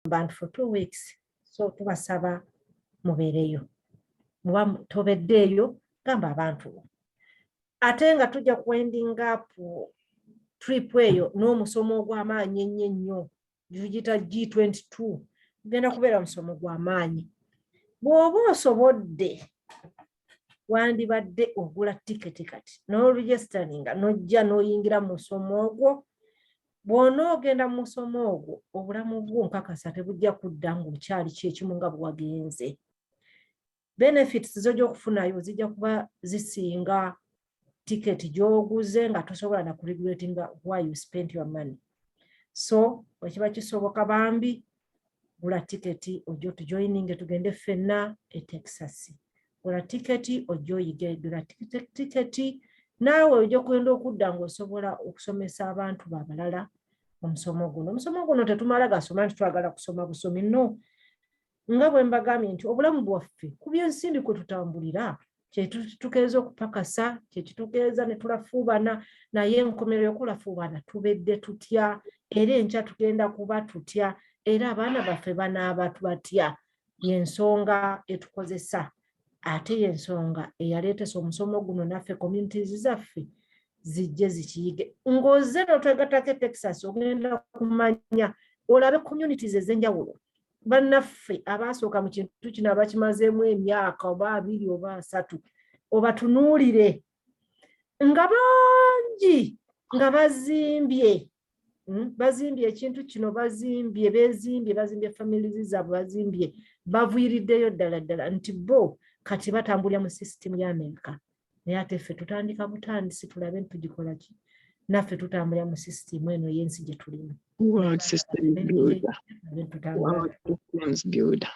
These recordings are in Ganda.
band for 2 weeks. So tubasaba mubeereyo. Muba tobeddeeyo gamba abantu. Ate nga tujja winding up trip eyo n'omusomo ogw'amaanyi ennyo giyita G22 genda kubeera musomo gw'amaanyi. Bw'oba osobodde wandibadde ogula tiketi kati n'oregisteringa n'ojja n'oyingira mu musomo ogwo. Bw'onoogenda mu musomo ogwo obulamu bwo nkakasa tebujja kudda ng'okyali kyekimu nga bwagenze. Benefits z'ojja okufunayo zijja kuba zisinga tiketi gy'oguze nga tosobola na kuregulatinga why you spent your money. So wekiba kisoboka bambi gula tiketi ojja tujoininge tugende ffenna e Texas. Gula tiketi ojja oyige, gula tiketi naawe ojja kugenda okudda ng'osobola okusomesa abantu babalala omusomo guno. Omusomo guno tetumala gasoma nti twagala kusoma busomi, no. Nga bwe mbagambye nti obulamu bwaffe ku by'ensimbi kwe tutambulira kyekitutegeeza okupakasa, kyekitutegeeza ne tulafuubana, naye enkomerero y'okulafuubana tubedde tutya, era enkya tugenda kuba tutya, era abaana baffe banaaba batya. Y'ensonga etukozesa, ate y'ensonga eyaleetesa omusomo guno naffe communities zaffe zijje zikiyige. Ng'ozze n'otwegattako e Texas ogenda kumanya olabe communities ez'enjawulo. Bannaffe abaasooka mu kintu kino abakimazeemu emyaka oba 2 oba 3 obatunuulire nga bangi nga bazimbye ekintu kino, bazimbye family zaabwe, bazimbye baviiriddeyo ddala nti bo kati batambulira mu system ya America. Naye ate ffe tutandika butandisi tulabe ntugikola ki, naffe tutambulira mu system eno y'ensi gye tulimu. World system builder. World systems builder.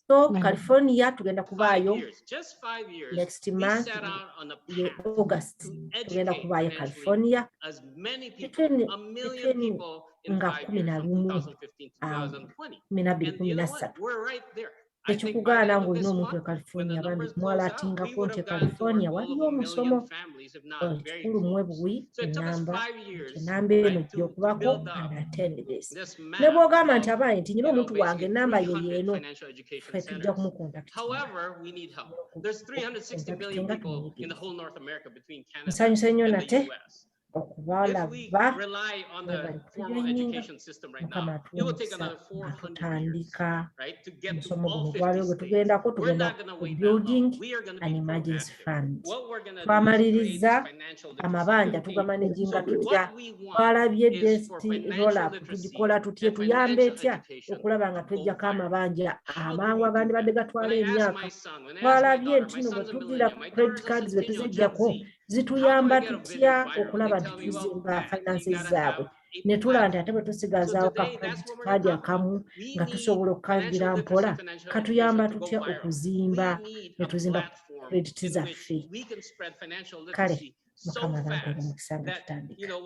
So California tugenda kubaayo next month August tugenda kubaayo California between nga 11 ekikugaana ng'olina omuntu e California bambi mwalatingako nti e California waliyo omusomo ekikulu mwe buwi enamba eno gy'okubako and attend this. Ne bw'ogamba nti abaye nti nyina omuntu wange enamba ye yeeno ffe tujja kumukontaktisanyusa nnyo nate okubalaba Mukama atuwomesa nga tutandika omusomo guno gwaliwo gwe tugendako, tugenda ku building an emergency fund. Twamaliriza amabanja tugamanaginga tutya, twalabye density roll-up tugikola tutya, tuyamba etya okulaba nga tweggyako amabanja amangu agandi badde gatwala emyaka. Twalabye nti no bwe tugira credit cards bwe tuziggyako zituyamba tutya okulaba nti tuzimba finances zaabwe. Ne tulaba nti ate bwe tusigazaawo ka credit card akamu nga tusobola okukagira mpola katuyamba tutya okuzimba ne tuzimba credit zaffe. Kale Mukama bagenda omukisa nga tutandika.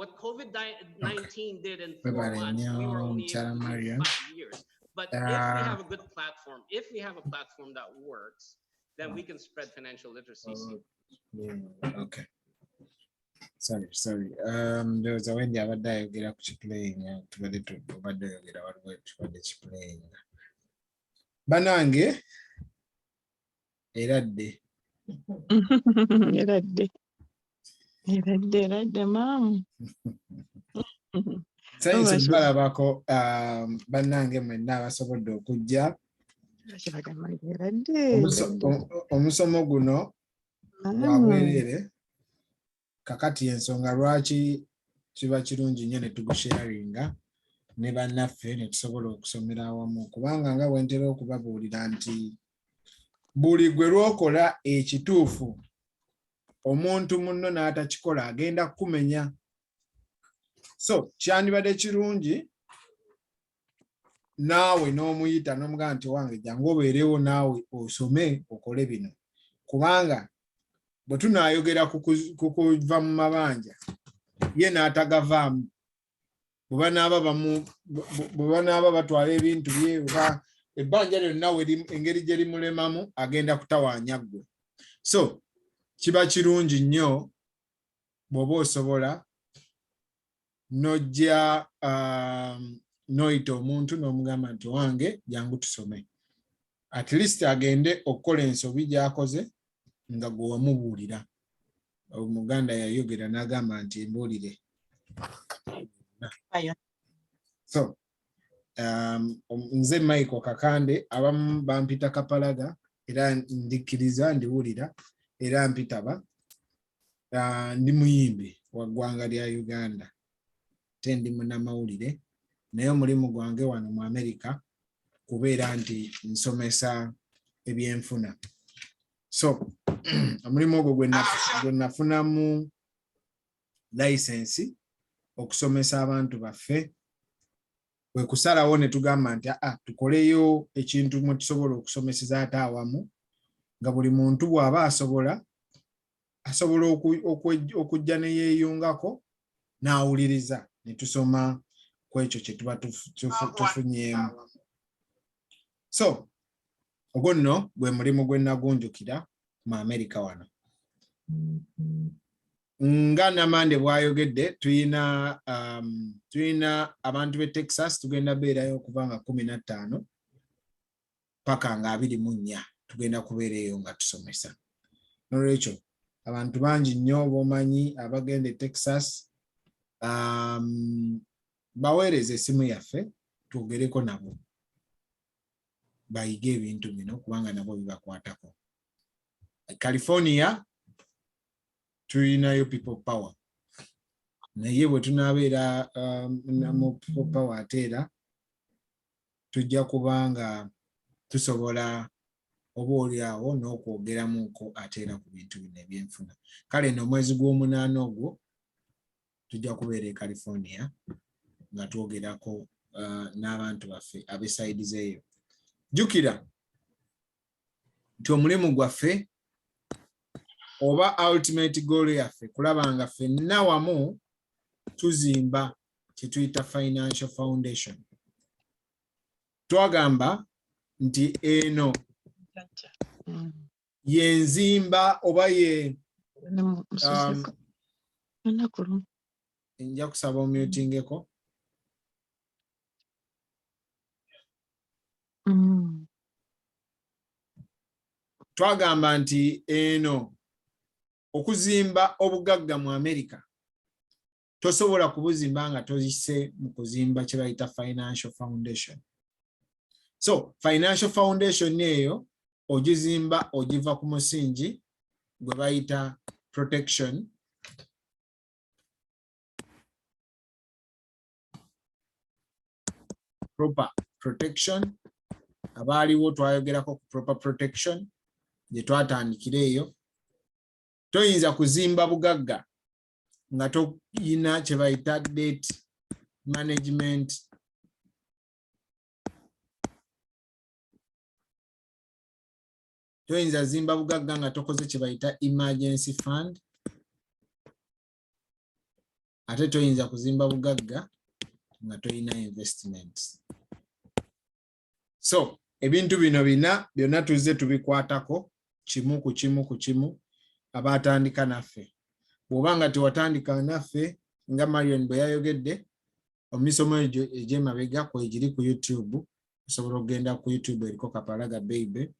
But if we have a good platform, if we have a platform that works, then we can spread financial literacy. Okay. Sorry. There was a when the other day get up to playing to the to over there get our way to the playing. Banange eradde. Eradde mam. Sayinza balabako bannange mwenna abasobodde okujja omusomo guno wabwerere. Kakati ensonga lwaki kiba kirungi nnyo ne tugusharinga ne bannaffe ne tusobola okusomera awamu, kubanga nga bwe ntera okubabuulira nti buli gwe lwokola ekituufu omuntu munno n'atakikola agenda kukumenya. So kyandibadde kirungi naawe n'omuyita n'omugamba nti wange jangu obeerewo naawe osome okole bino, kubanga bwe tunaayogera kukuva mu mabanja ye n'atagavaamu, bwe banaaba batwala ebintu bye oba ebbanja lyonna engeri gye limulemamu agenda kutawaanya ggwe. So kiba kirungi nnyo bw'oba osobola nojja noyita omuntu n'omugamba nti wange jangu tusome. At least agende okukola ensobi gy'akoze nga gwe wamubuulira. Omuganda yayogera n'agamba nti embuulire. So, nze Michael Kakande abamu bampita Kapalaga era ndikkiriza ndiwulira era mpitaba. Ndi muyimbi wa ggwanga lya Uganda. Tendi munnamawulire naye omulimu gwange wano mu America kubeera nti nsomesa ebyenfuna. So omulimu ogwo gwe nafunamu license okusomesa abantu baffe kwe kusalawo ne tugamba nti tukoleyo ekintu mwe tusobola okusomeseza ate awamu nga buli muntu bw'aba asobola okujja ne yeeyungako n'awuliriza ne tusoma ku ekyo kye tuba tufunyeemu. So ogwo nno gwe mulimu gwe nagunjukira mu America wano. Nga Namande bw'ayogedde tuyina abantu b'e Texas tugenda beerayo okuva nga 15 paka nga 24 tugenda kubeerayo nga tusomesa. Nolwekyo abantu bangi nnyo b'omanyi abagenda e Texas baweereza essimu yaffe twogereko nabo bayige ebintu bino kubanga nabo bibakwatako. California tuyinayo people power naye bwe tunaabeera mu people power ate era tujja kubanga tusobola oba oliawo n'okwogeramuko ate era ku bintu bino ebyenfuna. Kale no omwezi gw'omunaana ogwo tujja kubeera e California nga twogerako n'abantu baffe ab'esayidi eyo. Jjukira nti omulimu gwaffe oba ultimate goal yaffe kulaba nga ffenna wamu tuzimba kye tuyita financial foundation. Twagamba nti eno yenzimba oba ye nja kusaba omyutingeko. Twagamba nti eno okuzimba obugagga mu America tosobola kubuzimba nga tozise mu kuzimba kye bayita financial foundation. So financial foundation eyo ogizimba ogiva ku musingi gwe bayita protection. Proper protection. Abaaliwo twayogerako ku proper protection gye twatandikira eyo. Toyinza kuzimba bugagga nga toyina kye bayita debt management. Toyinza zimba bugagga nga tokoze kye bayita emergency fund. Ate toyinza kuzimba bugagga nga toyina investments. So ebintu bino bina byonna tuzze tubikwatako kimu ku kimu ku kimu abatandika naffe. Bw'oba nga tewatandika naffe nga Marion bwe yayogedde omisomo egy'emabega kwegiri ku YouTube. Osobola okugenda ku YouTube eriko Kapalaga Baby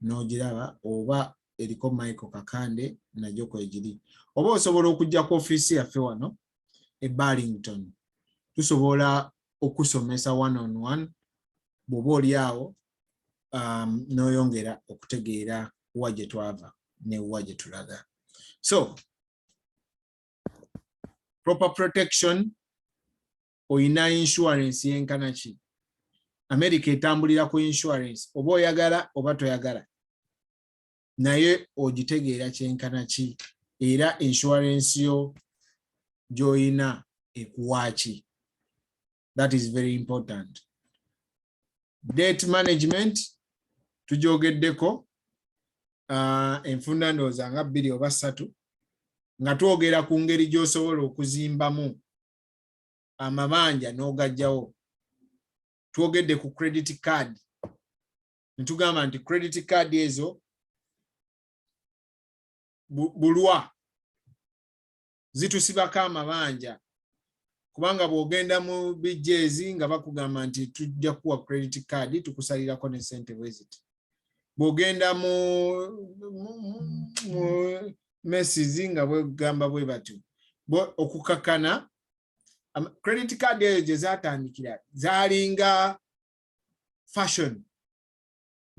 n'ogiraba oba eriko Michael Kakande najjo kwegiri. Oba osobola okujja ku ofiisi yaffe wano e Burlington. Tusobola okusomesa one on one bw'oba oli awo n'oyongera okutegeera wa gye twava ne wa gye tulaga. So proper protection oyina insurance yenkana ki. America etambulira ku insurance oba oyagala oba toyagala naye ogitegeera kyenkana ki era insurance yo gy'oyina ekuwaaki. That is very important. Debt management tujogeddeko enfunda ndowooza nga 2 oba 3 nga twogera ku ngeri gy'osobola okuzimbamu amabanja n'ogajjawo. Twogedde ku credit card nitugamba nti credit card ezo bulwa zitusibako amabanja kubanga bw'ogenda mu BJ's nga bakugamba nti tujja kuwa credit card tukusalirako ne ssente bweziti. Bw'ogenda mu Macy's nga bwegamba bwe batyo okukakana credit card eyo gye zaatandikira zaalinga fashion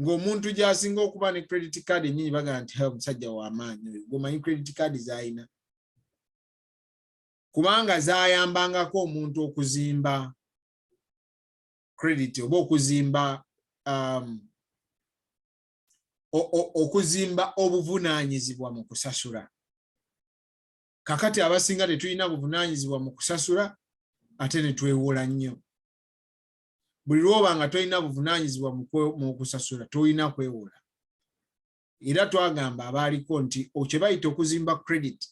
ng'omuntu gy'asinga okuba ne credit card ennyingi bagamba nti omusajja w'amaanyi oyo gwomanyi credit card z'alina kubanga zaayambangako omuntu okuzimba credit oba okuzimba obuvunaanyizibwa mu kusasula. Kakati abasinga tetulina buvunaanyizibwa mu kusasula ate ne twewola nnyo. Buli lwoba nga tolina buvunaanyizibwa mu kusasula tolina kwewola. Era twagamba abaaliko nti kye bayita okuzimba credit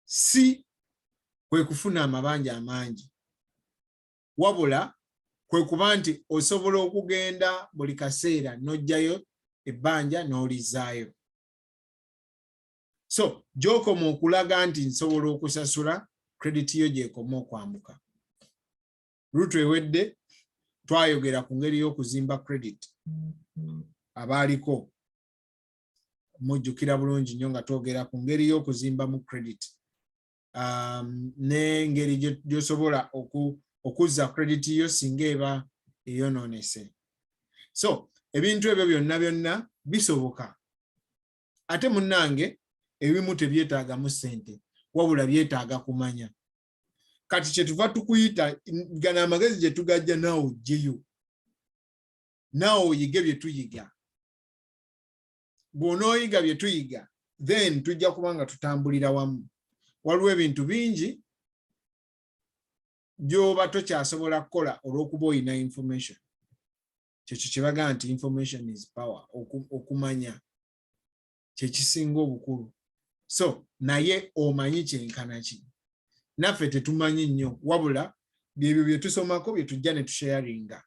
si kwe kufuna amabanja amangi wabula kwe kuba nti osobola okugenda buli kaseera n'ojjayo ebbanja n'olizaayo. So gy'okoma okulaga nti nsobola okusasula credit yo gy'ekoma okwambuka. Lutu ewedde twayogera ku ngeri y'okuzimba credit. Abaaliko mujjukira bulungi nnyo nga twogera ku ngeri y'okuzimbamu credit. N'engeri gy'osobola okuzza credit yo singa eba eyonoonese. So ebintu ebyo byonna bisoboka. Ate munnange ebimu tebyetaagamu ssente wabula byetaaga kumanya. Kati kye tuva tukuyita gana amagezi gye tugajja naawe ojjeyo. Naawe oyige bye tuyiga. Bw'onooyiga bye tuyiga then tujja kuba nga tutambulira wamu. Waliwo ebintu bingi gy'oba tokyasobola kukola olw'okuba oyina information. Kyekyo kye bagamba nti information is power. Okumanya kye kisinga obukulu. So naye omanyi kyenkana ki. Naffe tetumanyi nnyo wabula byebyo bye tusomako bye tujja ne tusharinga.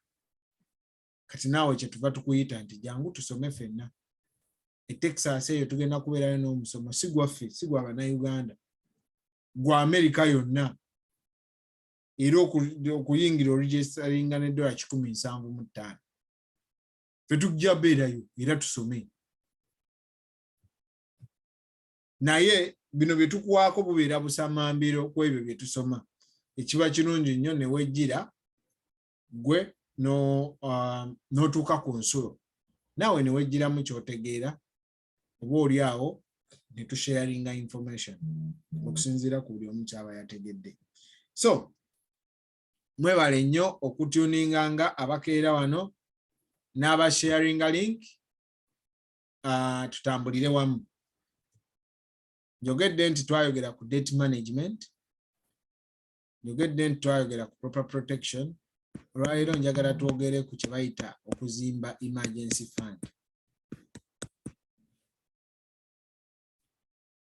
Kati naawe kye tuva tukuyita nti jangu tusome ffenna. E Texas eyo tugenda kubeerayo n'omusomo si gwaffe si gwa bannayuganda. Gwa Amerika yonna. Era okuyingira oregisteringa ne $175. Ffe tujja beerayo era tusome. Naye bino bye tukuwaako bubeera busamambiro ku ebyo bye tusoma. Ekiba kirungi nnyo ne wejjira gwe n'otuuka ku nsulo. Naawe ne wejjiramu ky'otegeera oba oli awo ne tusharinga information okusinziira ku buli omu kyaba yategedde. So mwebale nnyo okutuninganga abakeera wano n'abasharinga link tutambulire wamu. Njogedde nti twayogera ku debt management. Njogedde nti twayogera ku proper protection. Olwaleero njagala twogere ku kye bayita okuzimba emergency fund.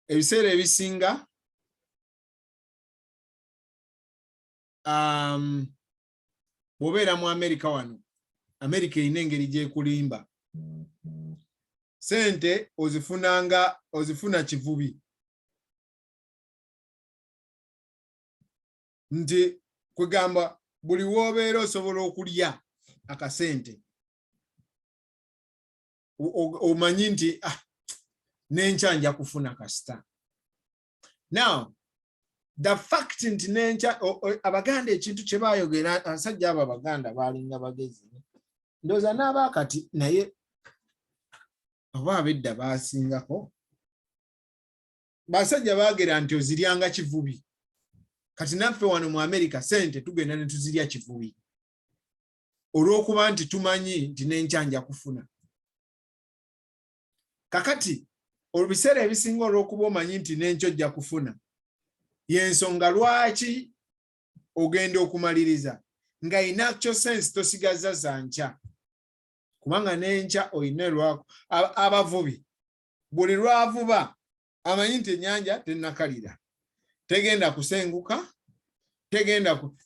Ebiseera ebisinga bw'obeera mu Amerika wano, Amerika erina engeri gy'ekulimba. Ssente ozifuna kivubi. Nti kwegamba buli w'obeera osobola okulya akasente. Omanyi nti n'enkya nja kufuna kasita. Now, the fact nti n'enkya Abaganda ekintu kye baayogera abasajja abo Abaganda baalinga bagezi. Ndowooza n'abaakati naye oba ab'edda baasingako. Basajja baagera nti oziryanga kivubi. Kati naffe wano mu Amerika ssente tugenda ne tuzirya kivubi. Olw'okuba nti tumanyi nti n'enkya nja kufuna. Kakati olubiseera ebisinga olw'okuba omanyi nti n'enkya ojja kufuna. Y'ensonga lwaki ogenda okumaliriza nga in actual sense tosigaza za nkya. Kubanga n'enkya oyina lwako. Abavubi buli lwavuba amanyi nti ennyanja tennakalira. Tegenda kusenguka,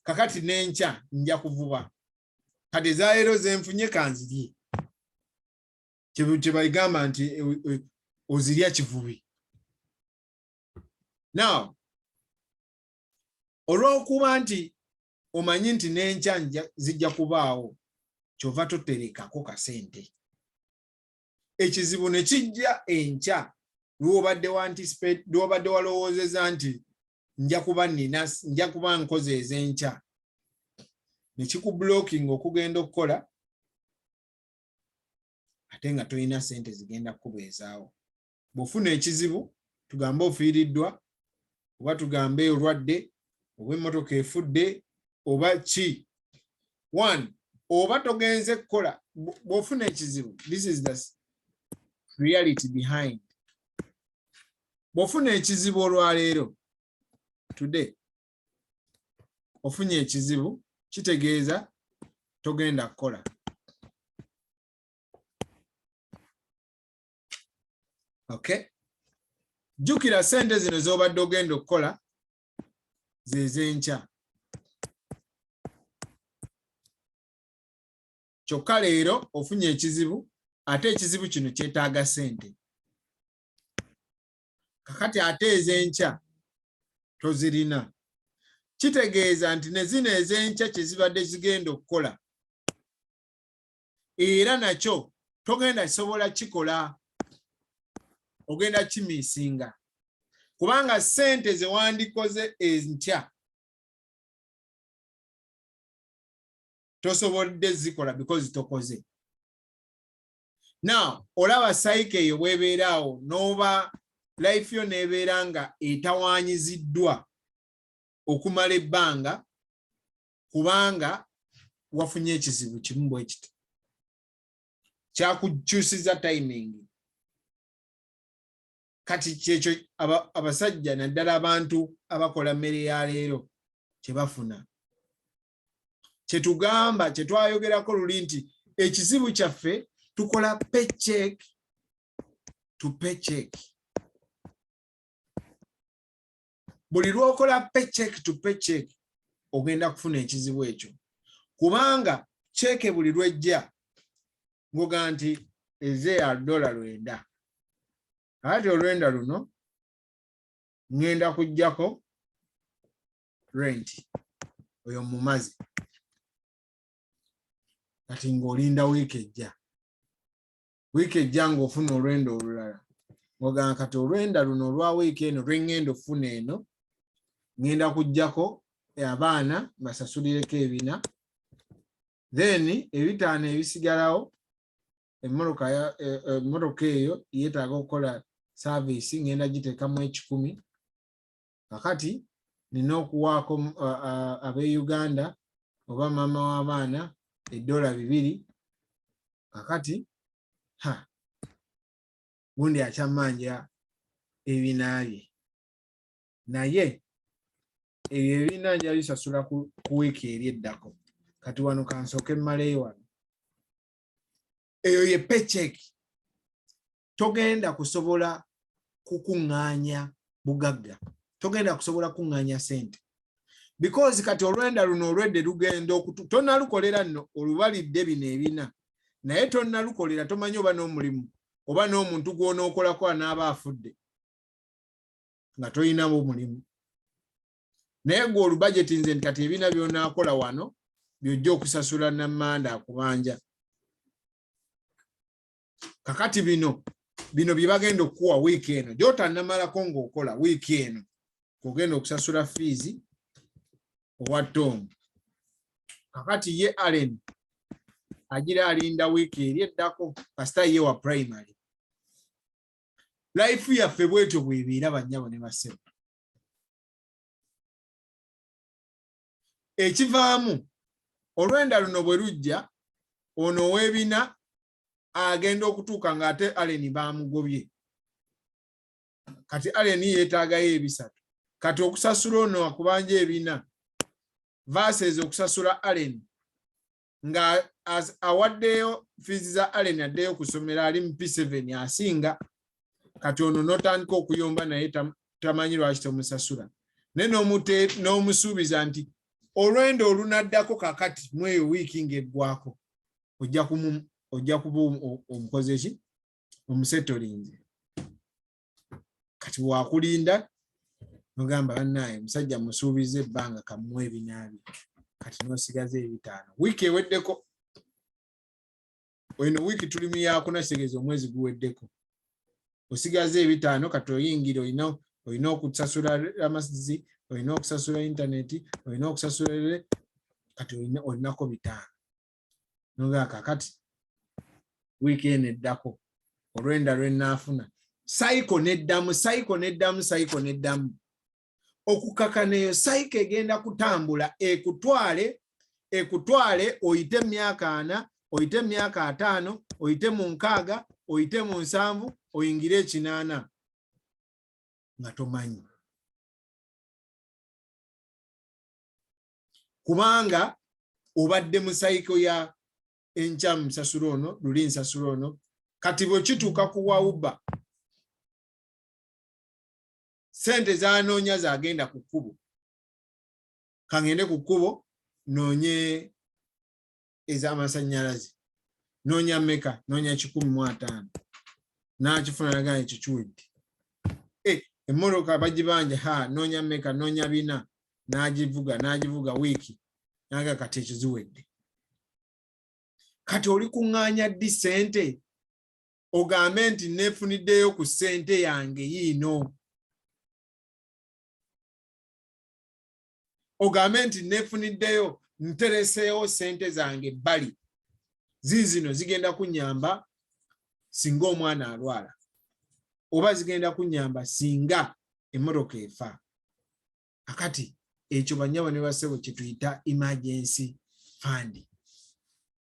kakati n'enkya nja kuvuba. Kati zaayero zenfunye kanzirye. Kye bayigamba nti ozirya kivubi. Now, olw'okuba nti omanyi nti n'enkya zijja kubaawo kyova toterekako kasente. Ekizibu ne kijja enkya lw'obadde walowoozeza nti nja kuba nkoze ez'enkya, ne kikublocking okugenda okukola ate nga tolina sente zigenda kukubeezaawo. Bw'ofuna ekizibu, tugambe ofiiriddwa, oba tugambe olwadde, oba emmotoka efudde, oba ki. 1, oba togenze kukola, bw'ofuna ekizibu, this is the reality behind. Bw'ofuna ekizibu olwaleero, today, ofunye ekizibu, kitegeeza togenda kukola. Okay? Jjukira sente zino z'obadde ogenda okukola ze z'enkya. Kyokka leero ofunye ekizibu, ate ekizibu kino kyetaaga sente. Kakati ate ez'enkya tozirina. Kitegeeza nti ne zino ez'enkya kye zibadde zigenda okukola, era nakyo togenda kisobola kikola, ogenda kimiisinga. Kubanga sente ze wandikoze enkya tosobodde zikola because tokoze. Now, olaba cycle eyo bw'ebeeraawo n'oba life yo n'ebeera nga etawaanyiziddwa okumala ebbanga kubanga wafunye ekizibu kimu bwe kiti. Kyakukyusiza timing. Kati kyekyo abasajja naddala abantu abakola mmere ya leero kye bafuna. Kye tugamba, kye twayogerako luli nti ekizibu kyaffe tukola paycheck to paycheck. Buli lw'okola paycheck to paycheck ogenda kufuna ekizibu ekyo. Kubanga cheque buli lwejja ngoga nti eze ya $9. Ate olwenda luno ngenda kujjako rent oyo mumazi. Kati ng'olinda wiiki ejja. Wiiki ejja ng'ofuna olwenda olulala. Ngoga kati olwenda luno olwa wiiki eno lwengenda ofuna eno ngenda kujjako abaana basasulireko ebina. Then ebitaano ebisigalawo emmotoka eyo yeetaaga okukola service ngenda giteekamu 10. Kakati nina okuwaako ab'e Uganda oba maama w'abaana $2. Kakati gundi akyamanja ebina bye. Naye ebyo ebina nja bisasula ku wiiki eri eddako. Kati wano kansooke mmaleyo wano. Eyo ye paycheck. Togenda kusobola kukuŋŋaanya bugagga. Togenda kusobola kuŋŋaanya sente. Because kati olwenda luno olwedde lugenda tonnalukolera nno olubalidde bino ebina. Naye tonnalukolera tomanyi oba n'omulimu oba n'omuntu gw'onookolako anaaba afudde nga toyinamu omulimu. Naye gwe olubajeti nze nti kati ebina by'onaakola wano by'ojja okusasula nammanda akubanja. Kakati bino bye bagenda okuwa wiiki eno gy'otannamalako ng'okola wiiki eno k'ogenda okusasula fees owa Tom. Kakati ye Allen agira alinda wiiki eri eddako kasita ye wa primary. Life yaffe bwetyo bw'ebeera bannyabo ne bassebo. Ekivaamu olwenda luno bwe lujja ono ow'ebina agenda okutuuka ng'ate Allen baamugobye. Kati Allen yeetaagayo ebisatu. Kati okusasula ono akubanja ebina versus okusasula Allen nga awaddeyo fees za Allen addeyo kusomera ali mu P7 asinga. Kati ono n'otandika okuyomba naye tamanyi lwaki tomusasula. Naye n'omusuubiza nti olwenda olunaddako kakati mweyo wiiki ng'eggwako ojja kuba omukoze ki omusetolinze. Kati wakulinda Nogamba bannaye musajja musuubize ebbanga kamuwe ebinaabi kati n'osigaze ebitaano wiiki eweddeko eno wiiki tuli mu yakuna kitegeeza omwezi guweddeko osigaze ebitaano kati oyingira olina okusasula amazzi olina okusasula intaneti olina okusasula kati olinako bitaano nogamba kakati wiiki eno eddako olwenda lwennaafuna sayiko neddamu okukakaneyo sayiko egenda kutambula ekutwale oyite emyaka 4 oyite emyaka 5 oyite mu 6 oyite mu 7 oyingire 8 nga tomanyi kubanga obadde mu sayiko ya enkyamu nsasula ono luli nsasula ono kati bwe kituuka ku wawuba sente zanoonya zagenda ku kkubo kangende ku kkubo noonye ez'amasannyalaze noonya meka noonya 150 nakifuna nagaa ekyo kiwedde emmotoka bagibanja noonya meka noonya 4 nagivuga wiiki naga kati ekyo ziwedde kati oli kuŋŋaanya ddi sente ogambe nti neefuniddeyo ku sente yange yiino ogambe nti neefuniddeyo ntereseewo sente zange ebbali ziizino zigenda kunyamba singa omwana alwala oba zigenda kunyamba singa emmotoka efa akati ekyo banyabo ne basebo kye tuyita emergency fund.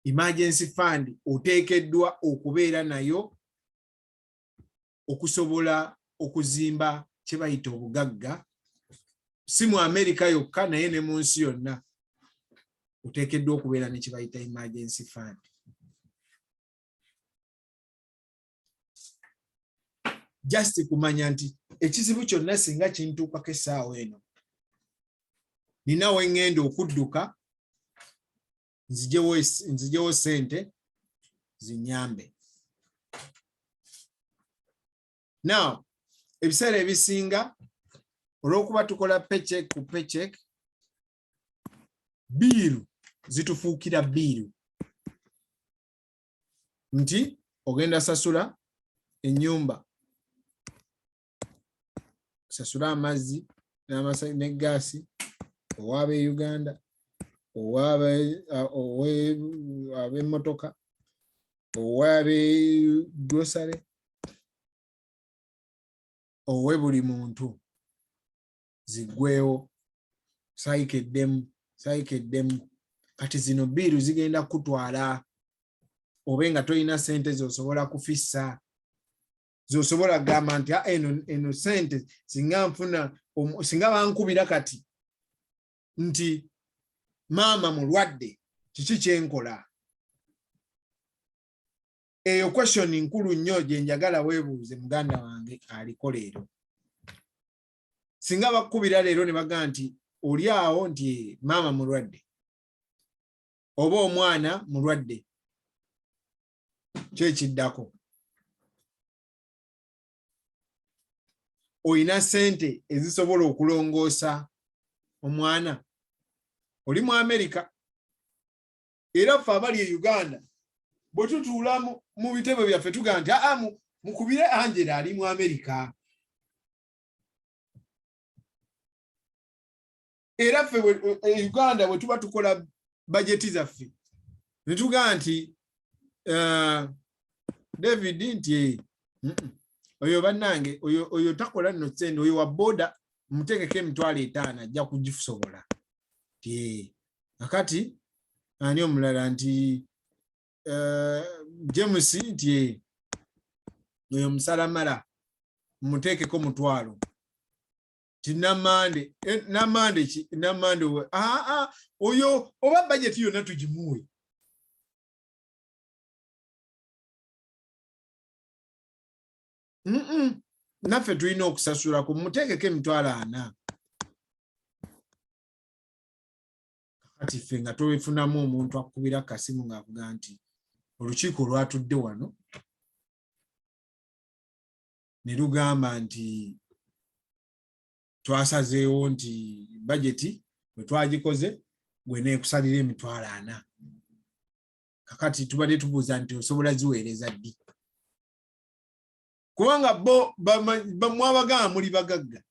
Emergency fund oteekeddwa okubeera nayo okusobola okuzimba kye bayita obugagga si mu America yokka naye ne mu nsi yonna oteekeddwa okubeera ne kye bayita emergency fund. Just kumanya nti ekizibu kyonna singa kintuukako essaawa eno nina we ŋŋenda okudduka nzijewo sente zinyambe. Now ebiseera ebisinga olw'okuba tukola paycheck ku paycheck biiru zitufuukira biiru nti ogenda sasula ennyumba sasula amazzi ne gaasi owaabe Uganda ow'emmotoka owaabe grocery owe buli muntu ziggwewo sayikeddemu kati zino biiru zigenda kutwala obe nga tolina sente zosobola kufissa zosobola gamba nti eno sente singa bankubira kati nti maama mulwadde kiki kyenkola. Eyo question nkulu nnyo gye njagala weebuuze muganda wange aliko leero. Singa bakubira leero ne bagamba nti oli awo nti maama mulwadde oba omwana mulwadde kyekiddako oyina sente ezisobola okulongoosa omwana oli mu America era ffe abali e Uganda bwe tutuula mu bitebe byaffe tugamba nti mukubire Angela ali mu America. Era ffe e Uganda bwe tuba tukola bajeti zaffe ne tugamba nti David nti oyo bannange oyo takola nno sente oyo wa boda mutegeke $50 ajja kugisobola. Akati ani omulala nti James nti oyo musalamala muteekeko $1,000 ti namande oyo oba bajeti yonna tugimuwe. Naffe tulina okusasula ku muteekeko $40,000 kati ffe nga twefunamu omuntu akubira kasimu ng'avuga nti olukiiko lwatudde wano ne lugamba nti twasazeewo nti budget bwe twagikoze bw'eneekusalira emitwalo 4. Kakati tubadde tubuuza nti osobola ziweereza ddi? Kubanga bo mwabagamba muli bagagga.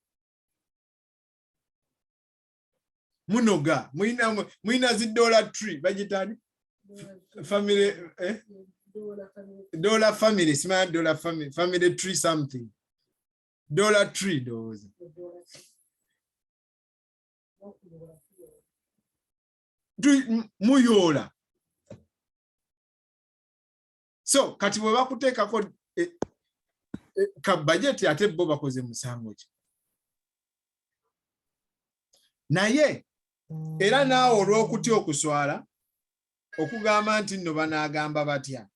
Munoga, mulina $3 bagitani? Family, dollar family, smart dollar family tree something. $3 those. Muyola. So, kati bwe bakuteekako ka budget ate bo bakoze musango ki. Naye era naawe olw'okutya okuswala okugamba nti nno banaagamba batya,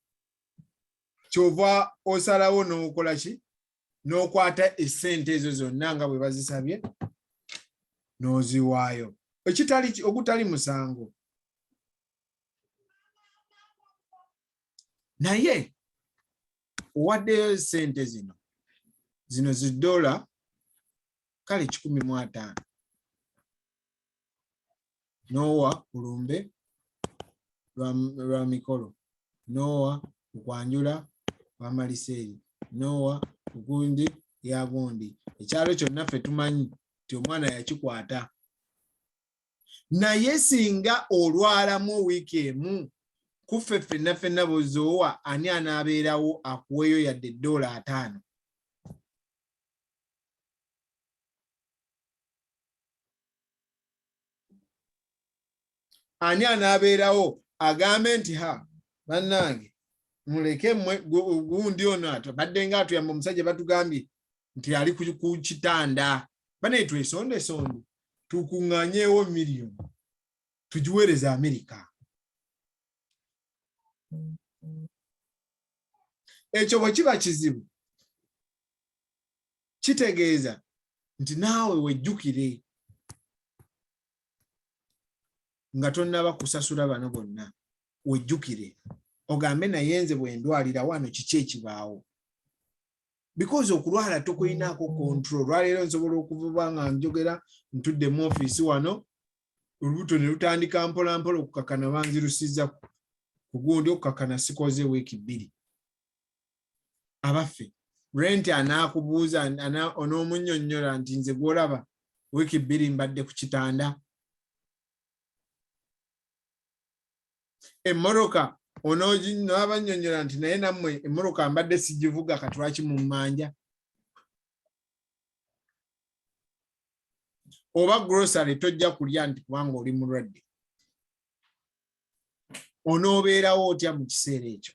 kyova osalawo n'okola ki, n'okwata essente ezo zonna nga bwe bazisabye n'oziwaayo ogutali musango. Naye owaddeyo ssente zino $, kale 15 n'owa kulumbe lwa mikolo, n'owa okwanjula kwa maliseeri, n'owa kugundi ya gundi. Ekyalo kyonna ffe tumanyi nti omwana yakikwata. Naye singa olwalamu wiiki emu kuffe ffenna bozoowa, ani anaabeerawo akuweeyo yadde $5? Ani anaabeerawo agambe nti bannange muleke mmwe gundi ono badde nga atuyamba omusajja batugambye nti ali ku kitanda, bane twesonde tukuŋŋaanyeewo miliyoni tugiweereza Amerika. Ekyo bwe kiba kizibu kitegeeza nti naawe wejjukire nga tonnaba kusasula bano bonna, wejjukire ogambe naye nze bwe ndwalira wano kiki ekibaawo. Because okulwala tokulinaako control. Lwaleero nsobola okuvuba nga njogera ntudde mu ofiisi wano, olubuto ne lutandika mpola mpola okukakana banzirusizza ku gundi, okukakana sikoze wiiki 2. Abaffe rent anaakubuuza onoomunnyonnyola nti nze gw'olaba wiiki 2 mbadde ku kitanda. Emmoroka onoobannyonnyola nti naye nammwe emmoroka mbadde sigivuga kati lwaki mu mmanja. Oba grocery tojja kulya nti kubanga oli mulwadde. Onoobeerawo otya mu kiseera ekyo?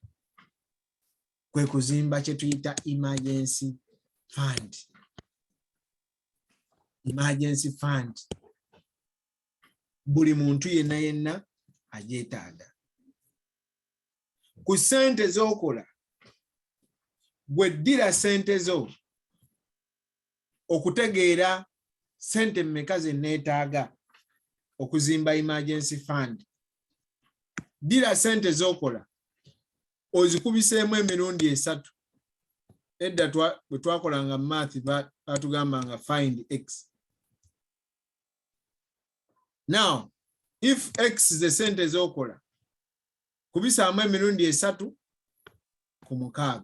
Kwe kuzimba kye tuyita emergency fund. Emergency fund buli muntu yenna agyetaaga. Ku ssente z'okola, gwe ddira ssente zo okutegeera ssente mmeka ze neetaaga okuzimba emergency fund. Ddira ssente z'okola ozikubiseemu emirundi 3. Edda bwe twakolanga math batugambanga find x. Now, if x ze ssente z'okola kubisaamu emirundi 3 ku 6,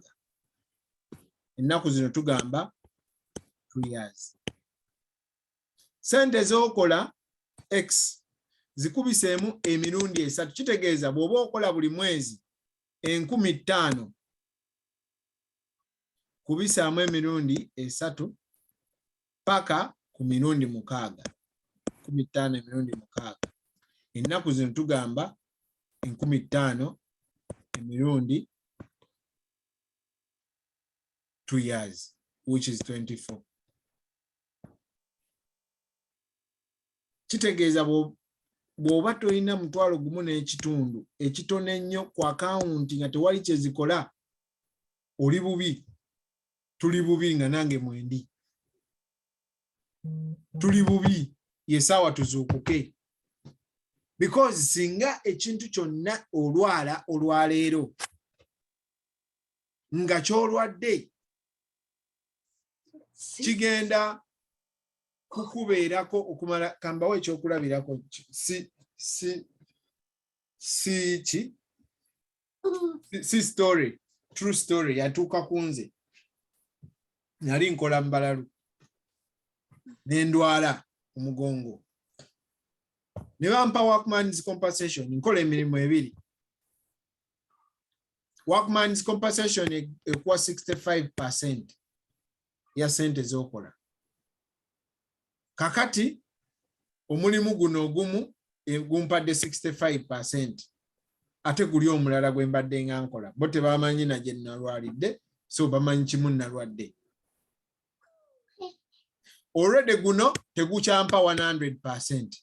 ennaku zino tugamba 2 years. Ssente z'okola x zikubiseemu emirundi 3, kitegeeza bw'oba okola buli mwezi 15,000 kubisaamu emirundi 3 paka ku mirundi 6, 15 emirundi 6. Ennaku zino tugamba 15,000 emirundi 2 years, which is 24. Kitegeeza bw'oba tolina $1.5 ekitono ennyo ku akawunti nga tewali kye zikola, oli bubi. Tuli bubi nga nange mwendi. Tuli bubi, yesaawa tuzuukuke. Because singa ekintu kyonna olwala olwaleero nga kyolwadde kigenda kukubeerako okumala kambawo ekyokulabirako si story, true story yatuuka ku nze. Nali nkola mbalalu ne ndwala omugongo. Ne bampa workman's compensation nkola emirimu ebiri. Workman's compensation ekuwa 65% ya sente z'okola. Kakati omulimu guno ogumu gumpadde 65%. Ate guli omulala gwe mbadde nga nkola. Bo tebamanyi na gye nalwalidde, so bamanyi kimu nalwadde. Already guno tegukyampa 100%.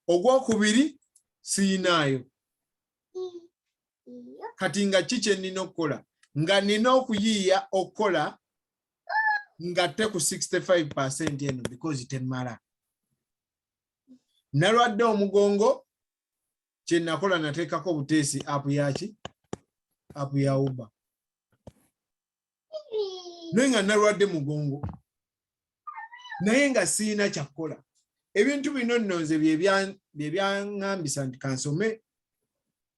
Ogwokubiri siinaayo. Kati nga kikye nina okukola. Nga nina okuyiiya okukola nga te ku 65% eno because temala. Nalwadde omugongo kye nakola nateekako obuteesi app yaki? App ya Uber. Naye nga nalwadde mugongo. Naye nga siina kyakukola. Ebintu bino nno nze bye byaŋŋambisa nti kansome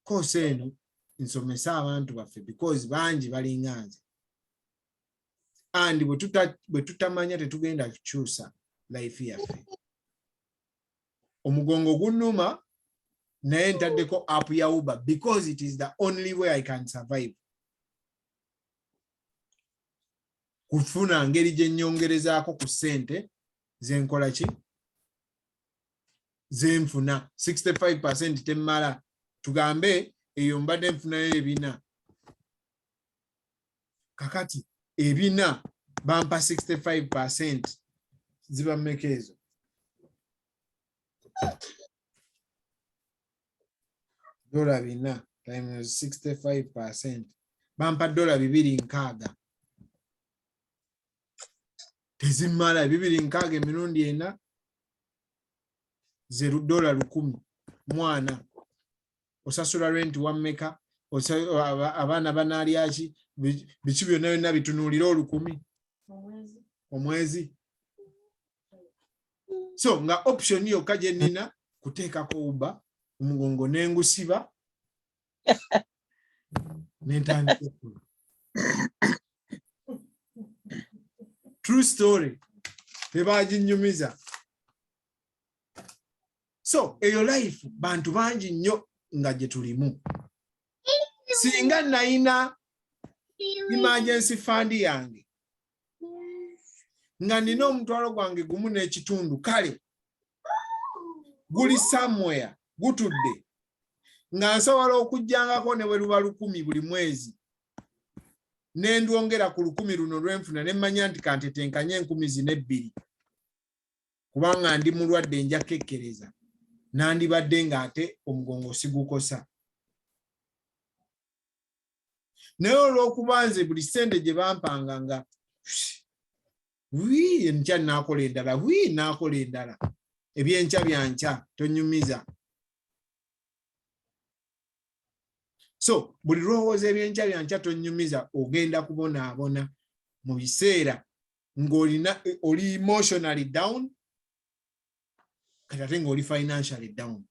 koose eno nsomesa abantu baffe because bangi balinga nze. Andi bwe tutamanya tetugenda kukyusa life yaffe. Omugongo gunnuma naye ntaddeko app ya Uber because it is the only way I can survive. Kufuna ngeri gye nnyongerezaako ku ssente zenkola ki? Zenfuna 65% temmala. Tugambe eyo mbadde nfunayo ebina. Kakati ebina bampa 65% ziba mmeka ezo? Dola bina times 65% bampa $260. Tezimala $260 emirundi ena $10 mwana. Osasula rent wammeka, abaana banaalya ki, biki byonna byonna bitunuulira $10 omwezi. So nga option yokka gye nnina kuteekako Uber omugongo nengusiba nentandika okukola. True story. Tebaginyumiza. So eyo life bantu bangi nnyo nga gye tulimu. Singa nayina emergency fund yange nga nina omutwalo gwange gumu n'ekitundu, kale guli somewhere gutudde nga nsobola okujjangako ne bwe luba 10 buli mwezi nendwongera ku 10 luno lwenfuna ne mmanya nti kantetenkanye 12,000 kubanga ndi mulwadde nja kekkereza nandibadde nga ate omugongo sigukosa. Naye olw'okuba nze buli ssente gye bampanga nga enkya naakola endala, naakola endala, ebyenkya byankya tonyumiza. So buli lwowooza ebyenkya byankya tonyumiza ogenda kubonaabona mu biseera ng'oli emotionally down kati ate ng'oli financially down.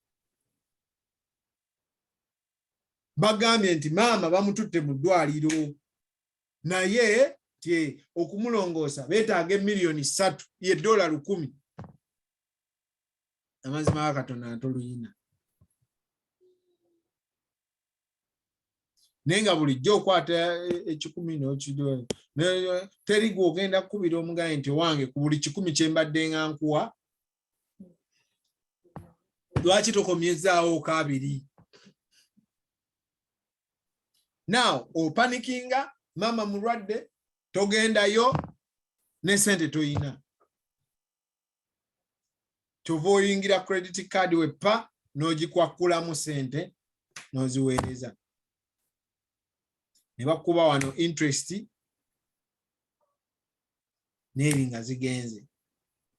Bagambye nti maama bamututte mu ddwaliro naye okumulongoosa beetaaga $3,000,000 ye $10,000. Amazima Katonda toluyina. Naye nga bulijjo okwata $10,000 n'okidola teri gw'ogenda kukubira omugaye nti wange ku buli 10 kye mbadde nga nkuwa lwaki tokomyezaawo kabiri? Now opanikinga mama mulwadde togendayo ne sente toyina. Kyova oyingira credit card wepa n'ogikwakulamu sente n'oziweereza. Ne bakuba wano interest n'eri nga zigenze.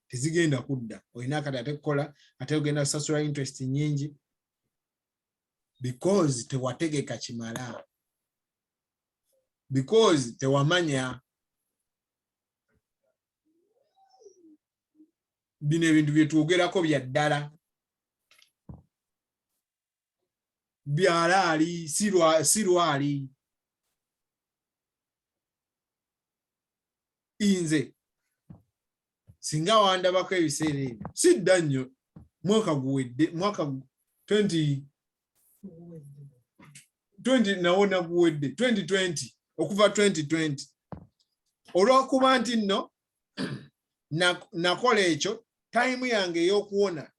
Tezigenda kudda. Olina kati ate kukola ate ogenda kusasula interest nyingi because tewategeka kimala. Because tewamanya. bino ebintu bye twogerako bya ddala byalaali sirwali inze singa wandabako ebiseera ebyo sidda nnyo mwaka guwedde mwaka 20 nawona guwedde 2020 okuva 2020 olw'okuba nti nno nakola ekyo time yange ey'okuwona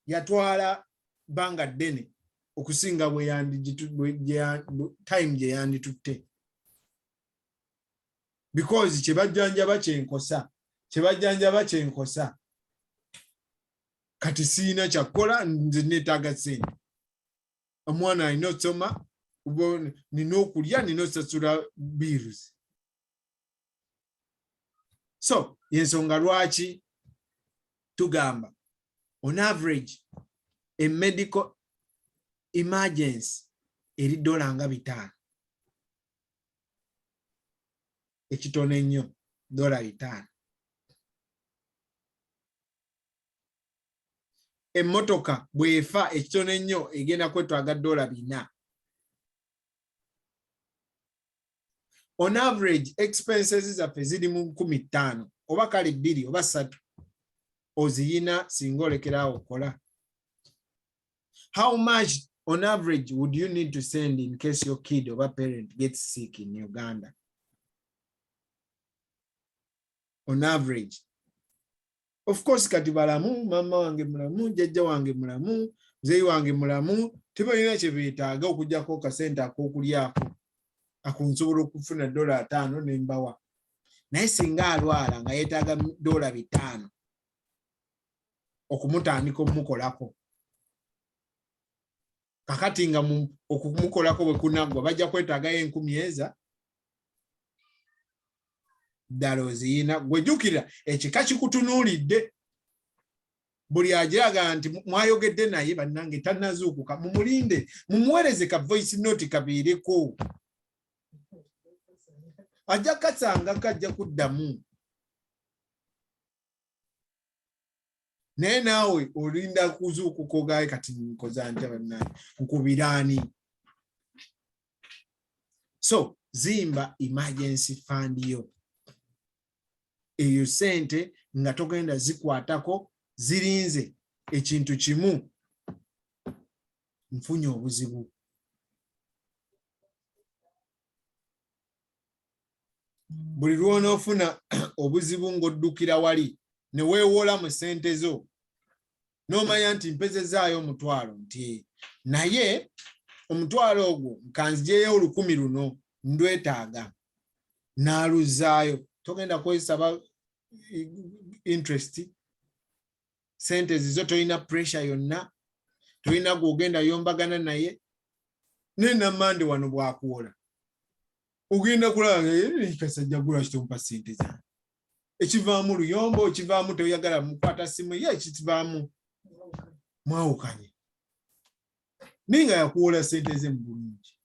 yatwala banga ddene okusinga time gye yanditutte because kyebajjanjaba kyenkosa kati siina kyakukola nze neetaaga ssente omwana alina okusoma nina okulya nina osasula bills. So yensonga lwaki tugamba on average a medical emergency eri $5 ekitono ennyo $5. Emmotoka bwefa ekitono ennyo egenda kwetwaga $4. On average expenses zaffe ziri mu 15 oba kale 2 oba 3 oziyina singa olekerawo okola. How much on average would you need to send in case your kid or a parent gets sick in Uganda? On average. Of course, kati balamu, mama wange mulamu, jjajja wange mulamu, mzeyi wange mulamu, tebalina kye beetaaga okuggyako kasente ak'okulyako. Akunsobola okufuna $5 ne mbawa. Naye singa alwala nga yeetaaga $5 okumutandika okumukolako. Kakati nga okumukolako bwe kunaggwa bajja kwetaagayo 10,000 eza ddala oziyina. Gwejjukira ekika kikutunuulidde buli ajiraga nti mwayogedde naye bannange tannazuukuka mumulinde mumuweereze ka voice note kabiireko ajja kasanga kajja kuddamu naye naawe olinda kuzuukuka ogaye kati nkoza ntya bannange nkubiraani. So zimba emergency fund yo eyo sente nga togenda zikwatako zirinze ekintu kimu nfunye obuzibu. Buli lw'onoofuna obuzibu ng'oddukira wali ne weewola mu sente zo n'omanya nti mpezezaayo $1 nti naye $1 ogwo nkanzijeyo 10,000 luno ndwetaaga n'aluzaayo togenda kwesaba interest sente zizo tolina pressure yonna tolina gwogenda yombagana naye nenamande wano bwakuwola ogenda kulaba kasajja gula kitompa sente zange ekivaamu luyombo ekivaamu toyagala mukwata simu ye ekivaamu mwawukanye ninga yakuwola sente ze mu bulungi.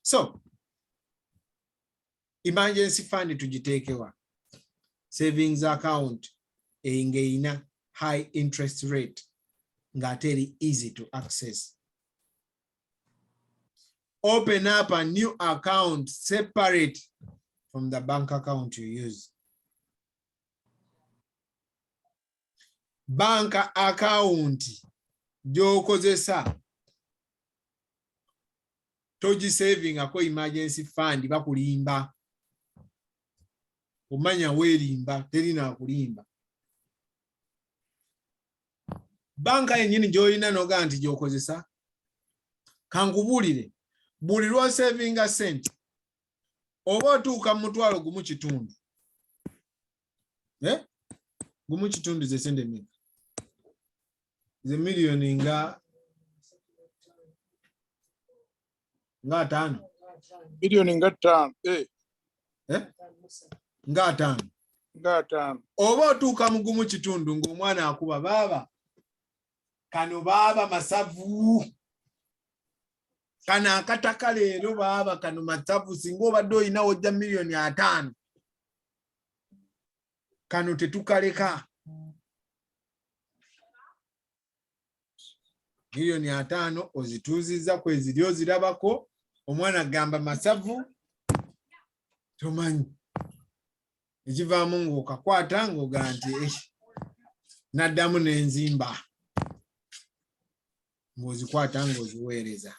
So emergency fund tugiteekewa savings account eyina high interest rate ng'ate eri easy to access. Open up a new account separate from the bank account you use. Bank account gy'okozesa togi saving ako emergency fund bakulimba omanya weerimba terina akulimba. Banka yennyini gy'olina noga nti gy'okozesa kankubuulire buli lwa savinga sente oba otuuka mu $1.5 $1.5 ze sente mmeka ze miliyoni nga 5 miliyoni nga 5 nga 5 oba otuuka mu $1.5 ng'omwana akuba baaba kano baaba masavu kana akataka leero baaba kano masavu singa obadde olina wojja miliyoni 5 kano tetukaleka miliyoni 5 ozituuziza kweziri ozirabako omwana agamba masavu tomanyi ekivaamu ng'okakwata ng'oga nti naddamu n'enzimba ng'ozikwata ng'oziweereza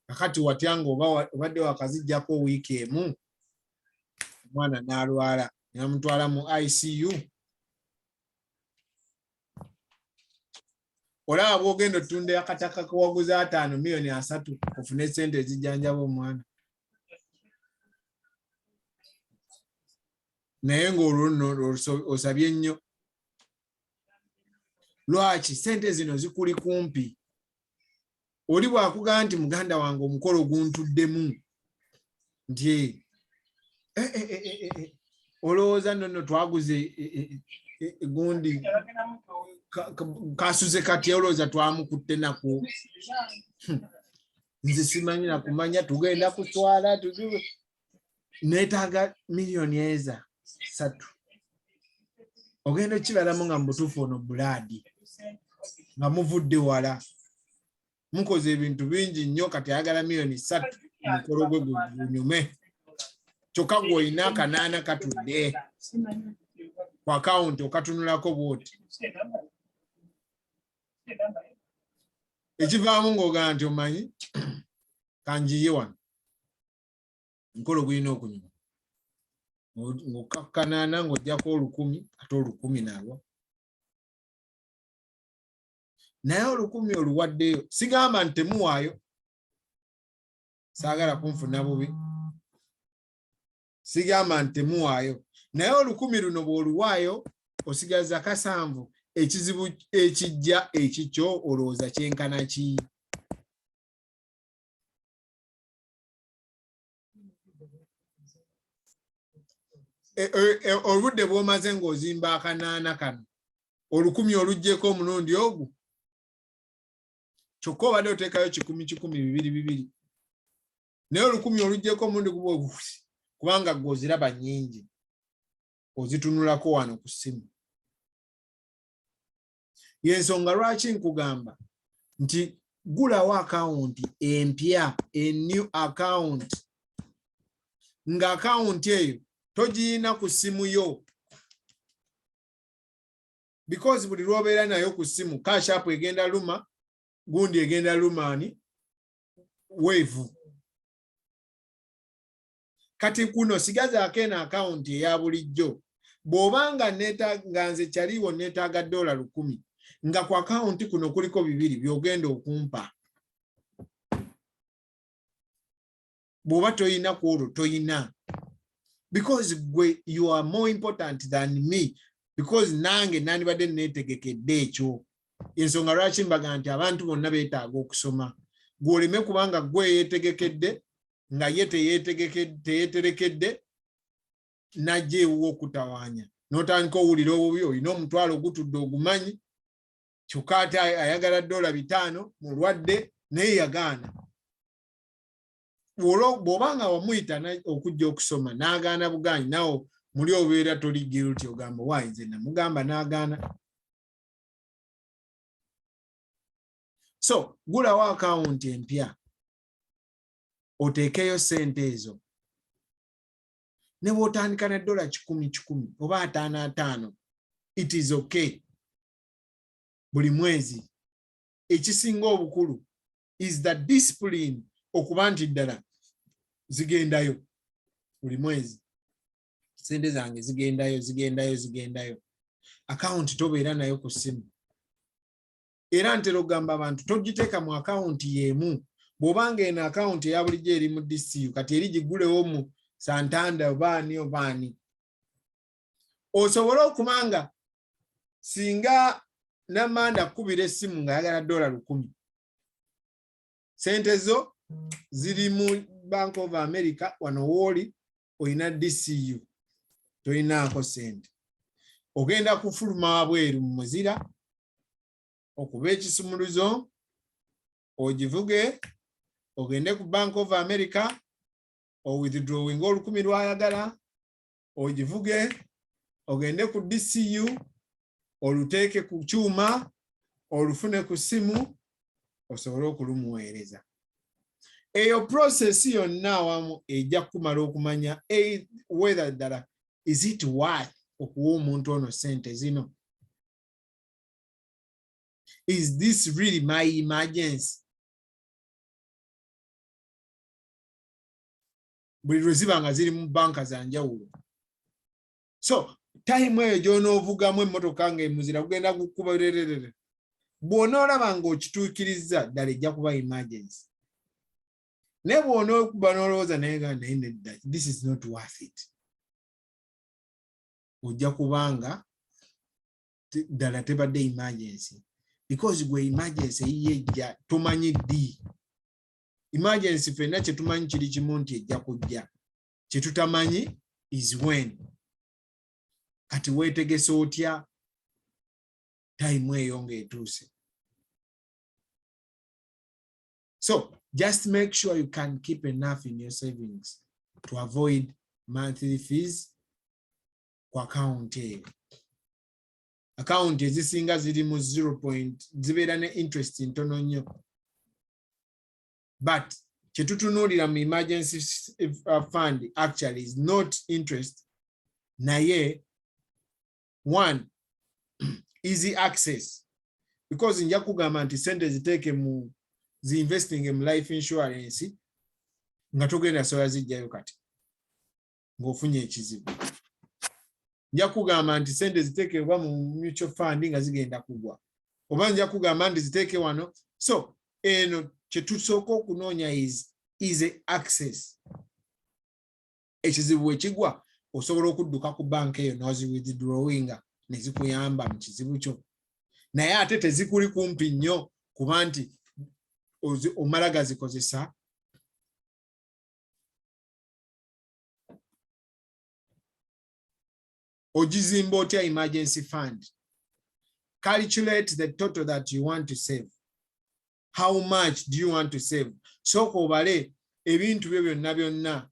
kakati watya ng'obadde wakazijjako wiiki emu omwana n'alwala namutwala mu ICU olaba bw'ogenda otunda akataka kewaguza 5 miliyoni 3 ofune sente ezijjanjaba omwana naye ng'olwo osabye nnyo lwaki sente zino zikuli kumpi oli bw'akugamba nti muganda wange omukolo guntuddemu nti olowooza nno twaguze gundi kasuze kati olowooza twamukutte naku nze simanyi nakumanya tugenda kutwala neetaaga miliyoni 3 ogenda okibalamu nga mubutuufu ono bulaadi nga muvudde wala mukoze ebintu bingi nnyo kati ayagala miliyoni 3 omukolo gwe gunyume kyokka gw'olina akanaana katudde ku akawunti okatunulako bwoti ekivaamu ng'ogamba nti omanyi kanjiye wano omukolo gulina okunyuma ng'okkakanaana ng'ojjako 10 ate 10 nalwo naye 10 oluwaddeyo sigamba nti temuwaayo saagala kunfuna bubi sigamba nti temuwaayo naye 10 luno bw'oluwaayo osigaza 7 ekizibu ekijja ekikyo olowooza kyenkana ki oludde bw'omaze ng'ozimba akanaana kano 10 oluggyeko omulundi ogwo kyokka obadde oteekayo 10 2 naye 10 oluggyeko omulundi gubwe kubanga gwe oziraba nnyingi ozitunulako wano ku ssimu y'ensonga lwaki nkugamba nti gulawo akawunti empya new account nga akawunti eyo togiyina ku ssimu yo because buli lw'obeera nayo ku ssimu cash app egenda luma gundi egenda lumaani weevu kati kuno sigazaako eno akawunti eya bulijjo bw'obanga nga nze kyaliwo neetaaga $10 nga ku akawunti kuno kuliko 2 by'ogenda okumpa bw'oba toyina ku olwo toyina because gwe you are more important than me because nange nandibadde neetegekedde ekyo ensonga lwaki mbaga nti abantu bonna beetaaga okusoma gw'oleme kubanga gwe yeetegekedde nga ye teyeeterekedde najja ewuwo okutawaanya n'otandika owulira obubi olina omutwalo ogutudde ogumanyi kyokka ate ayagala $5 mulwadde naye yagaana bw'obanga wamuyita okujja okusoma n'agaana bugaanyi nawe muli obeera toli guilty ogamba waayi nze namugamba n'agaana so gulawo akawunti empya oteekeyo sente ezo ne bw'otandika na $10 oba 5 it is okay buli mwezi ekisinga obukulu is the discipline okuba nti ddala zigendayo buli mwezi sente zange zigendayo akawunti tobeera nayo ku ssimu era ntera okugamba abantu togiteeka mu akawunti y'emu bw'obanga eno akawunti eya bulijjo eri mu DCU kati eri gigulewo mu Santanda obaani osobole okubanga singa namanda akubira essimu ng'ayagala $10 sente zo ziri mu Bank of America wano wooli olina DCU tolinaako sente ogenda kufuluma wabweru mu muzira okuba ekisumuluzo ogivuge ogende ku Bank of America o withdrawing $10 lwayagala ogivuge ogende ku DCU oluteeke ku kyuma olufune ku simu osobole okulumuweereza. Eyo process yonna awamu ejja kumala okumanya whether ddala is it worth okuwa omuntu ono sente zino. Is this really my emergency? Buli lwe ziba nga ziri mu banka za njawulo. So time eyo gy'onoovugamu emmotoka ng'emuzira kugenda kukuba rererere. Bw'onoolaba ng'okituukiriza ddala ejja kuba emergency. Ne bw'onookuba n'olowooza naye nga naye nedda, this is not worth it. Ojja kubanga ddala tebadde emergency. Because gwe emergency yejja tomanyi ddi. Emergency ffenna kye tumanyi kiri kimu nti ejja kujja. Kye tutamanyi is when. Kati weetegese otya time eyo ng'etuuse. So just make sure you can keep enough in your savings to avoid monthly fees ku account eyo. Account ezisinga ziri mu 0. Zibeera ne interest ntono nnyo. But kye tutunuulira mu emergency fund actually is not interest, naye one, easy access. Because nja kugamba nti sente ziteeke mu zi-investing mu life insurance nga togenda soya zijjayo kati ng'ofunye ekizibu. Nja kugamba nti sente ziteeke oba mu mutual fund nga zigenda kugwa. Oba nja kugamba nti ziteeke wano. So eno kye tusooka okunoonya is easy access. Ekizibu ekigwa osobola okudduka ku banka eyo n'oziwithdrawinga ne zikuyamba mu kizibu kyo. Naye ate tezikuli kumpi nnyo kuba nti omala gazikozesa. Ogizimba otya emergency fund? Calculate the total that you want to save. How much do you want to save? Sooka obale ebintu byo byonna byonna.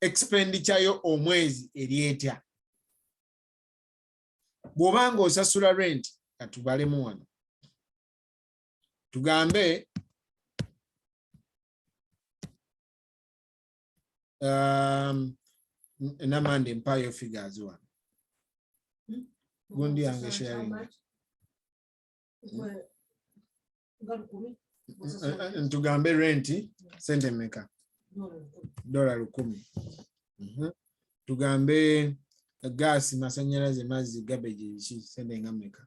Expenditure yo omwezi eri etya. Bw'obanga osasula rent katubalemu wano. Tugambe namande mpayo figures wano. Gundi yange sharing. Tugambe renti sente meka. $10. Tugambe gas, masanyalaze, mazzi, garbage sente nga meka.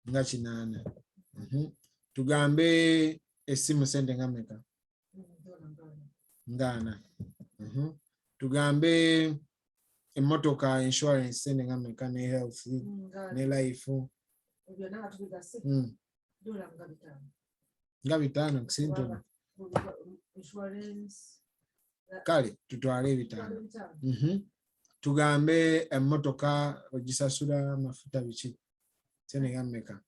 Nga 8. Tugambe esimu sente nga meka. Nga 4. Tugambe emmotoka insurance sente nga meka, ne health ne life. Nga 5 kusintono. Kale tutwale 5. Tugambe emmotoka ogisasula amafuta biki sente nga meka.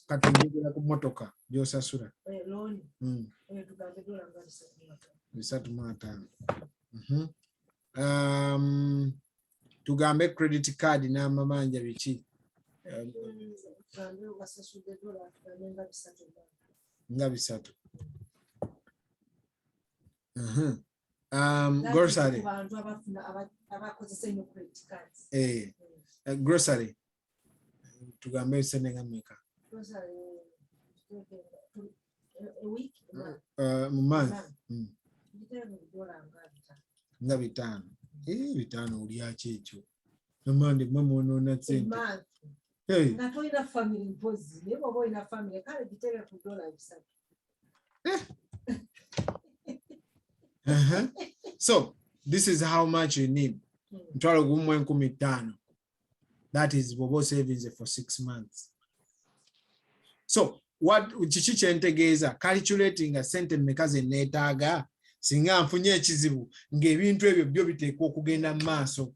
Kati njogera ku mmotoka gy'osasula. $3.5. Tugambe credit card n'amabanja biki. Nga 3. Grocery. Grocery. Tugambe sente nga meka. Mu month. Nga 5. 5 olyaki ekyo. Namande mama onoona sente. Nga tolina family mpozi. Naye bw'oba olina family kale giteeke ku $3. So this is how much you need. Ntwalo gumu 15. That is Bobo savings for 6 months. So what kiki kyentegeeza calculating a sente mmeka ze neetaaga singa nfunye ekizibu ng'ebintu ebyo byo biteekwa okugenda mu maaso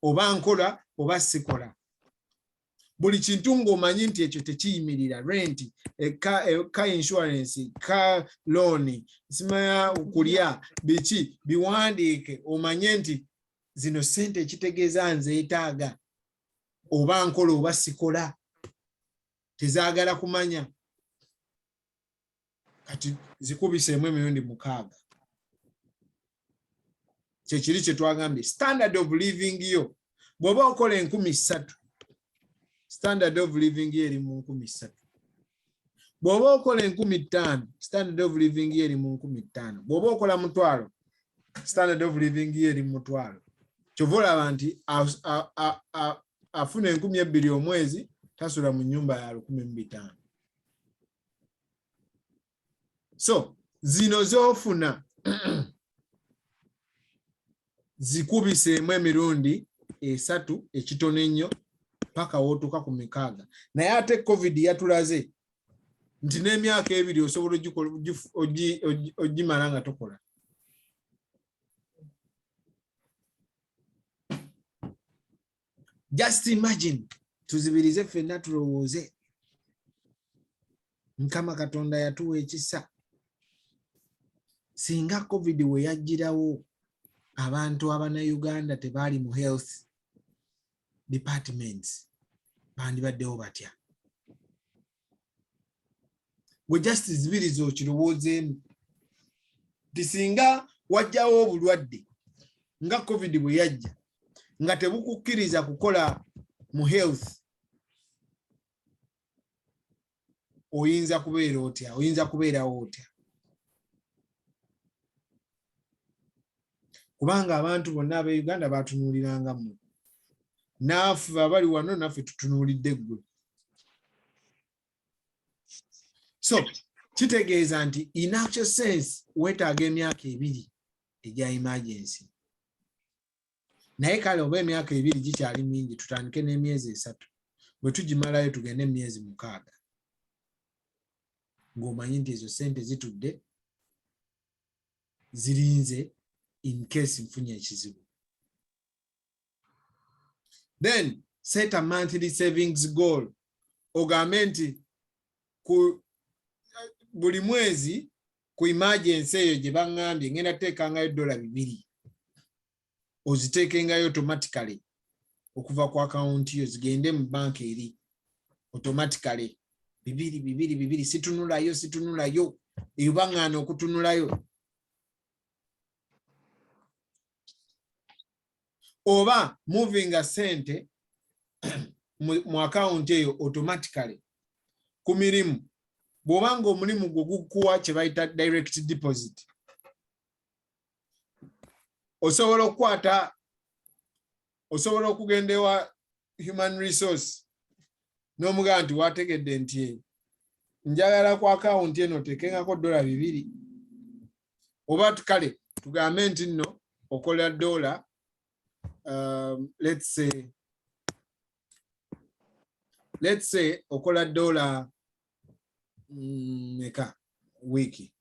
oba nkola oba sikola. buli kintu ng'omanyi nti ekyo tekiyimirira, rent, car insurance, car loan, simaya kulya, biki biwandiike omanye nti zino ssente ekitegeeza nzeetaaga oba nkola oba sikola, tezaagala kumanya. Kati zikubiseemu emirundi 6. Kyekiri kye twagambye standard of living yo bw'oba okola 3,000, standard of living yo eri mu 3,000. Bw'oba okola 5,000, standard of living yo eri mu 5,000. Bw'oba okola 1,000, standard of living yo eri mu 1,000. Kyova olaba nti afuna 2,000 omwezi tasula mu nnyumba ya 1,500. So zino z'ofuna zikubiseemu emirundi 3 ekitono ennyo paka wootuuka ku 600. Naye ate COVID yatulaze nti n'emyaka 2 osobola ogimala nga tokola. Just imagine, tuzibirize ffenna tulowooze. Mukama Katonda yatuwa ekisa. Singa COVID we yajjirawo abantu abannayuganda tebaali mu health departments bandibaddewo batya? Gwe just zibirize okirowoozeemu nti singa wajjawo obulwadde nga COVID bwe yajja nga tebukukkiriza kukola mu health, oyinza kubeera otya? Oyinza kubeerawo otya? Kubanga abantu bonna ab'e Uganda batunuuliranga mmwe. Naffe abali wano naffe tutunuulidde ggwe. So kitegeeza nti in actual sense weetaaga emyaka 2 egya emergency. Naye kale oba emyaka 2 gikyali mingi, tutandike n'emyezi 3. Bwe tugimalayo tugende emyezi 6. Ng'omanyi nti ezo ssente zitudde zirinze in case nfunye ekizibu. Then set a monthly savings goal. Ogambe nti buli mwezi ku emergency eyo gye baŋŋambye ngenda teekangayo $200. Oziteekengayo automatically okuva ku account yo zigende mu bank eri automatically. 200 situnulayo eyo baŋŋaana okutunulayo. Oba moving a sente mu account eyo automatically ku mirimu. Bw'obanga omulimu gwo gukuwa kye bayita direct deposit, osobola okugenda ewa human resource n'omugamba nti wategedde nti njagala ku account eno oteekengako $200. Oba kale tugambe nti nno okola $, let's say okola $, meka wiki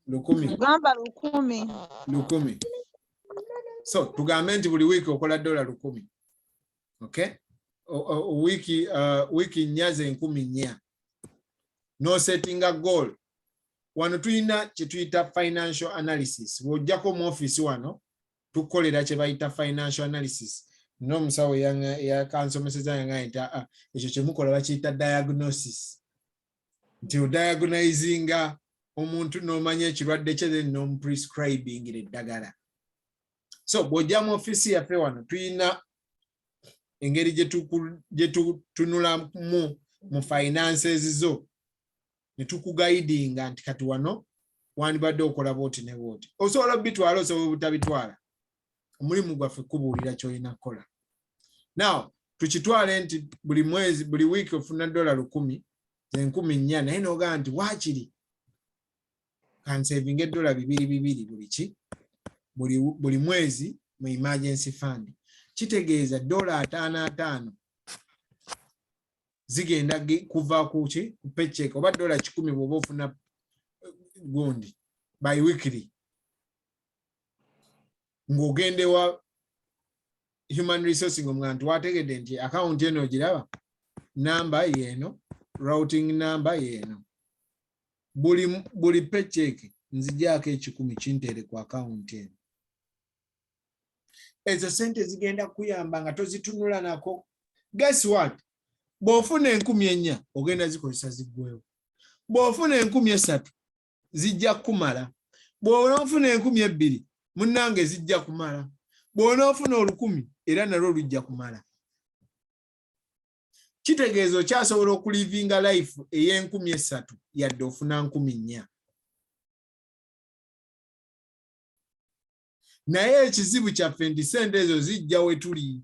10,000. So tugambe nti buli wiki okola $10,000. Okay, wiki nyaze 4,000. No setting a goal. Wano tuyina kye tuyita financial analysis. Wojjako mu office wano tukolera kye bayita financial analysis. N'omusawo yakansomeseza yangaye nti ekyo kye mukola bakiyita diagnosis. Nti odiagonizinga omuntu n'omanya ekirwadde kye then n'omuprescribing eddagala. So bw'ojja mu office yaffe wano tuyina engeri gye tutunula mu finances zo ne tukugaidinga nti kati wano wandibadde okola bwoti ne bwoti. Osobola bitwala, osobola butabitwala. Omulimu gwaffe kubuulira ky'olina kukola. Now tukitwale nti buli mwezi buli wiki ofuna $10,000 ze 10,000, naye n'ogamba nti waakiri kansevinga $200 buli mwezi mu emergency fund. Kitegeeza $5 zigenda kuva ku paycheck oba $10 bw'oba ofuna gundi by weekly. Ng'ogende wa human resource ng'omuntu wategedde nti account eno giraba number yeno routing number yeno buli paycheck nzijaako 10 kintere ku account eno. Ezo sente zigenda kuyamba nga tozitunula nako. Guess what? Bw'ofuna 4,000 ogenda zikozesa ziggwewo. Bw'ofuna 3,000 zijja kumala. Bw'ofuna 2,000 munnange zijja kumala. Bw'onoofuna 10,000 era nalwo lujja kumala. Kitegeeza okyasobola okulivinga life ey'e3,000 yadde ofuna 4,000. Naye ekizibu kyaffe nti sente ezo zijja we tuli.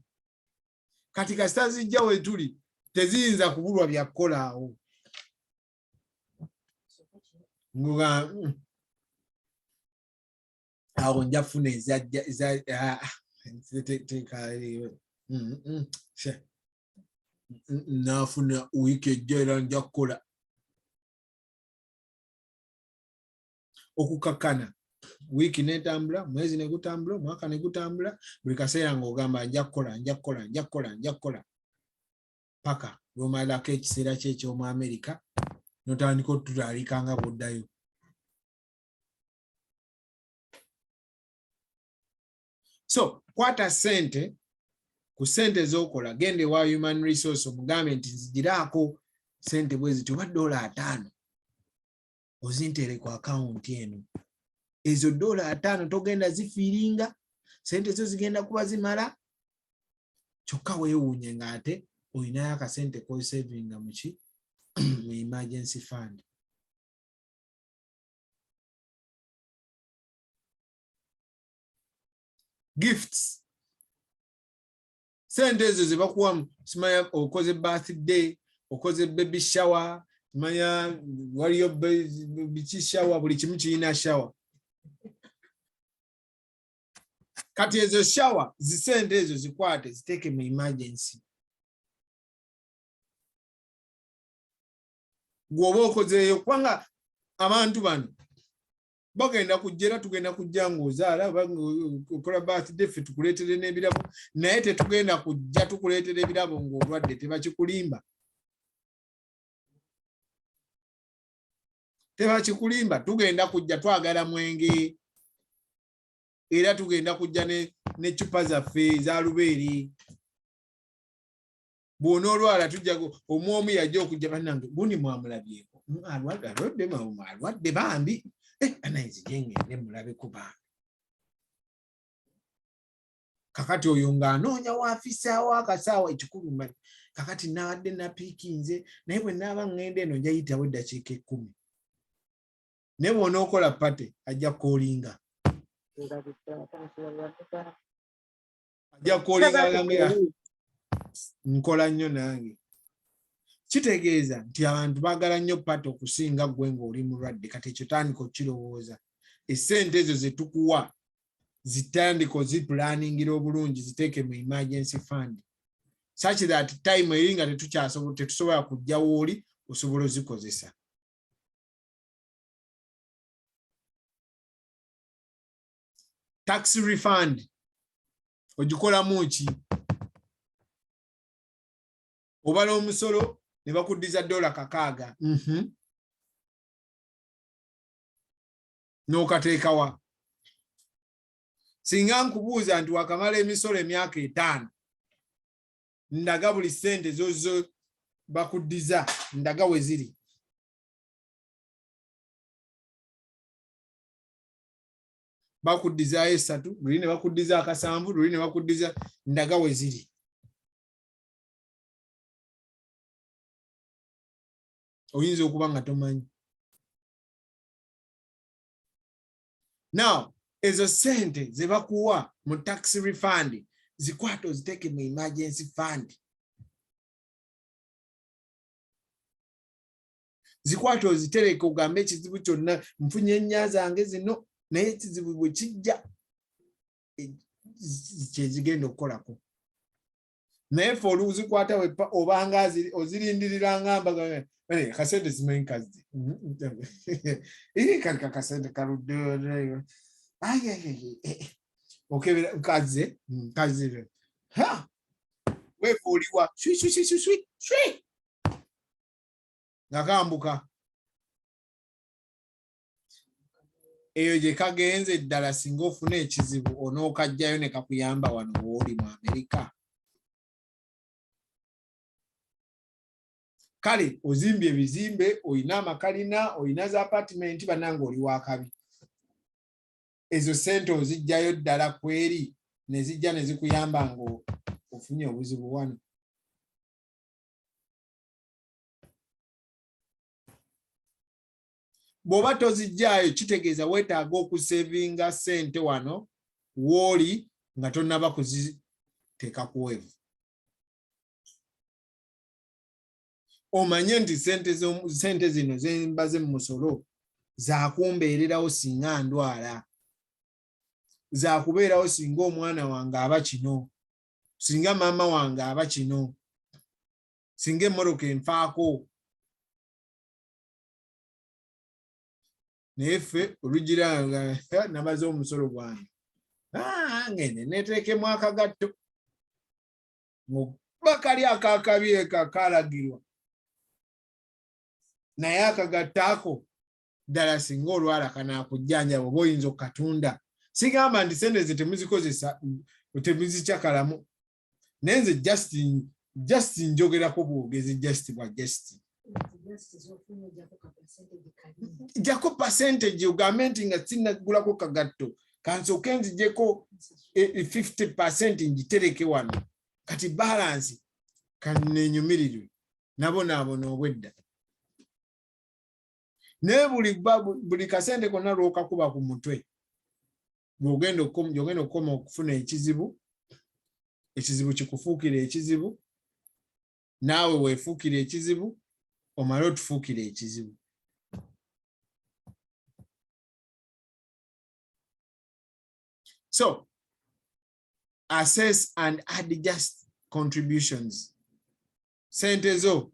Kati kasita zijja we tuli teziyinza kubulwa bya kukola awo. Awo nja funa nafuna wiiki ejja era nja kukola. Okukakana wiiki netambula, mwezi negutambula, mwaka negutambula, buli kaseera ng'ogamba nja kukola paka lw'omalako ekiseera kye eky'omu Amerika n'otandika otutaalika nga bw'oddayo. So kwata sente ku sente z'okola, gende wa human resource omugambe nti nzigiraako sente bwe ziti oba $5 ozintere ku akawunti eno. Ezo $5 togenda zifiiringa, sente zo zigenda kuba zimala, kyokka weewuunye ng'ate olinayo akasente k'osavinga muki mu emergency fund. Gifts. Sente ezo ze bakuwa simanya okoze birthday, okoze baby shower, simanya waliyo biki shower, buli kimu kirina shower. Kati ezo shower zisente ezo zikwate ziteeke mu emergency. Gwoba okozeeyo kubanga abantu bano bagenda kujja era tugenda kujja ng'ozaala okola birthday ffe tukuleetere n'ebirabo, naye tetugenda kujja tukuleetera ebirabo ng'olwadde tebakikulimba. Tebakikulimba, tugenda kujja twagala mwenge era tugenda kujja n'eccupa zaffe za lubeere. Bw'onoolwala tujja omwomu yajja okujja bannange guni mwamulabyeko alwadde bambi anayinzije ngende mulabeko bambi. Kakati oyo ng'anoonya waafisaawo akasaawa ekikulu mmanyi kakati nabadde napiikinze naye bwe naaba ngende eno nja yitawo eddakiika 10. Naye bw'onookola pate ajja koolinga. Ajja koolinga agambe nkola nnyo nange. Kitegeeza nti abantu baagala nnyo pate okusinga gwe ng'oli mulwadde. Kati ekyo tandika okirowooza. Essente ezo ze tukuwa zitandika ozipulaningira obulungi ziteeke mu emergency fund. Such that time eri nga tetusobola kujja wooli osobola ozikozesa. Tax refund ogikolamu ki? Obala omusolo ne bakuddiza $600. N'okateeka wa? Singa nkubuuza nti wakamala emisolo emyaka 5, ndaga buli ssente zozo bakuddiza, ndaga we ziri. Bakuddizaayo 3, luli ne bakuddiza 7, luli ne bakuddiza, ndaga we ziri. Oyinza okuba nga tomanyi. Now, ezo sente ze bakuwa mu tax refund zikwate oziteeke mu emergency fund. Zikwate ozitereke ogambe ekizibu kyonna nfunye ennya zange zino naye ekizibu bwe kijja kyezigenda okukolako. Naye fe oluzikwata obanga ozirindirira ngamba kasente zimanyi kazi. Kali kakasente kaludde okebera kaze. Ha! Wefuuliwa shwi nga kambuka. Eyo gye kagenze ddala singa ofuna ekizibu onookajjayo ne kakuyamba wano w'oli mu Amerika. Kale ozimbye ebizimbe, oyina amakalina, oyina za apartment, bannange oli wa kabi. Ezo ssente ozijjayo ddala kweri ne zijja ne zikuyamba nga ofunye obuzibu wano. Bw'oba tozijjayo kitegeeza weetaaga okusevinga ssente wano w'oli nga tonnaba kuziteeka kuweevu. Omanye nti ssente zino ze mbaze mu musolo zaakumbeererawo singa ndwala, zaakubeerawo singa omwana wange aba kino, singa maama wange aba kino, singa emmoroka enfaako. Naye ffe olugira nga nabaze omusolo gwange ngende neteekemu akagatto bakali akakabi kalagirwa, naye akagatto ako ddala singa olwala kanaakujjanjaba oba oyinza okukatunda. Sigamba nti sente ze temuzikozesa temuzikyakalamu, naye nze just njogerako bwogezi just bwa just. Jako percentage ugambe nti nga sinagulako kagatto kansooke nzijjeko 50% njitereke wano kati balance kanenyumirirwe nabonaabona obwedda. Naye buli kasente konna lw'okakuba ku mutwe ng'ogenda okukoma okufuna ekizibu kikufuukira ekizibu, naawe weefuukira ekizibu, omale otufuukire ekizibu. So, assess and adjust contributions. Sente zo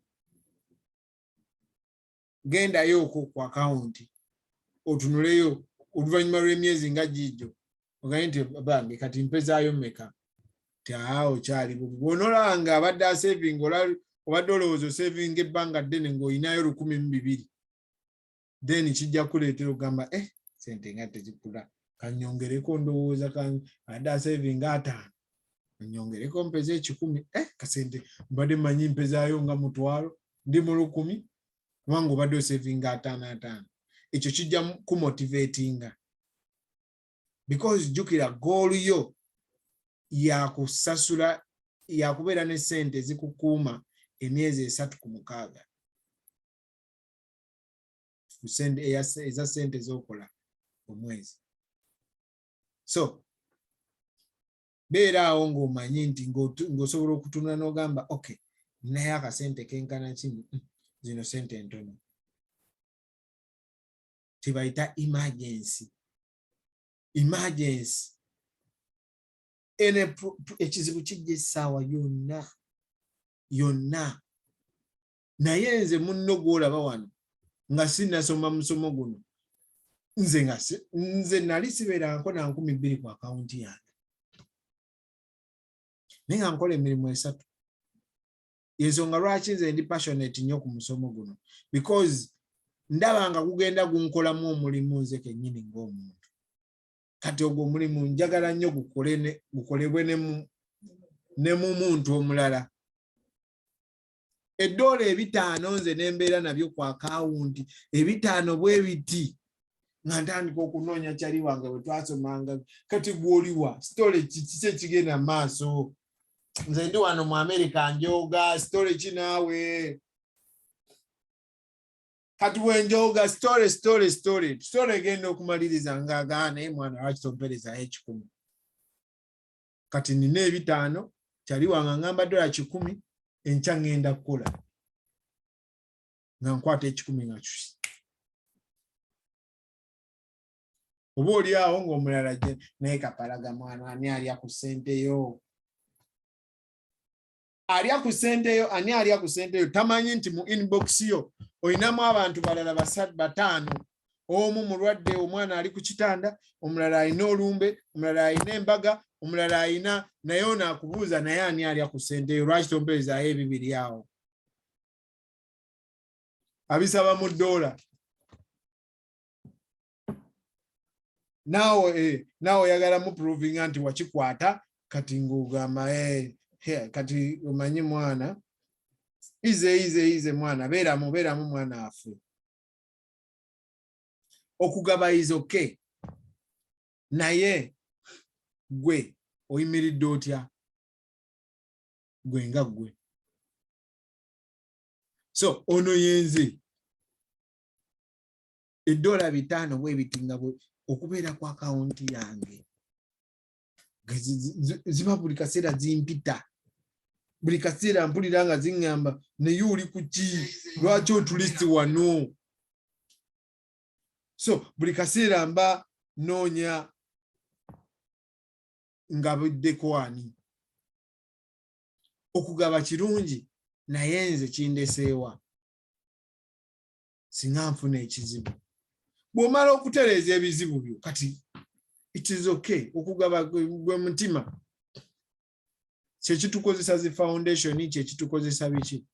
gendayo ku akawunti otunuleyo oluvannyuma lw'emyezi nga gijjo oganye nti bange kati mpezaayo mmeka taawo kyali bubi. Bw'onolanga abadde asevinga obadde olowooza osevinga ebbanga ddene ng'oyinayo 1,200, then kijja kuleetera okugamba sente nga tezikula kanyongereko ndowooza abadde asevinga 5 kanyongereko mpeze 10 kasente mbadde mmanyi mpezaayo nga mutwalo ndi mu 10 kubanga obadde osevinga 5. Ekyo kijja kumotivatinga because jjukira goal yo yakusasula yakubeera ne ssente zikukuuma emyezi 3 ku 6 eza ssente z'okola omwezi. So beera awo ng'omanyi nti ng'osobola okutunula n'ogamba okay naye akasente kenkana kino zino ssente ntono. Tibayita emergency. Ekizibu kijja essaawa yonna. Naye nze munno gw'olaba wano nga sinnasoma musomo guno nze nali sibeerangako na 2,000 ku akawunti yange naye nga nkola emirimu 3. Yensonga lwaki nze ndi passionate nnyo ku musomo guno because ndaba nga gugenda gunkolamu omulimu nze kennyini ng'omuntu. Kati ogwo omulimu njagala nnyo gukolebwe ne mu muntu omulala. $5 nze nembeera nabyo ku akawunti, 5 bwe biti nga ntandika okunoonya kyali wange bwe twasomanga. Kati gw'oliwa story kiki ekigenda maaso? Nze ndi wano mu America njoga story kinaawe. Kati bwenjoga story egenda okumaliriza ngaaga naye mwana lwaki tomperezayo 10. Kati nina 5 kyali wange ngamba $10 enkya ngenda kukola nga nkwata 10 nga oba oli awo ng'omulala naye kapalaga mwana ani alya ku ssente yo. Ani alya ku ssente yo tamanyi nti mu inbox yo oyinamu abantu balala 5. Omu mulwadde, omwana ali ku kitanda, omulala alina olumbe, omulala alina embaga, omulala ayina naye ono akubuuza naye ani alya ku ssente eyo lwaki tompeezaayo ebibiri awo abisaba mu $. Naawe oyagala mu provinga nti wakikwata kati ng'ogamba kati omanyi mwana ize mwana beeramu mwana waffe. Okugaba is okay. Naye gwe oyimiridde otya? Gwe nga gwe. So ono yenze $5 bwe bitinga okubeera ku akawunti yange. Ziba buli kaseera zimpita. Buli kaseera mpulira nga ziŋŋamba naye oli ku ki? Lwaki otulisi wano? So buli kaseera mba noonya nga buddeko ani. Okugaba kirungi naye nze kindeseewa singa nfuna ekizibu. Bw'omala okutereeza ebizibu byo kati it is okay. Okugaba gwe mutima kyekitukozesa zi foundation kyekitukozesa biki.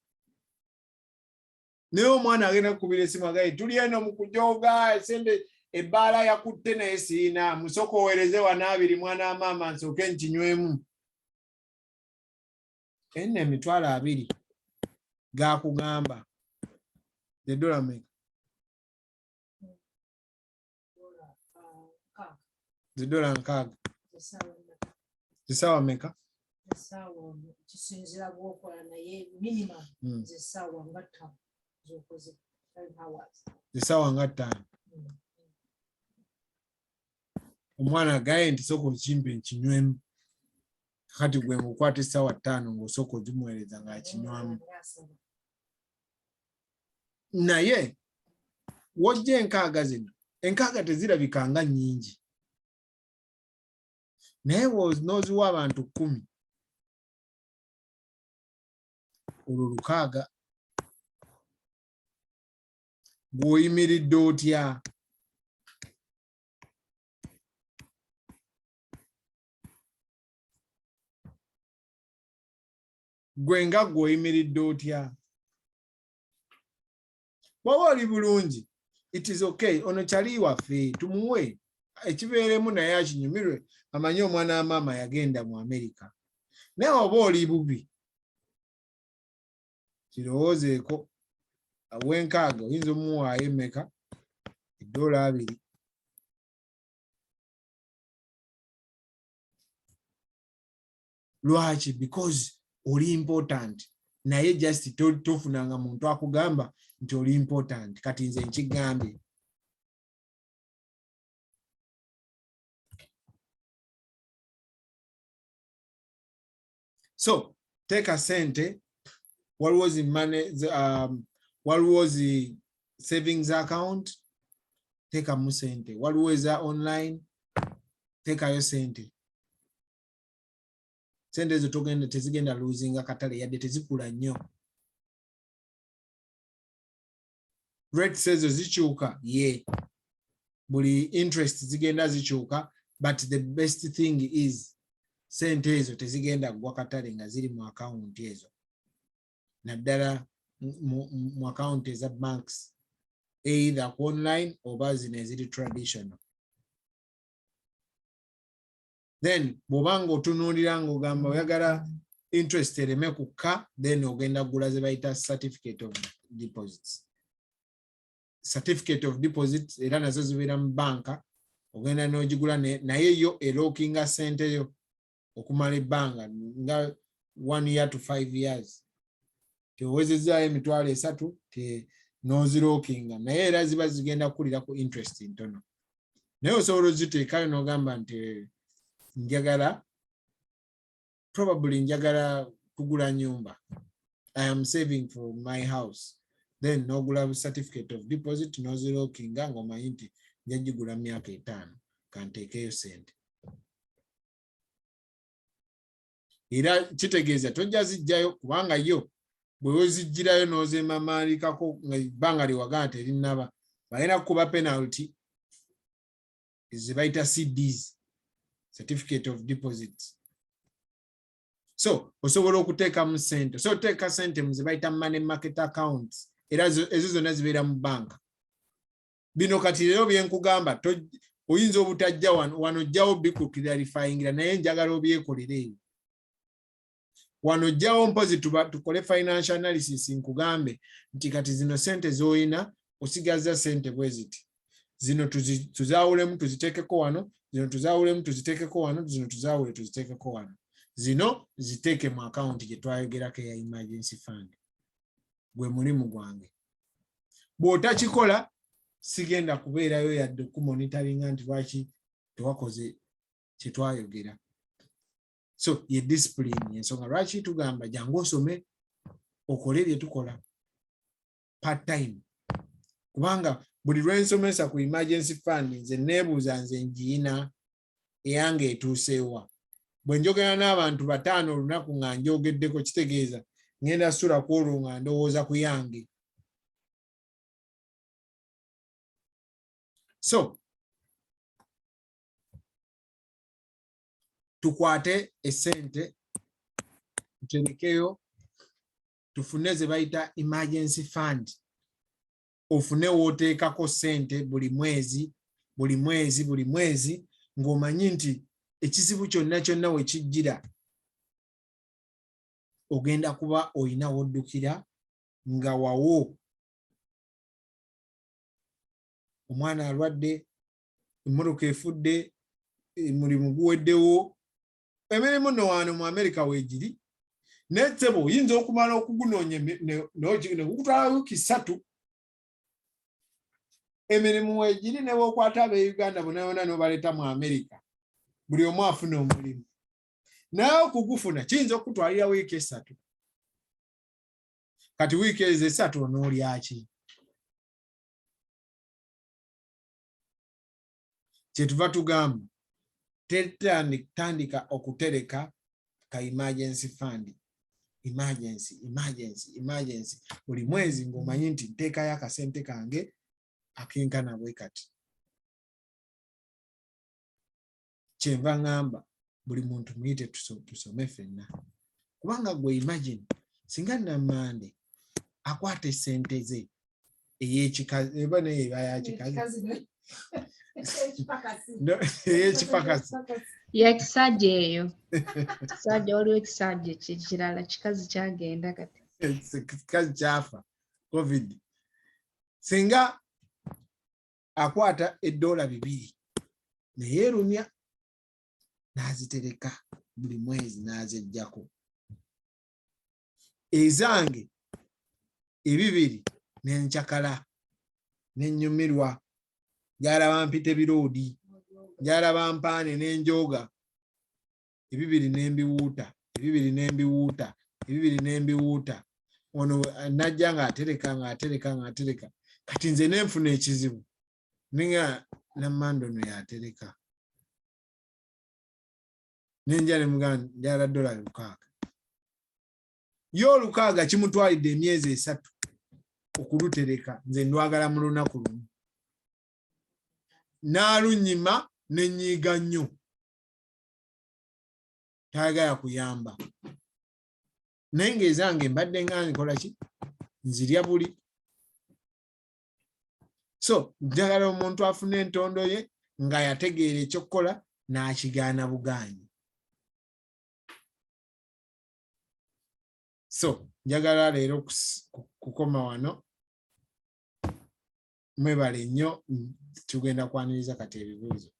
Naye omwana agenda kukubira esimu agaye tuli eno mu kujooga esente ebbaala yakutte naye siina musoko oweereze wanaabiri mwana maama nsooke nkinywemu. Enne $20 gakugamba $6 meka? $6 zisaawa meka? Kisinzira bw'okola naye minimum zisaawa nga 5 z'okoze 5 hours. Zisaawa nga 5. Omwana agaye nti soko kimpe nkinywemu. Kati gwe ngukwata essaawa 5 ng'osooka ozimuweereza ng'akinywamu. Naye wojja enkaaga zino, enkaaga tezirabika nga nnyingi. Naye n'oziwa abantu 10 olwo 6 bw'oyimiridde otya? Gwe nga gw'oyimiridde otya? Bw'oba oli bulungi it is okay. Ono kyali waffe tumuwe ekibeeremu naye akinyumirwe amanye omwana wa maama yagenda mu Amerika. Naye oba oli bubi kirowoozeeko aw'enkaaga oyinza omuwaayo emeka? $2. Lwaki? Because oli important. Naye just tofunanga muntu akugamba nti oli important. Kati nze nkigambye. So teeka sente waliwo zi money waliwo zi savings account teekamu sente. Waliwo eza online teekayo sente. Sente ezo tezigenda losing katale yadde tezikula nnyo. Rates ezo zikyuka buli interest zigenda zikyuka, but the best thing is sente ezo tezigenda gwa katale nga ziri mu account ezo. Naddala mu account eza banks either online oba zino eziri traditional. Then bw'obanga otunuulira ng'ogamba oyagala interest ereme kukka, then ogenda gula ze bayita certificate of deposits. Certificate of deposits era nazo zibeera mu banka, ogenda n'ogigula naye yo erookinga sente yo okumala ebbanga nga 1 year to 5 years. Teowezezaayo $3,000 n'ozirookinga naye era ziba zigenda kukulira ku interest ntono. Naye osobola oziteekayo n'ogamba nti probably njagala kugula nyumba. I am saving for my house. Then n'ogula certificate of deposit n'ozirookinga ng'omanyi nti njagigula myaka 5 kanteekeyo sente. Era kitegeeza tojja zijjayo kubanga yo bwe wezijjirayo n'ozeemamaalikako nga ebbanga liwagaa terinaba, balina kukuba penalty ze bayita CDs. certificate of deposits. So osobola okuteeka mu sente. So teeka sente mu ze bayita money market accounts. Era ezo zonna zibeera mu banka. Bino kati leero bye nkugamba oyinza obutajja wano ojjawo bikuklarifyingira naye njagala obyekolere eyo. Wano ojjawo mpozi tukole financial analysis nkugambe nti kati zino sente z'oyina osigaza sente bwe ziti. Zino tuzaawulemu tuziteekeko wano, zino tuzaawulemu tuziteekeko wano, zino tuzaawule tuziteekeko wano. Zino ziteeke mu account gye twayogerako eya emergency fund. Gwe mulimu gwange. Bw'otakikola sigenda kubeerayo yadde okumonitoringa nti lwaki tewakoze kye twayogera. So ye discipline ensonga lwaki tugamba jangu osome okole bye tukola part time. Kubanga buli lwensomesa ku emergency fund nze neebuuza nze ngiina eyange etuuseewa. Bwe njogera n'abantu 5 olunaku nga njogeddeko kitegeeza ngenda sula ku olwo nga ndowooza ku yange. So tukwate essente tuterekeyo tufune ze bayita emergency fund. Ofune wooteekako sente buli mwezi ng'omanyi nti ekizibu kyonna we kijjira ogenda kuba oyina woddukira nga wawo. Omwana alwadde, emmotoka efudde, mulimu guweddewo, emirimu no wano mu America weegiri. N'etsebo oyinza okumala okugunoonya ne gukutwala wiiki 3. Emirimu weegiri ne bw'okwata ab'Uganda bonna n'obaleeta mu America. Buli omu afuna omulimu. Naye okugufuna kiyinza okutwalira wiiki 3. Kati wiiki ezo 3 onoolya ki? Kyetuva tugamba tandika okutereka ka emergency fund. Emergency. Buli mwezi ng'omanyi nti nteekayo akasente kange akenkana bwe kati. Kyenva ngamba buli muntu muyite tusome ffenna. Kubanga gwe imagine singa Nammande akwata essente ze ey'ekikazi eba naye eba yakikazi. Ey'ekipakasi. Yakisajja eyo. Kisajja waliwo ekisajja kirala kikazi kyagenda kati. Ekikazi kyafa COVID. Singa akwata $2 neyeerumya n'azitereka buli mwezi n'azeggyako. Ezange 2 n'enkyakala n'ennyumirwa njala mpite biroodi njala bampaane n'enjooga 2 n'embiwuuta ono najja ng'atereka kati nze nenfuna ekizibu ninga Nammande ono yatereka nenja ne muganda njala $600 yo 600 kimutwalidde emyezi 3 okulutereka nze ndwagala mu lunaku lumu n'alunyima n'enyiiga nnyo tayagala kuyamba naye ng'ezange mbadde nga nkola ki nzirya buli. So njagala omuntu afuna entondo ye nga yategeera ekyokukola n'akigaana bugaanyi. So njagala leero kukoma wano. Mwebale nnyo tugenda kwaniriza kati ebibuuzo.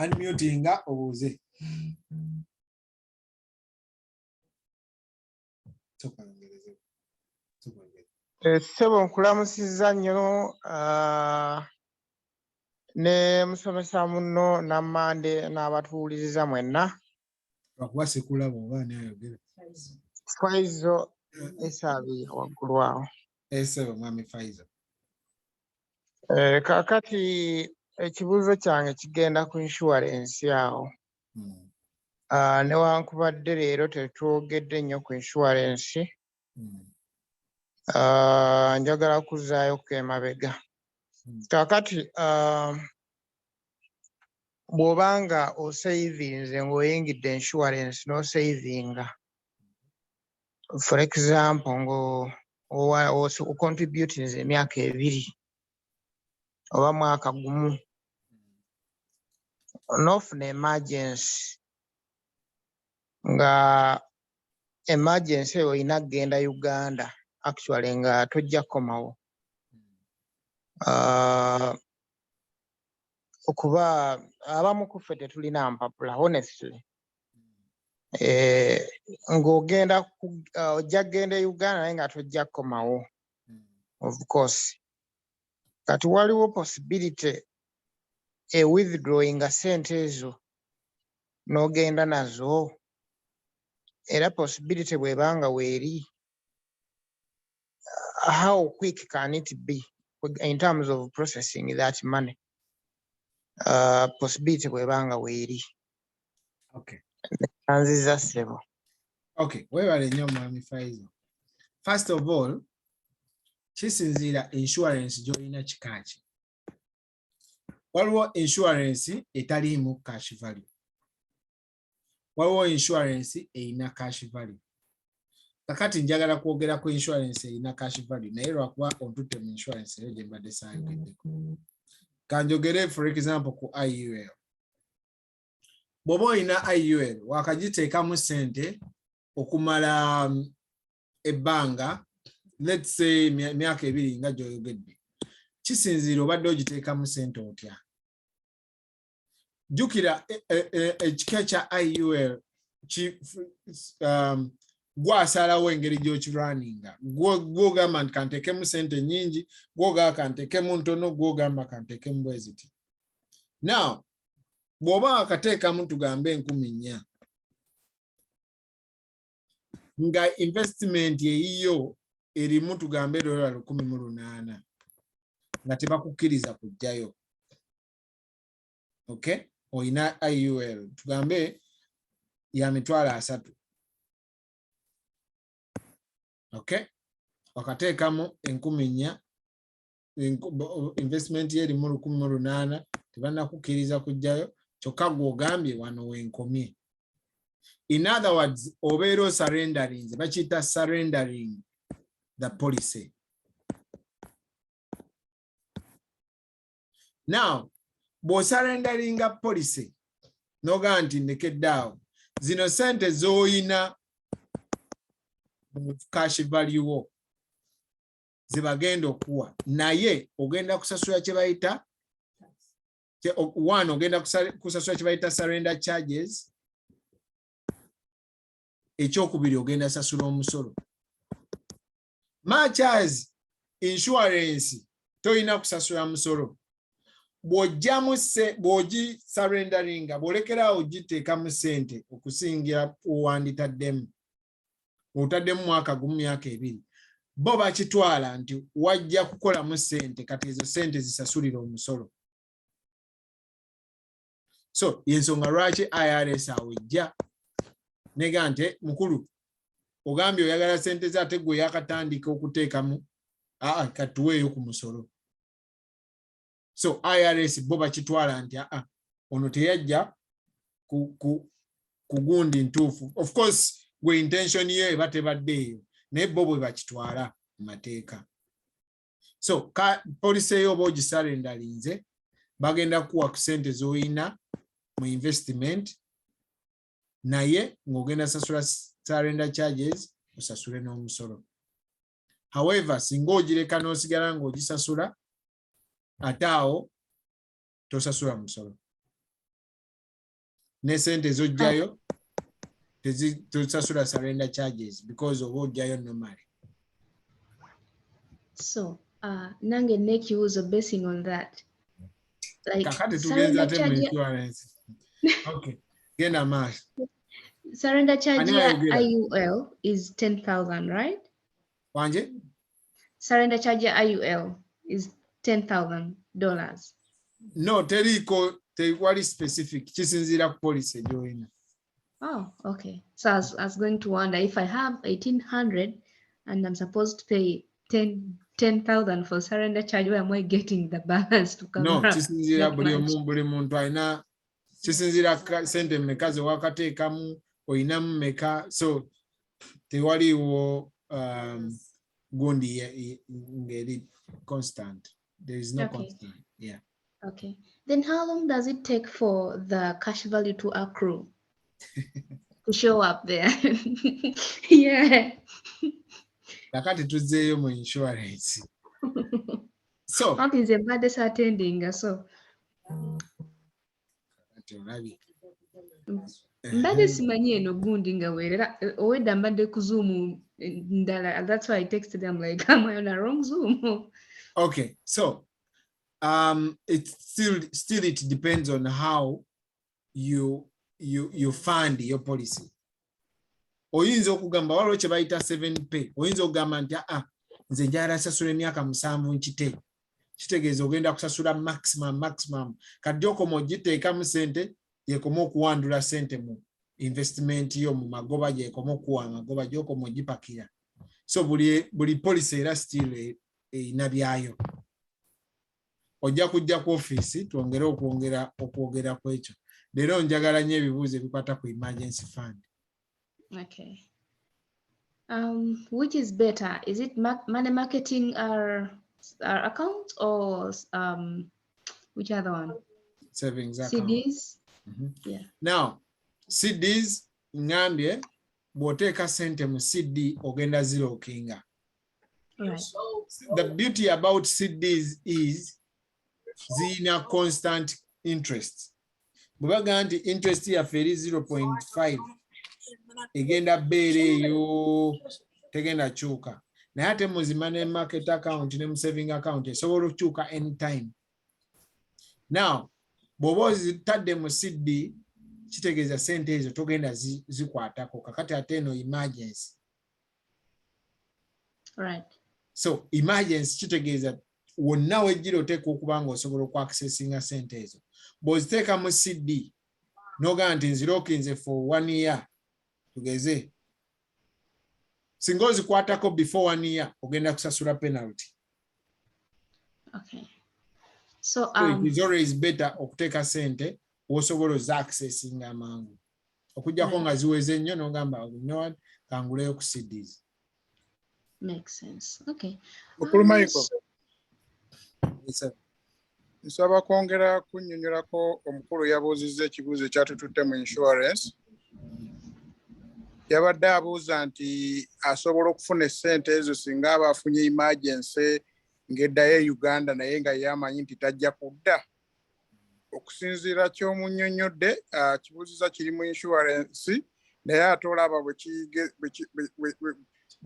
Unmutinga obuuze. Ssebo nkulamusizza nnyo ne musomesa muno Nammande n'abatuwuliriza mwenna. Lwakuba sikulaba oba n'ayogera. Faizo esaabi waggulu awo. Ssebo mwami Faizo. Kaakati ekibuuzo kyange kigenda ku insurance awo. Newankubadde leero tetwogedde nnyo ku insurance. Njagala kuzzaayo ku emabega. Kaakati bw'obanga osavinze ng'oyingidde insurance n'osavinga, for example ocontributinze emyaka 2 oba mwaka gumu, n'ofuna emergency nga emergency eyo olina kugenda Uganda actually nga tojja kukomawo okuba abamu ku ffe tetulina mpapula honestly. Ng'ogenda ojja kugenda Uganda naye nga tojja kukomawo of course. Kati waliwo possibility withdrawing sente ezo n'ogenda nazo, era possibility bw'ebanga weeri, how quick can it be in terms of processing that money? Possibility bw'ebanga weeri. Okay. Anziza ssebo. Okay, weebale nnyo Mwami Faizo. First of all, kisinziira insurance gy'olina kika ki. Waliwo insurance etaliimu cash value. Waliwo insurance erina cash value. Kakati njagala kwogera ku insurance erina cash value naye lwakuba ontutte mu insurance eyo gye mbadde saayogeddeko. Kanjogere for example ku IUL. Bw'oba olina IUL wakagiteekamu ssente okumala ebbanga, let's say emyaka 2 nga gy'oyogedde, kisinziira obadde ogiteekamu ssente otya. Jjukira ekika kya IUL gwasalawo engeri gy'okirwaninga. Gw'ogamba nti kanteekemu ssente nnyingi, gw'ogamba kanteekemu ntono, gw'ogamba kanteekemu bwe ziti. Now, bw'oba akateekamu tugambe 4,000 nga investment eyiyo erimu tugambe $1,800 nga tebakukkiriza kujjayo. Okay? Oyina IUL tugambe ya $3,000. Okay? Wakateekamu 4,000, investment ye erimu $1,800, tebanakukkiriza kujjayo, kyokka gw'ogambye wano wenkomye. In other words, obeera surrendering, bakiyita surrendering the policy. Now, bw'osurrenderinga policy n'ogamba nti ndekedde awo, zino ssente z'oyina mu cash value wo ze bagenda okuwa, naye ogenda kusasula kye bayita ogenda kusasula kye bayita surrender charges. Ekyokubiri ogenda sasula omusolo. Much as insurance toyina kusasula musolo, bw'ogi surrenderinga, bw'olekeraawo ogiteekamu ssente okusingira owanditaddemu, otaddemu mwaka gumu myaka 2, bo bakitwala nti wajja kukolamu ssente, kati ezo ssente zisasulira omusolo. So yensonga lwaki IRS awo ejja nega nti mukulu ogambye oyagala ssente ze ate gwe yakatandika okuteekamu katuweeyo ku musolo. So IRS bo bakitwala nti ono teyajja ku gundi ntuufu. Of course gwe intention ye eba tebaddeeyo naye bo bwe bakitwala mu mateeka. So policy eyo oba ogisarendalinze bagenda kuwa ku ssente z'oyina mu investment, naye ng'ogenda sasula surrender charges osasule n'omusolo. However, singa ogireka n'osigala ng'ogisasula, ate awo tosasula musolo. Ne ssente z'ojjayo tosasula surrender charges because oba ojjayo normally. So, nange nekibuuzo basing on that. Like, Kakati tugenza ate mu insurance. Okay, genda maaso. Surrender charge IUL is 10,000, right? Wanje? Surrender charge IUL is $10,000. No, tewali specific. Kisinziira ku policy gy'olina. Oh, okay. So I was going to wonder if I have 1,800 and I'm supposed to pay 10,000 for surrender charge, where am I getting the balance to cover? No, kisinziira buli muntu alina kisinziira sente mmeka ze wakateekamu oyinamu mmeka so tewaliwo gundi ngeri constant. There is no constant. Yeah. Okay. Then how long does it take for the cash value to accrue? To show up there? Yeah. Kakati tuzzeeyo mu insurance. So. What is a baddest attending? So. Mbadde simanyi eno gundi nga weerera owedda mbadde ku Zoom ndala. That's why I texted them like, am I on a wrong Zoom? Okay, so it still it depends on how you fund your policy. Oyinza okugamba waliwo kye bayita 7pay. Oyinza okugamba nti nze njagala sasula emyaka 7 nkite. Kitegeeza ogenda kusasula maximum. Kati okoma ogiteekamu sente yekoma okuwandula sente mu investment yo mu magoba gyekoma okuwa amagoba gyokoma ogipakira. So buli policy era still erina byayo. Ojja kujja ku office twongere okwogera ku ekyo. Leero njagala nnyo ebibuuzo ebikwata ku emergency fund. Okay. Which is better? Is it money marketing our account or which other one? Savings account. CDs? Yeah. Now, CDs ngambye bw'oteeka sente mu CD ogenda zero kinga. Right. The beauty about CDs is zina constant interest. Bwebaga nti interest yaffe eri 0.5 egenda bbeera eyo tegenda kyuka. Naye ate mu zi money market account ne mu saving account esobola okukyuka anytime. Now, bw'oba ozitadde mu CD kitegeeza sente ezo togenda zikwatako kakati ate eno emergency. Right. So emergency kitegeeza wonna wejjira oteeka okuba nga osobola okwaccessinga sente ezo. Bw'oziteeka mu CD n'ogamba nti nzirokinze for 1 year tugeze. Singa ozikwatako before 1 year ogenda kusasula penalty. Okay. So it is always better okuteeka sente osobola za accessinga amangu. Okujjako nga ziweze nnyo n'ogamba kanguleyo ku CDs. Makes sense. Okay. Mukulu Michael. Nsaba kwongera kunnyonnyolako omukulu yabuuzizza ekibuuzo ekyatututte mu insurance. Yabadde abuuza nti asobola okufuna essente ezo singa aba afunye emergency ng'eddayo e Uganda naye nga yamanyi nti tajja kudda. Okusinziira ky'omunnyonnyodde kibuuziza kiri mu insurance naye ate olaba bwe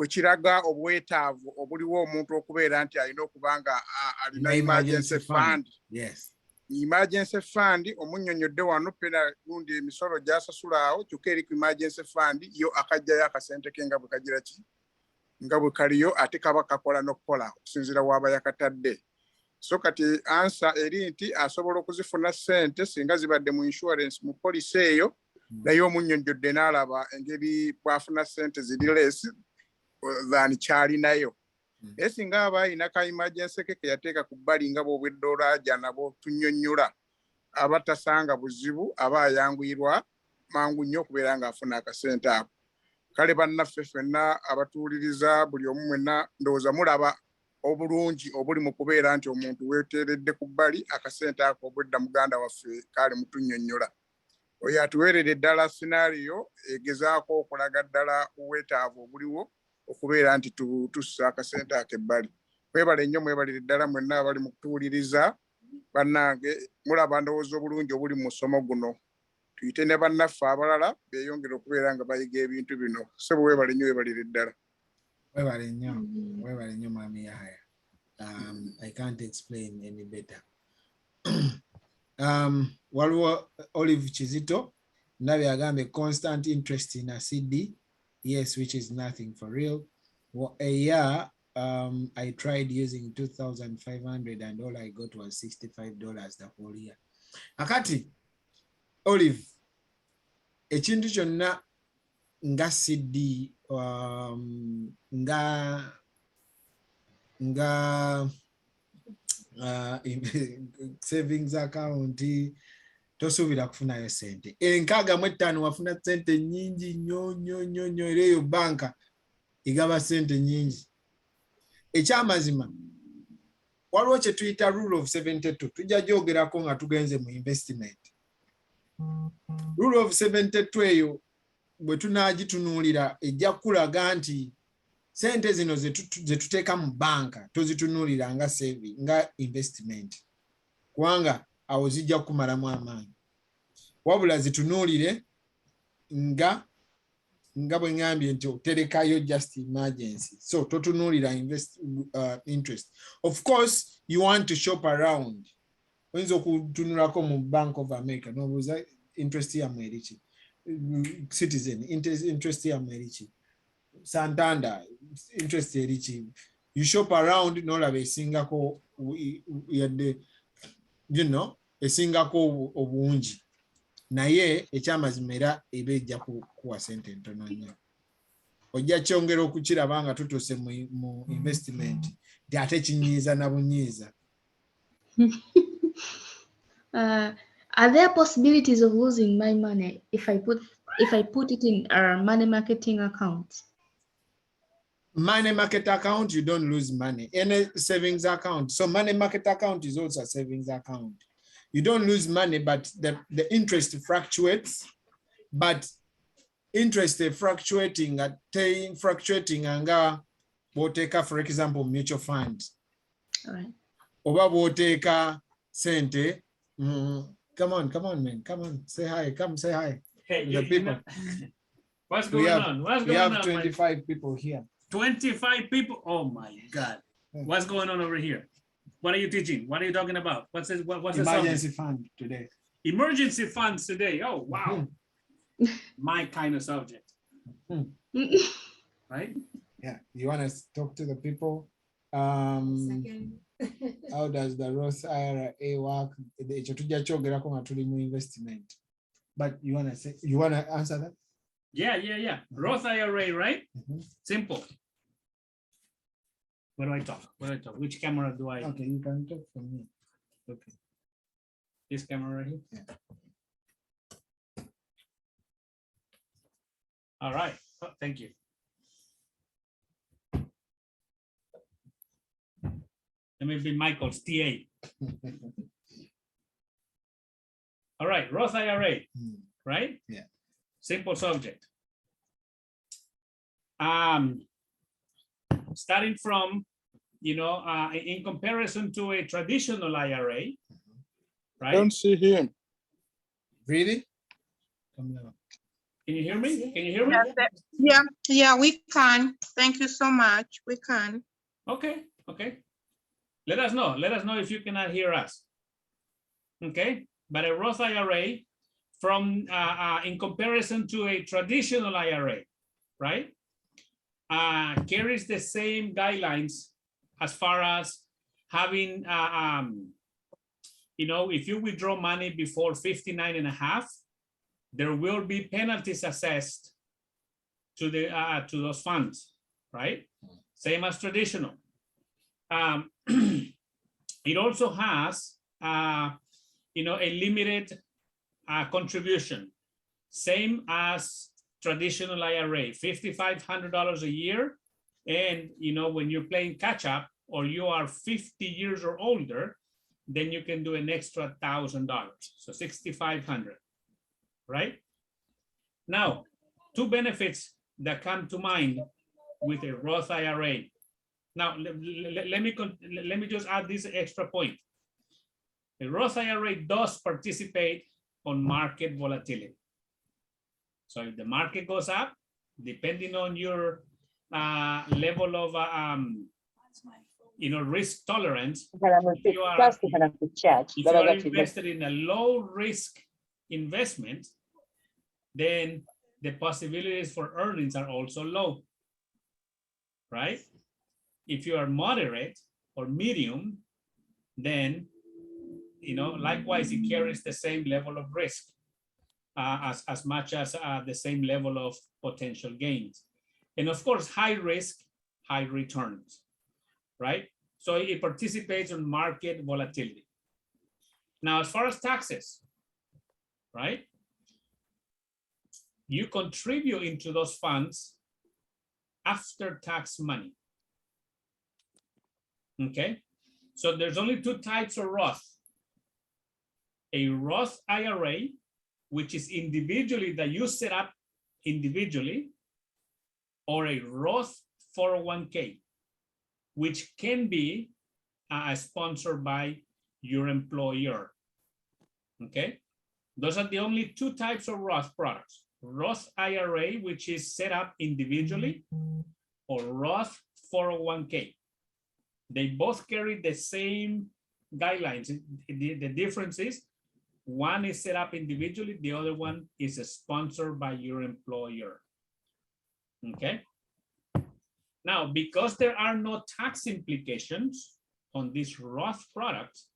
kiraga obwetaavu obuliwo omuntu okubeera nti alina okuba nga alina emergency fund. Yes. Emergency fund omunnyonnyodde wano pena gundi emisolo gy'asasula awo kyokka eri ku emergency fund yo akajjayo akasente ke nga bwe kagira ki nga bwe kaliyo ate kaba kakola n'okukola okusinziira w'aba yakatadde. So kati ansa eri nti asobola okuzifuna sente singa zibadde mu insurance mu policy eyo naye omunnyonnyodde n'alaba engeri bw'afuna sente ziri less than kyalinayo. Naye singa aba alina ka emergency ke yateeka ku bbali nga bw'obwedde olajja nabo tunnyonnyola aba tasanga buzibu aba ayanguyirwa mangu nnyo okubeera ng'afuna akasente ako. Kale bannaffe ffenna abatuwuliriza buli omu mwenna ndowooza mulaba obulungi obuli mu kubeera nti omuntu weeteeredde ku bbali akasente ako obwedda muganda waffe kale mutunnyonnyola. Oyo atuweerera eddala scenario egezaako okulaga ddala obwetaavu obuliwo okubeera nti tussa akasente ako ebbali. Mwebale nnyo mwebalire ddala mwenna abali mu kutuwuliriza bannange mulaba ndowooza obulungi obuli mu musomo guno. Tuyite ne bannaffe abalala beeyongera okubeera nga bayiga ebintu bino. Ssebo weebale nnyo weebalire ddala. Weebale nnyo Mwami Yahaya. I can't explain any better. Waliwo Olive Kizito ndabye agambye constant interest in a CD. Yes, which is nothing for real. Well, a year, I tried using 2,500 and all I got was $65 the whole year. Akati, Olive, ekintu kyonna nga CD, nga savings account, tosuubira kufunayo sente. 65 wafuna sente nyingi nnyo era eyo banka egaba sente nyingi. Ekyamazima waliwo kye tuyita rule of 72 tujja gyogerako nga tugenze mu investment. Rule of 72 eyo bwe tunaagitunuulira ejja kulaga nti sente zino ze tuteeka mu banka tozitunuulira nga saving nga investment kubanga awo zijja kumalamu amaanyi, wabula zitunuulire nga bwe ngambye nti oterekayo just emergency, so totunuulira interest. Of course you want to shop around, oyinza okutunulako mu Bank of America nobuuza interest yammwe eriki, Citizen interest yammwe eriki, Santander interest eriki, you shop around nolaba esingako yadde esingako obungi, naye ekyamazima era eba ejja kuwa sente ntono nnyo. Ojja kyongera okukiraba nga tutuuse mu investment nti ate kinyiiza na bunyiiza. Are there possibilities of losing my money if I put it in a money marketing account? Money market account, you don't lose money. Any savings account. So money market account is also a savings account. You don't lose money, but the interest fluctuates. But interest fluctuating anga boteka, for example, mutual funds. All right. Oba boteka sente. Come on, man. Come on. Say hi. Come say hi. Hey, The people. What's going on? What's We going have on? 25 people here. 25 people. Oh my God. Yeah. What's going on over here? What are you teaching? What are you talking about? What's the Emergency subject? fund today. Emergency funds today. Oh, wow. My kind of subject. Right? Yeah. You want to talk to the people? How does the Roth IRA work? Ekyo tujja kyogerako nga tuli mu investment. But you want to answer that? Yeah. Roth IRA, right? Simple. Where do I talk? Which camera do I? Okay, you can talk from me. Okay. This camera right here? Yeah. All right. Oh, thank you. Let me be Michael's TA. All right, Roth IRA, right? Yeah. Simple subject. Starting from, in comparison to a traditional IRA, right? Don't see him. Really? Come now. Can you hear me? Can you hear me? Yeah, we can. Thank you so much. We can. Okay. Let us know if you cannot hear us. Okay, but a Roth IRA from in comparison to a traditional IRA, right? Carries the same guidelines as far as having, if you withdraw money before 59 and a half, there will be penalties assessed to to those funds, right? Same as traditional. It also has, a limited contribution, same as traditional IRA, $5,500 a year. And, when you're playing catch up or you are 50 years or older, then you can do an extra $1,000. So $6,500, right? Now, two benefits that come to mind with a Roth IRA. Now, let me just add this extra point. The Roth IRA does participate on market volatility. So if the market goes up, depending on your level of risk tolerance, if you are invested in a low risk investment, then the possibilities for earnings are also low, right? If you are moderate or medium, then, likewise, it carries the same level of risk as much as the same level of potential gains. And of course, high risk, high returns, right? So it participates in market volatility. Now, as far as taxes, right? You contribute into those funds after tax money. Okay, so there's only two types of Roth. A Roth IRA, which is individually that you set up individually, or a Roth 401k, which can be sponsored by your employer. Okay, those are the only two types of Roth products. Roth IRA, which is set up individually, or Roth 401k. They both carry the same guidelines. The difference is one is set up individually, the other one is sponsored by your employer. Okay. Now, because there are no tax implications on these Roth products,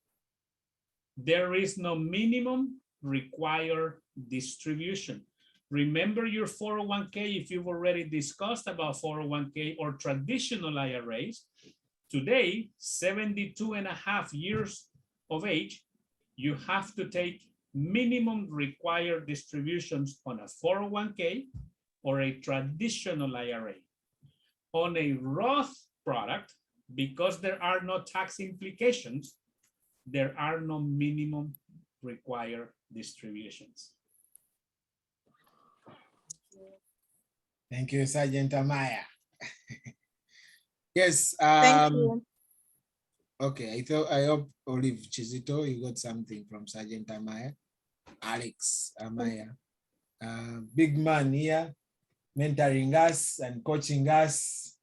there is no minimum required distribution. Remember your 401k, if you've already discussed about 401k or traditional IRAs, today, 72.5 years of age, you have to take minimum required distributions on a 401k or a traditional IRA. On a Roth product, because there are no tax implications, there are no minimum required distributions. Thank you, Sergeant Amaya. Yes. Thank you. Okay, I hope Olive Chizito, you got something from Sergeant Amaya. Alex Amaya, big man here, mentoring us and coaching us.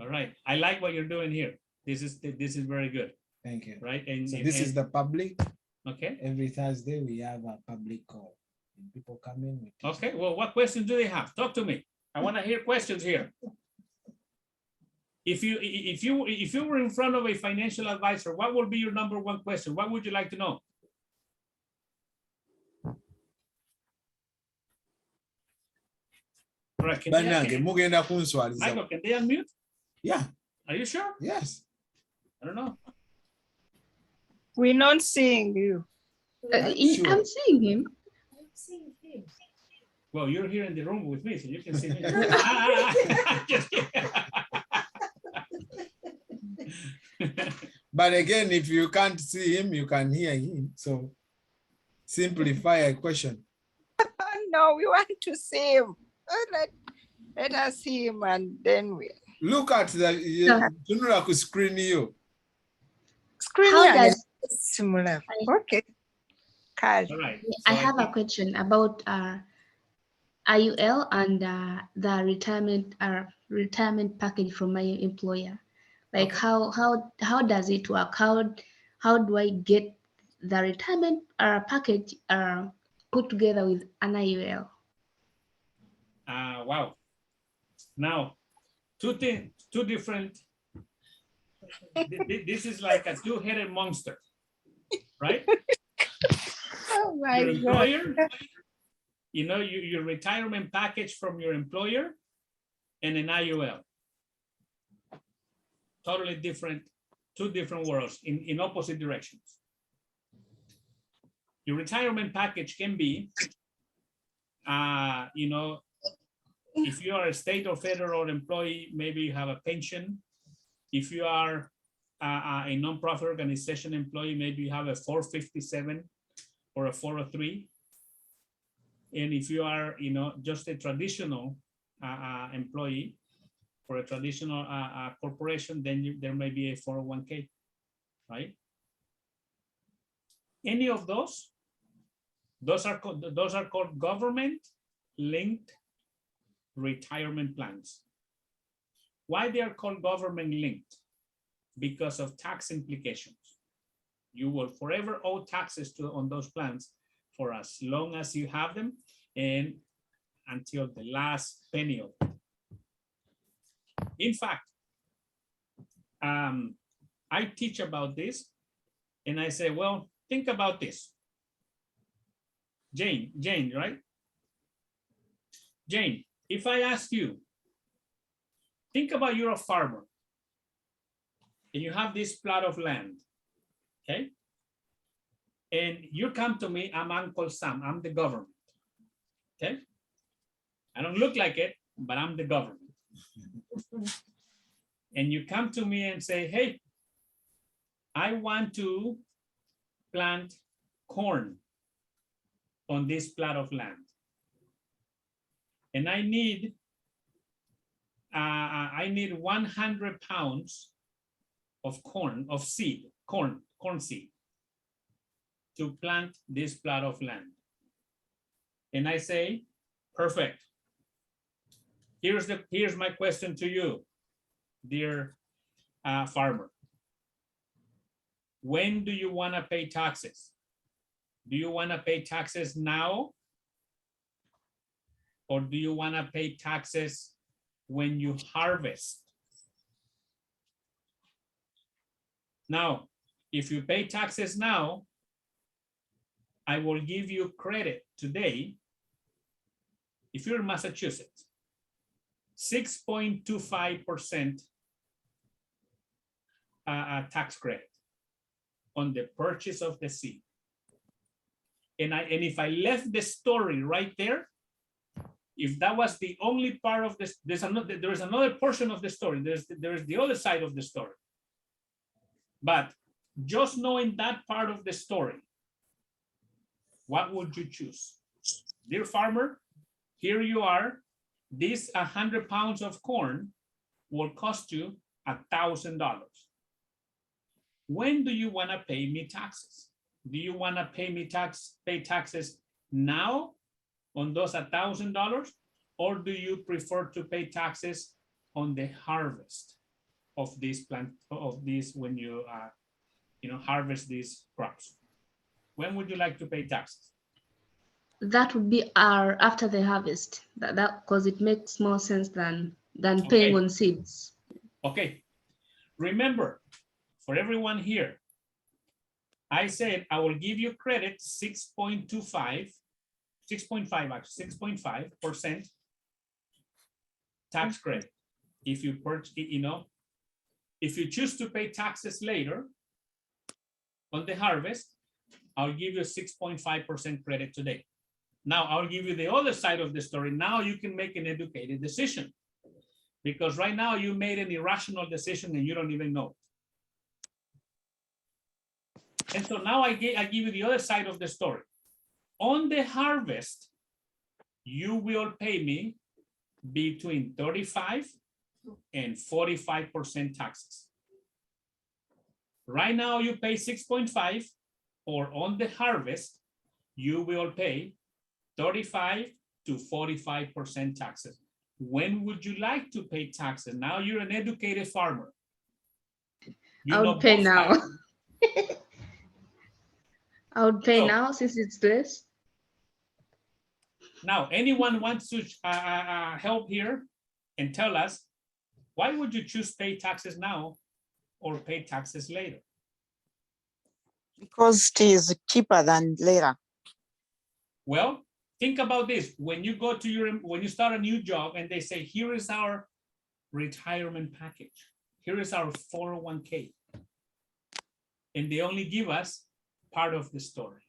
All right, I like what you're doing here. This is very good. Thank you. Right, and so this is the public. Okay. Every Thursday we have a public call. And people come in. Okay. Well, what questions do they have? Talk to me. I want to hear questions here. If you were in front of a financial advisor, what would be your number one question? What would you like to know? Right, Michael, can they unmute? Yeah. Are you sure? Yes. I don't know. We're not seeing you. I'm seeing him. Well, you're here in the room with me, so you can see me. But again, if you can't see him, you can hear him. So simplify a question. No, we want to see him. Let us see him and then we look at the screen you. Screen How here does similar? Okay. All right. I have a question about IUL and the retirement package from my employer. Like how does it work? How do I get the retirement package put together with an IUL? Wow. Now, two different. This is like a two-headed monster, right? Oh my your employer, God. you know, your retirement package from your employer, and an IUL. Totally different, two different worlds in opposite directions. Your retirement package can be, you know, if you are a state or federal employee, maybe you have a pension. If you are a nonprofit organization employee, maybe you have a 457 or a 403. And if you are, you know, just a traditional employee for a traditional corporation, then there may be a 401k, right? Any of those are called government-linked retirement plans. Why they are called government-linked? Because of tax implications. You will forever owe taxes on those plans for as long as you have them and until the last penny of them. In fact, I teach about this and I say, well, think about this. Jane, right? Jane, if I ask you, think about you're a farmer and you have this plot of land, okay? And you come to me, I'm Uncle Sam, I'm the government, okay? I don't look like it, but I'm the government. And you come to me and say, hey, I want to plant corn on this plot of land. And I need 100 pounds of corn, of seed, corn seed, to plant this plot of land. And I say, perfect. Here's my question to you, dear farmer. When do you want to pay taxes? Do you want to pay taxes now? Or do you want to pay taxes when you harvest? Now, if you pay taxes now, I will give you credit today. If you're in Massachusetts, 6.25% tax credit on the purchase of the seed. And if I left the story right there, if that was the only part of this, there's another portion of the story. There's the other side of the story. But just knowing that part of the story, what would you choose? Dear farmer, here you are. This 100 pounds of corn will cost you $1,000. When do you want to pay me taxes? Do you want to pay taxes now on those $1,000, or do you prefer to pay taxes on the harvest of this plant, of this, when you harvest these crops? When would you like to pay taxes? That would be after the harvest. That because it makes more sense than paying on seeds. Okay. Remember, for everyone here, I said I will give you credit 6.5% tax credit. If you purchase, if you choose to pay taxes later on the harvest, I'll give you 6.5% credit today. Now I'll give you the other side of the story. Now you can make an educated decision, because right now you made an irrational decision and you don't even know. And so now I give you the other side of the story. On the harvest, you will pay me between 35 and 45% taxes. Right now you pay 6.5, or on the harvest, you will pay 35 to 45% taxes. When would you like to pay taxes? Now you're an educated farmer. I would pay now. I would pay now since it's less. Now, anyone wants to help here and tell us, why would you choose pay taxes now or pay taxes later? Because it is cheaper than later. Well, think about this. When you go to when you start a new job and they say, here is our retirement package. Here is our 401k. And they only give us part of the story.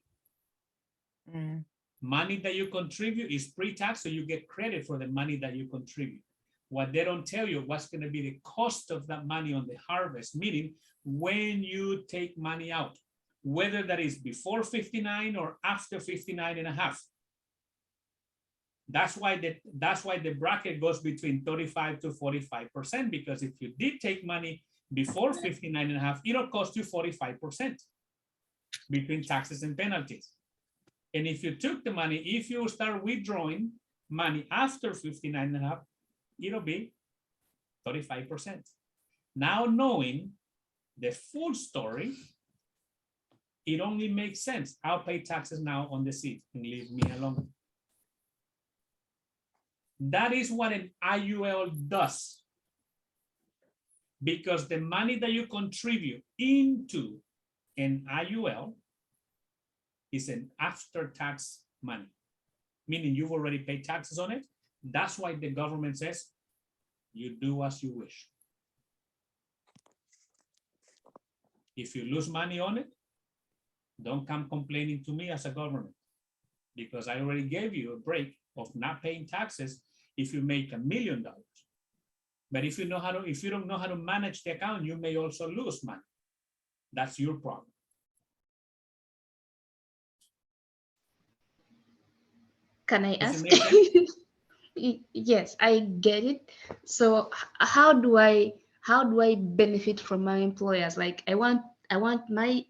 Money that you contribute is pre-tax, so you get credit for the money that you contribute. What they don't tell you, what's going to be the cost of that money on the harvest, meaning when you take money out, whether that is before 59 or after 59 and a half. That's why the bracket goes between 35 to 45%, because if you did take money before 59 and a half, it'll cost you 45% between taxes and penalties. And if you took the money, if you start withdrawing money after 59 and a half, it'll be 35%. Now knowing the full story, it only makes sense. I'll pay taxes now on the seed and leave me alone. That is what an IUL does. Because the money that you contribute into an IUL is an after-tax money, meaning you've already paid taxes on it. That's why the government says, you do as you wish. If you lose money on it, Don't come complaining to me as a government, because I already gave you a break of not paying taxes if you make $1 million. But if you don't know how to manage the account, you may also lose money. That's your problem. Can I Does ask? it make sense? Yes, I get it. So how do I benefit from my employers? Like I want my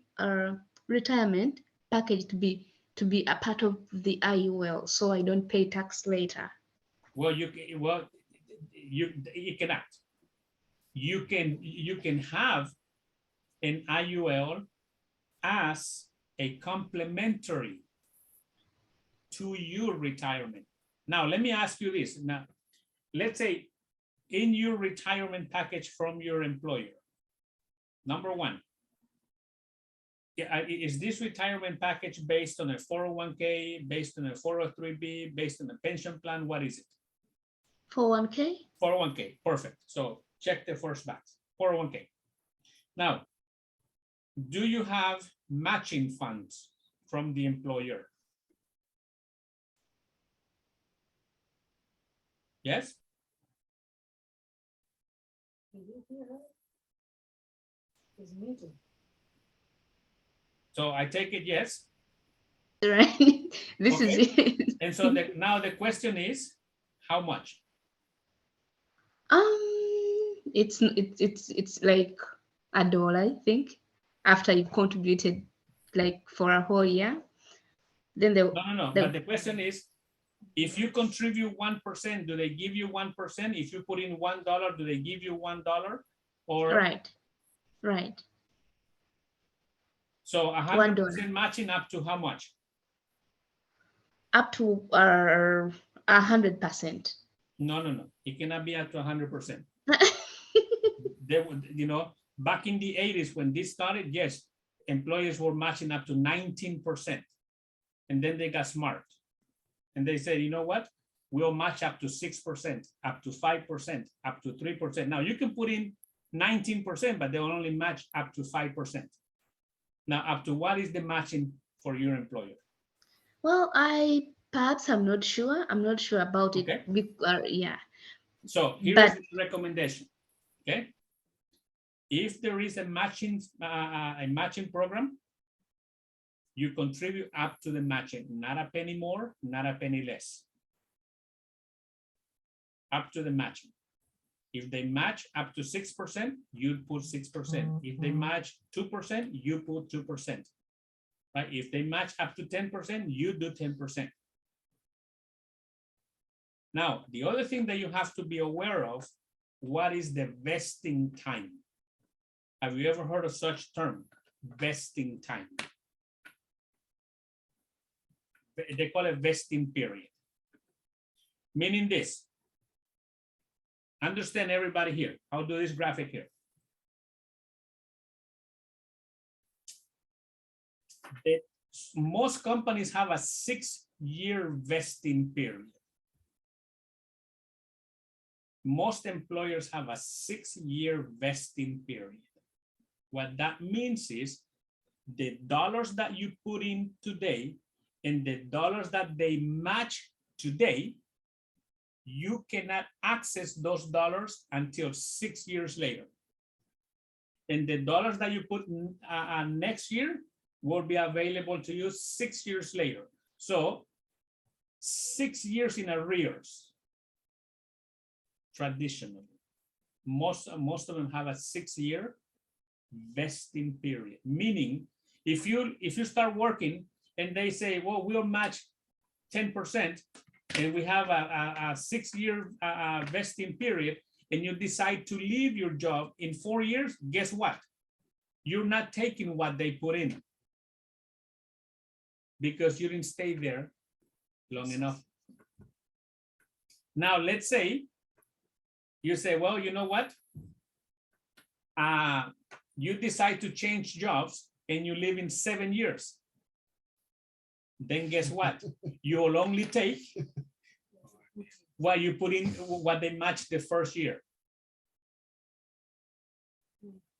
retirement package to be a part of the IUL, so I don't pay tax later. Well, you cannot. You can have an IUL as a complementary to your retirement. Now, let me ask you this. Now, let's say in your retirement package from your employer, number one, is this retirement package based on a 401k, based on a 403b, based on a pension plan? What is it? 401k? 401k, perfect. So check the first box, 401k. Now, do you have matching funds from the employer? Yes? So I take it yes. Right. This is it. And so now the question is, how much? It's like $1, I think, after you contributed like for a whole year. Then No. But the question is, if you contribute 1%, do they give you 1%? If you put in $1, do they give you $1? Or right. So 100% matching up to how much? Up to 100%. No. It cannot be up to 100%. They would, back in the 80s when this started, yes, employers were matching up to 19%. And then they got smart. And they said, you know what? We'll match up to 6%, up to 5%, up to 3%. Now you can put in 19%, but they will only match up to 5%. Now, up to what is the matching for your employer? Well, I'm not sure. I'm not sure about it. Okay. Yeah. So here's the recommendation. Okay. If there is a matching program, you contribute up to the matching, not a penny more, not a penny less. Up to the matching. If they match up to 6%, you put 6%. If they match 2%, you put 2%. Right? If they match up to 10%, you do 10%. Now, the other thing that you have to be aware of, what is the vesting time? Have you ever heard of such term, vesting time? They call it vesting period. Meaning this, understand everybody here. I'll do this graphic here. Most companies have a 6-year vesting period. Most employers have a 6-year vesting period. What that means is the dollars that you put in today and the dollars that they match today, you cannot access those dollars until 6 years later. And the dollars that you put next year will be available to you 6 years later. So 6 years in arrears, traditionally. Most of them have a 6-year vesting period, meaning if you start working and they say, well, we'll match 10% and we have a 6-year vesting period, and you decide to leave your job in 4 years, guess what? You're not taking what they put in because you didn't stay there long enough. Now, let's say you say, well, you know what? You decide to change jobs and you live in 7 years. Then guess what? You'll only take what you put in, what they match the first year.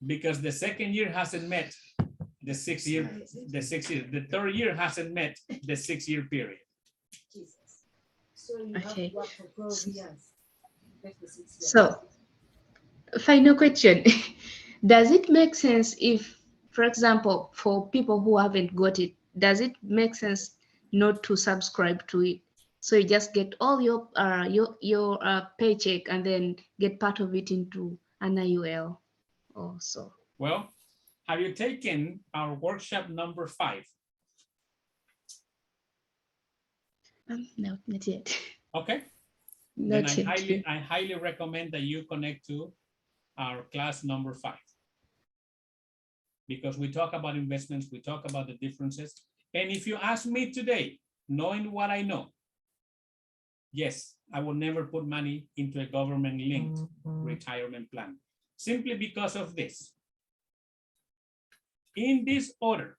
Because the second year hasn't met The 6 year, the third year hasn't met the 6 year period. So you have Okay. to work for 12 years. Make the 6 years. So, final question. Does it make sense if, for example, for people who haven't got it, does it make sense not to subscribe to it? So you just get all your paycheck and then get part of it into an IUL also. Well, have you taken our workshop number 5? No, not yet. Okay. Then Not yet. I highly recommend that you connect to our class number 5. Because we talk about investments, we talk about the differences. And if you ask me today, knowing what I know, yes, I will never put money into a government-linked retirement plan. Simply because of this. In this order,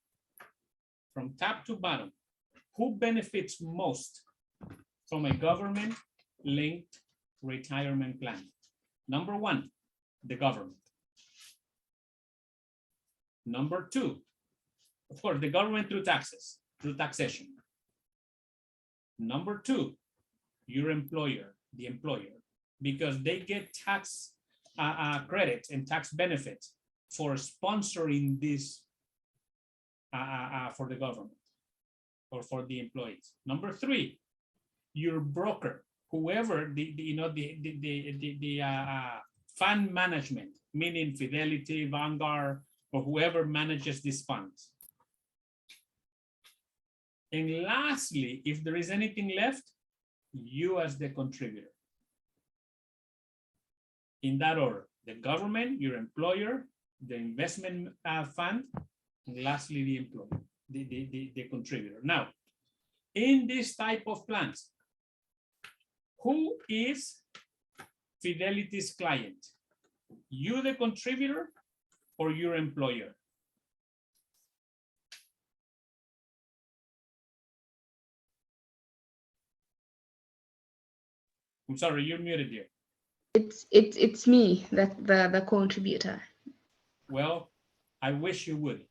from top to bottom, who benefits most from a government-linked retirement plan? Number 1, the government. Number 2, of course, the government through taxes, through taxation. Number 2, your employer, the employer, because they get tax credits and tax benefits for sponsoring this for the government or for the employees. Number 3, your broker, whoever the fund management, meaning Fidelity, Vanguard, or whoever manages these funds. And lastly, if there is anything left, you as the contributor. In that order, the government, your employer, the investment fund, and lastly, the employer, the contributor. Now, in this type of plans, who is Fidelity's client? You, the contributor, or your employer? I'm sorry, you're muted here. It's me, that the contributor. Well, I wish you would.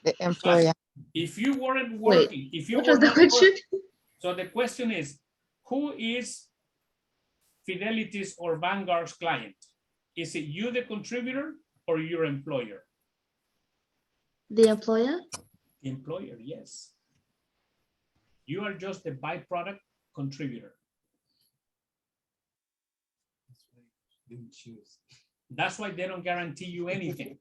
The employer. If you weren't working, if you What were was the not question? working, so the question is, who is Fidelity's or Vanguard's client? Is it you, the contributor, or your employer? The employer? The employer, yes. You are just the byproduct contributor. That's why they don't guarantee you anything.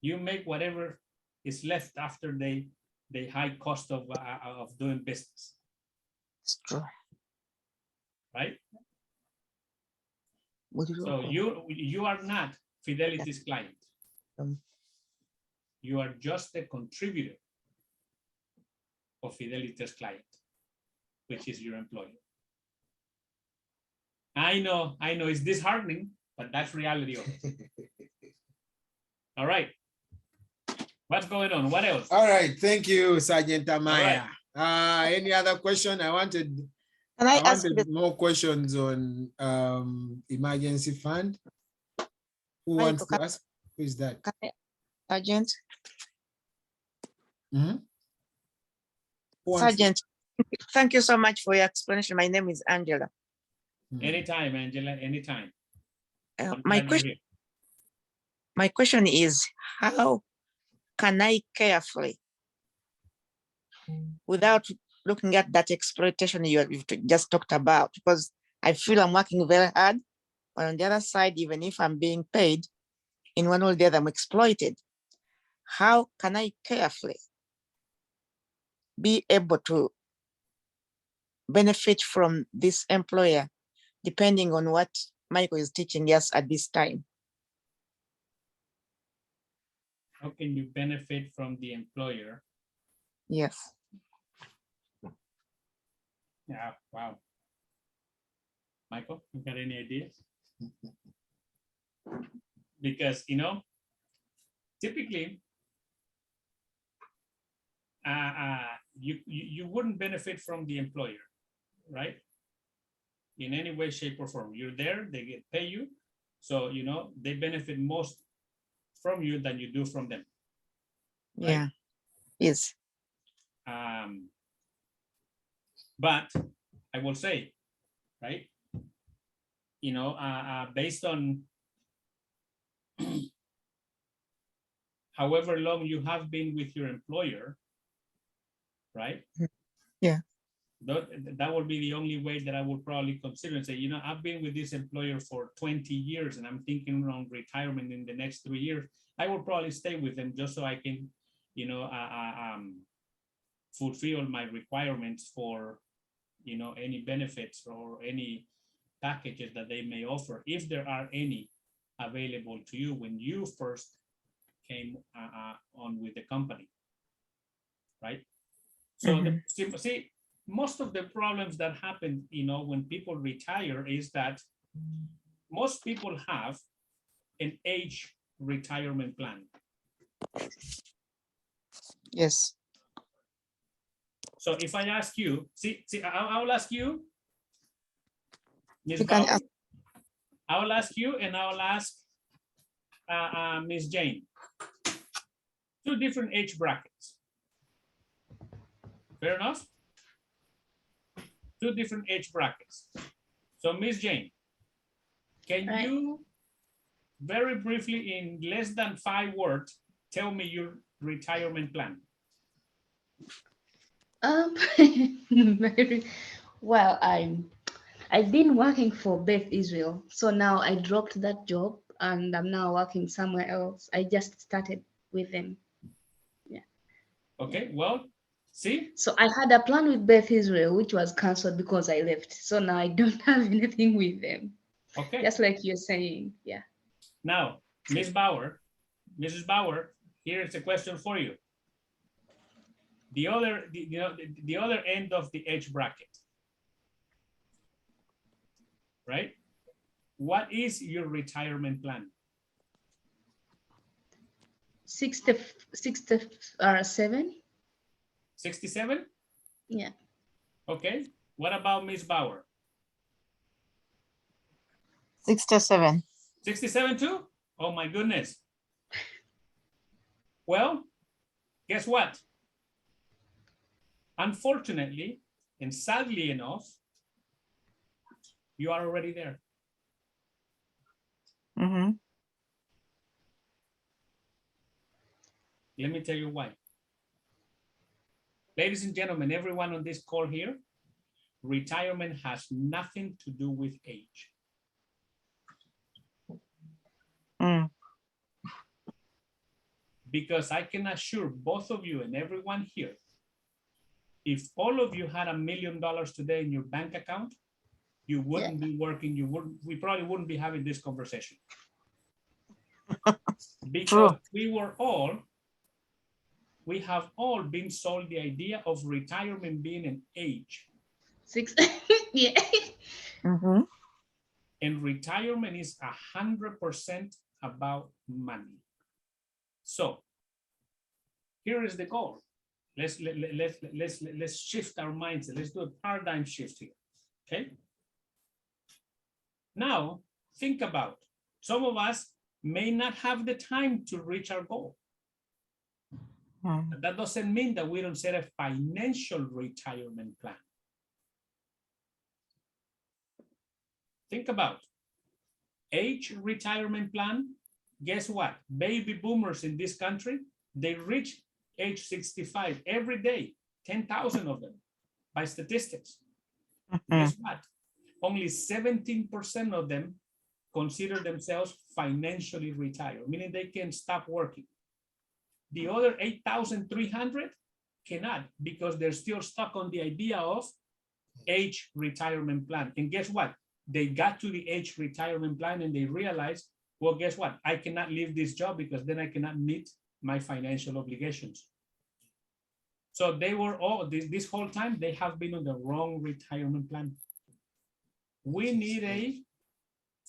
You make whatever is left after the high cost of doing business. It's true. Right? What do you So call you are not Fidelity's client. You are just a contributor of Fidelity's client, which is your employer. I know, it's disheartening, but that's reality of it. All right. What's going on? What else? All right. Thank you, Sergeant Amaya. Right. Any other question? I wanted more questions on emergency fund. Who wants to ask? Who is that? Sergeant? Sergeant, thank you so much for your explanation. My name is Angela. Anytime, Angela, anytime. My question is, how can I carefully, without looking at that exploitation you've just talked about, because I feel I'm working very hard, but on the other side, even if I'm being paid, in one or the other, I'm exploited. How can I carefully be able to benefit from this employer, depending on what Michael is teaching us at this time? How can you benefit from the employer? Yes. Yeah, wow. Michael, you got any ideas? Because, typically, you wouldn't benefit from the employer, right? In any way, shape, or form. You're there, they pay you, So, you know, they benefit most from you than you do from them. Right? Yeah. Yes. But I will say, right, you know, based on however long you have been with your employer, right? Yeah. That would be the only way that I would probably consider and say, you know, I've been with this employer for 20 years and I'm thinking around retirement in the next 3 years. I will probably stay with them just so I can, you know, fulfill my requirements for, you know, any benefits or any packages that they may offer, if there are any available to you when you first came on with the company, right? So see, most of the problems that happen, you know, when people retire is that most people have an age retirement plan. Yes. So if I ask you, I will ask you, Ms. You can Bauer, ask. I will ask you and I will ask Ms. Jane. 2 different age brackets. Fair enough? 2 different age brackets. So Ms. Jane, can you very briefly in less than 5 words tell me your retirement plan? Well, I've been working for Beth Israel, so now I dropped that job and I'm now working somewhere else. I just started with them. Yeah. Okay, well, see? So I had a plan with Beth Israel, which was cancelled because I left. So now I don't have anything with them. Okay. Just like you're saying, yeah. Now, Ms. Bauer, Mrs. Bauer, here's a question for you. The other end of the age bracket, right? What is your retirement plan? 67. 67? Yeah. Okay. What about Ms. Bauer? 67. 67 too? Oh my goodness. Well, guess what? Unfortunately, and sadly enough, you are already there. Let me tell you why. Ladies and gentlemen, everyone on this call here, retirement has nothing to do with age. Because I can assure both of you and everyone here, if all of you had $1 million today in your bank account, you wouldn't be working, we probably wouldn't be having this conversation. Because we have all been sold the idea of retirement being an age. Yeah. And retirement is 100% about money. So here is the goal. Let's shift our mindset. Let's do a paradigm shift here. Okay. Now think about, some of us may not have the time to reach our goal. But that doesn't mean that we don't set a financial retirement plan. Think about age retirement plan. Guess what? Baby boomers in this country, they reach age 65 every day, 10,000 of them by statistics. Guess what? Only 17% of them consider themselves financially retired, meaning they can stop working. The other 8,300 cannot, because they're still stuck on the idea of age retirement plan. And guess what? They got to the age retirement plan and they realized, well, guess what? I cannot leave this job because then I cannot meet my financial obligations. So they were all, this whole time, they have been on the wrong retirement plan. We need a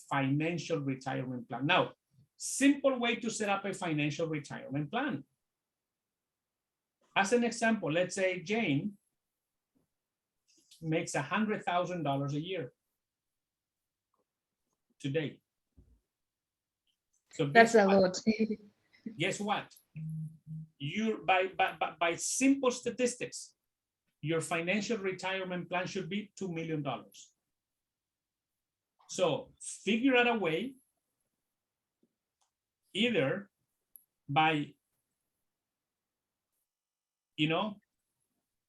financial retirement plan. Now, simple way to set up a financial retirement plan. As an example, let's say Jane makes $100,000 a year today. So That's guess a what? lot. Guess what? You by simple statistics, your financial retirement plan should be $2 million. So figure out a way, either by, you know,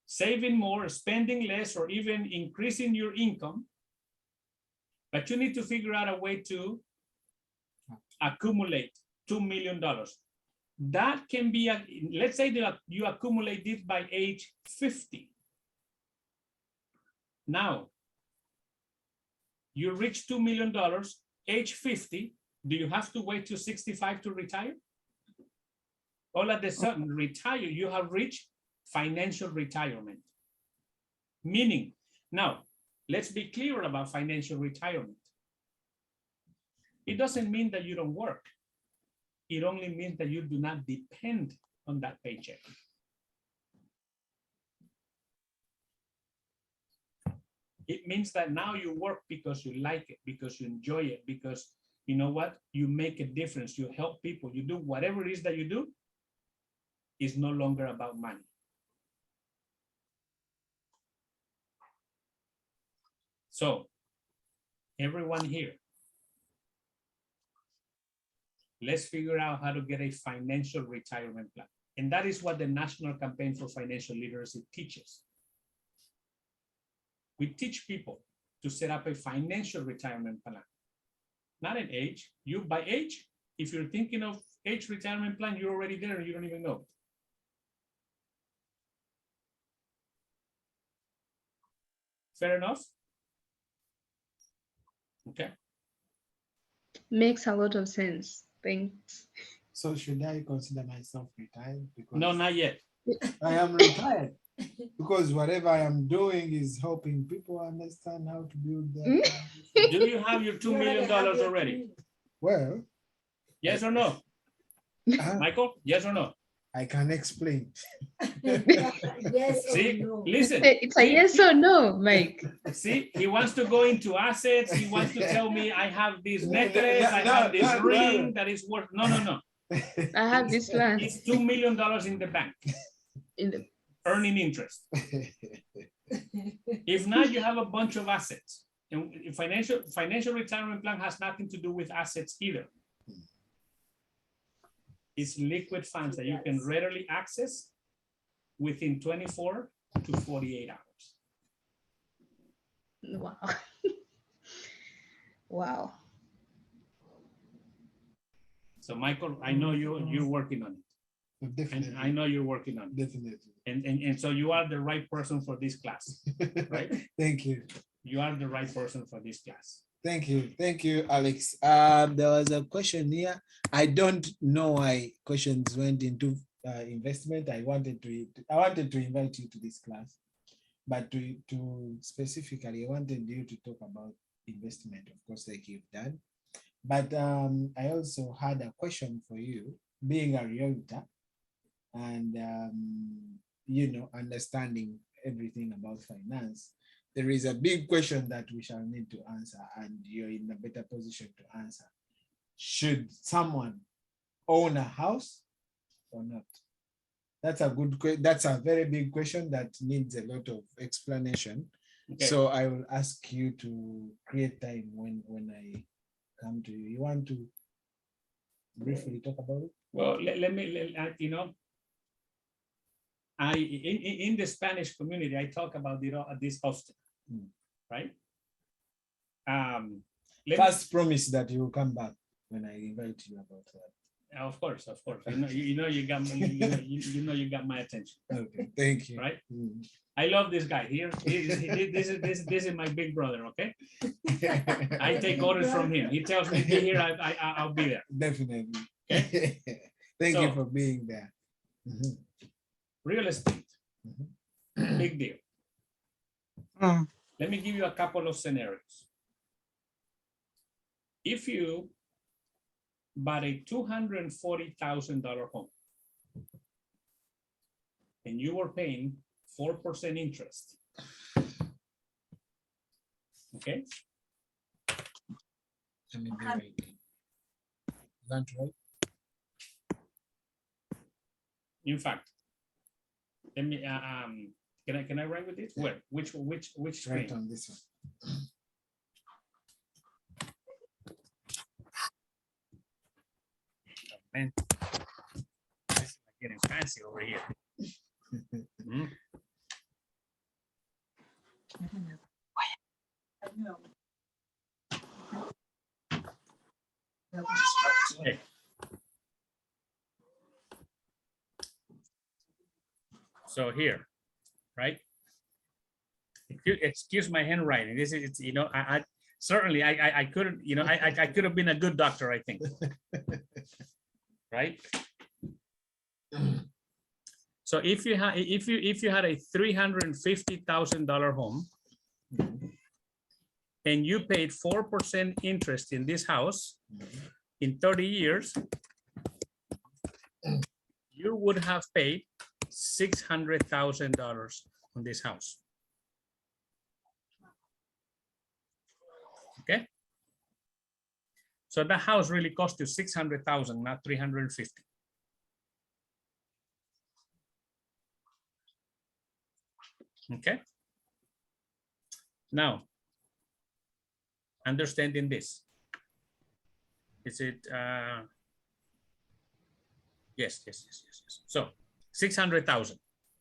saving more, spending less, or even increasing your income. But you need to figure out a way to accumulate $2 million. That can be, let's say that you accumulate it by age 50. Now, you reach $2 million, age 50. Do you have to wait till 65 to retire? All of a sudden, retire, you have reached financial retirement. Meaning, now, let's be clear about financial retirement. It doesn't mean that you don't work. It only means that you do not depend on that paycheck. It means that now you work because you like it, because you enjoy it, because you know what? You make a difference, you help people, you do whatever it is that you do. It's no longer about money. So, everyone here, let's figure out how to get a financial retirement plan. And that is what the National Campaign for Financial Literacy teaches. We teach people to set up a financial retirement plan, not an age. You, by age, if you're thinking of age retirement plan, you're already there and you don't even know. Fair enough? Okay. Makes a lot of sense. Thanks. So should I consider myself retired? Because No, not yet. I am retired. Because whatever I am doing is helping people understand how to build their lives. Do you have your $2 million already? Well, Yes or no? Michael, yes or no? I can explain. Yes or See, no? listen. It's a yes or no, Mike. See, he wants to go into assets. He wants to tell me I have this No, necklace, I no, have this no, ring no. that is worth, no. I have this land It's $2 million in the bank, in the earning interest. If not, you have a bunch of assets. And financial retirement plan has nothing to do with assets either. It's liquid funds that you can readily access within 24 to 48 hours. wow. Wow. So Michael, I know you're working on it. Definitely. And I know you're working on it. Definitely. And so you are the right person for this class, right? Thank you. You are the right person for this class. Thank you, Alex. There was a question here. I don't know why questions went into investment. I wanted to invite you to this class, but to specifically, I wanted you to talk about investment, of course, like you've done. But I also had a question for you, being a realtor and understanding everything about finance. There is a big question that we shall need to answer, and you're in a better position to answer. Should someone own a house or not? That's a very big question that needs a lot of explanation. Okay. So I will ask you to create time when I come to you. You want to briefly talk about it? Well, let me in the Spanish community, I talk about this often, right? First promise that you will come back when I invite you about that. Of course. You got my attention. Okay, thank you. Right? I love this guy here. This is my big brother. Okay, I take orders from him. He tells me be here, I'll be there. Definitely. Okay? Thank you for being there. Real estate, big deal. Let me give you a couple of scenarios. If you bought a $240,000 home and you were paying 4% interest, okay? Is that right? In fact, let me, can I write with it? Where? Which screen? Right on this one. Man, this is getting fancy over here. Mhm. Okay. So here, right? Excuse my handwriting. This is, you know, I certainly I couldn't, you know, I could have been a good doctor, I think. Right? So if you had a $350,000 home and you paid 4% interest in this house in 30 years, you would have paid $600,000 on this house. Okay. So the house really cost you 600,000, not 350. Okay. Now, understanding this, is it, yes. So 600,000,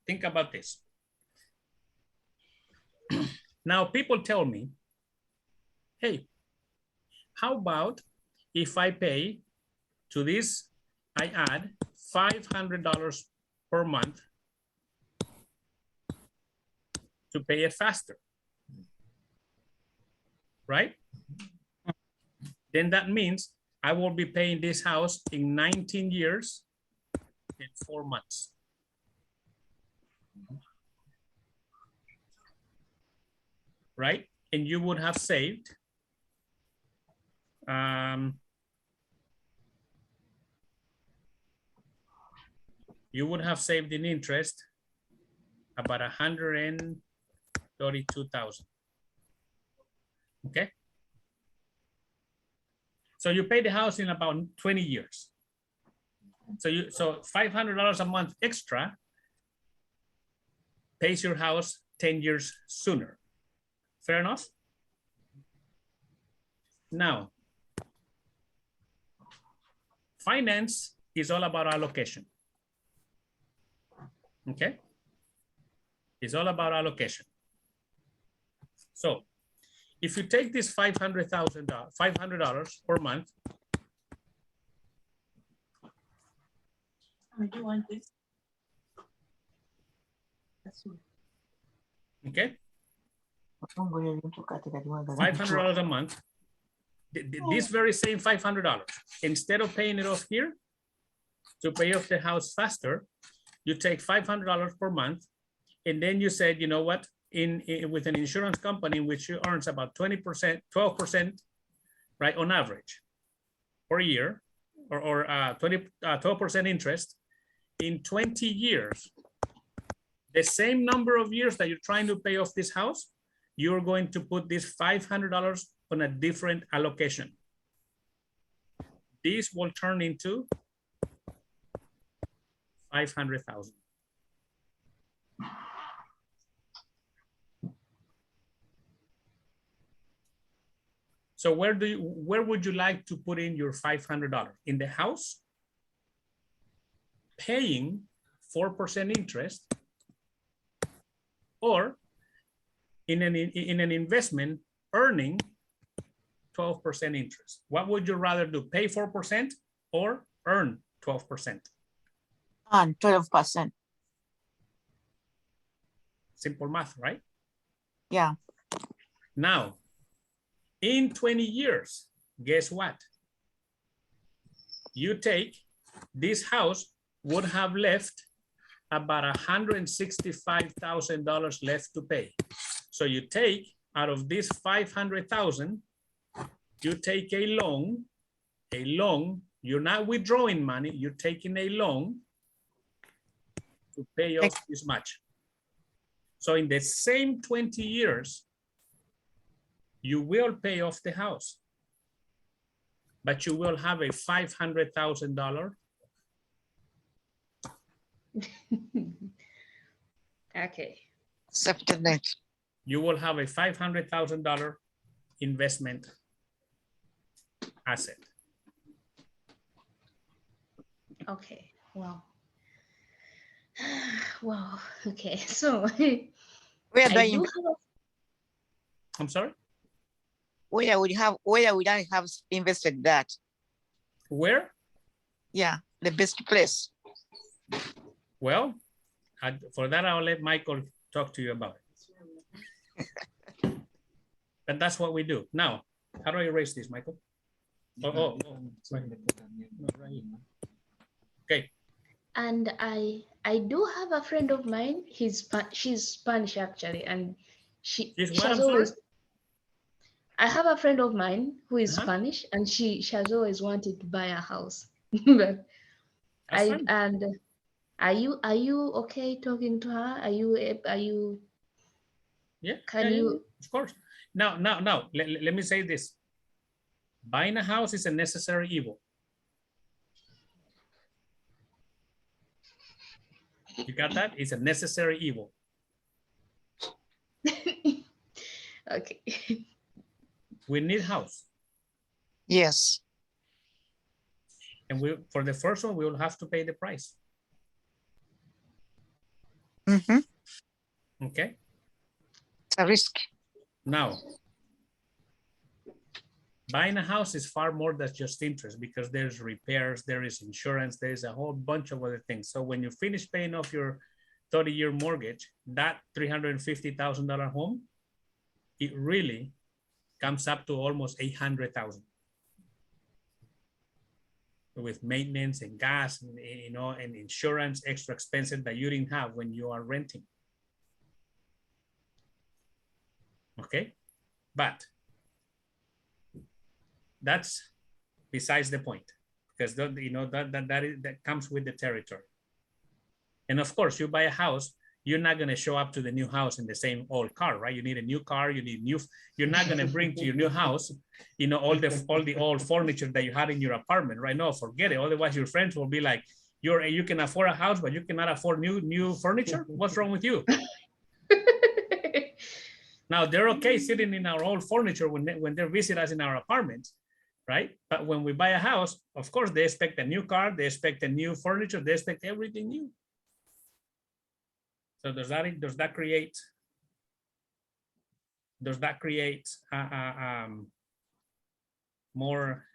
think about this. Now people tell me, hey, how about if I pay to this, I add $500 per month to pay it faster, right? Then that means I will be paying this house in 19 years and 4 months. Right? And you would have saved in interest about 132,000. Okay. So you pay the house in about 20 years. So $500 a month extra pays your house 10 years sooner. Fair enough? Now, finance is all about allocation. Okay? It's all about allocation. So if you take this $500 per month. Do you want this? Okay. $500 a month. This very same $500, instead of paying it off here, to pay off the house faster, you take $500 per month, and then you said, you know what, with an insurance company which earns about 20%, 12%, right, on average per year, or 12% interest, in 20 years, the same number of years that you're trying to pay off this house, you're going to put this $500 on a different allocation. This will turn into 500,000. So where would you like to put in your $500? In the house, paying 4% interest, or in an investment earning 12% interest? What would you rather do? Pay 4% or earn 12%? On 12%. Simple math, right? Yeah. Now, in 20 years, guess what? You take, this house would have left about $165,000 left to pay. So you take out of this 500,000, you take a loan, you're not withdrawing money, you're taking a loan to pay off this much. So in the same 20 years, you will pay off the house. but you will have a $500,000. Okay. Safety net. You will have a $500,000 investment asset. Okay. Wow. Wow. Okay. So Where do I I do invest? have a I'm sorry? Where would I have invested that? Where? Yeah, the best place. Well, for that, I'll let Michael talk to you about it. But that's what we do. Now, how do I erase this, Michael? Oh, right. Okay. And I do have a friend of mine. She's Spanish actually, and she She's what, has I'm sorry? always. I have a friend of mine who is Uh-huh. Spanish, and she has always wanted to buy a house. But That's fine. and are you okay talking to her? Are you? Yeah. Can yeah, you? of course. Now, let me say this. Buying a house is a necessary evil. You got that? It's a necessary evil. Okay. We need house. Yes. And for the first one, we will have to pay the price. Mm-hmm. Okay. It's a risk. Now, buying a house is far more than just interest, because there's repairs, there is insurance, there is a whole bunch of other things. So when you finish paying off your 30-year mortgage, that $350,000 home, it really comes up to almost $800,000 with maintenance and gas, and, and insurance, extra expenses that you didn't have when you are renting. Okay, but that's besides the point, because that comes with the territory. And of course, you buy a house, you're not going to show up to the new house in the same old car, right? You need a new car, you're not going to bring to your new house, all the old furniture that you had in your apartment, right? No, forget it. Otherwise your friends will be like, you can afford a house, but you cannot afford new furniture. What's wrong with you? Now they're okay sitting in our old furniture when they visit us in our apartments, right? But when we buy a house, of course, they expect a new car, they expect a new furniture, they expect everything new. So does that create more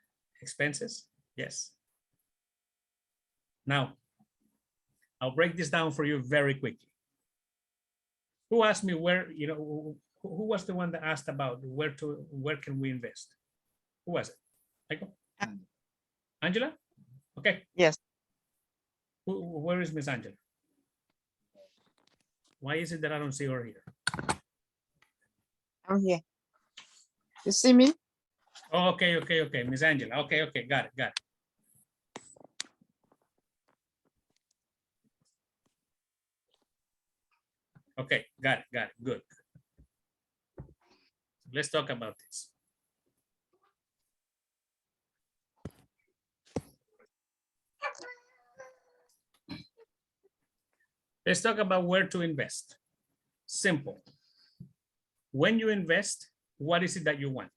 expenses? Yes. Now, I'll break this down for you very quickly. Who asked me where, who was the one that asked about where can we invest? Who was it? Michael? Angela? Okay. Yes. Where is Miss Angela? Why is it that I don't see her here? I'm here. You see me? Oh, okay. Miss Angela. Okay, got it. Okay, got it, good. Let's talk about this. Let's talk about where to invest. Simple. When you invest, what is it that you want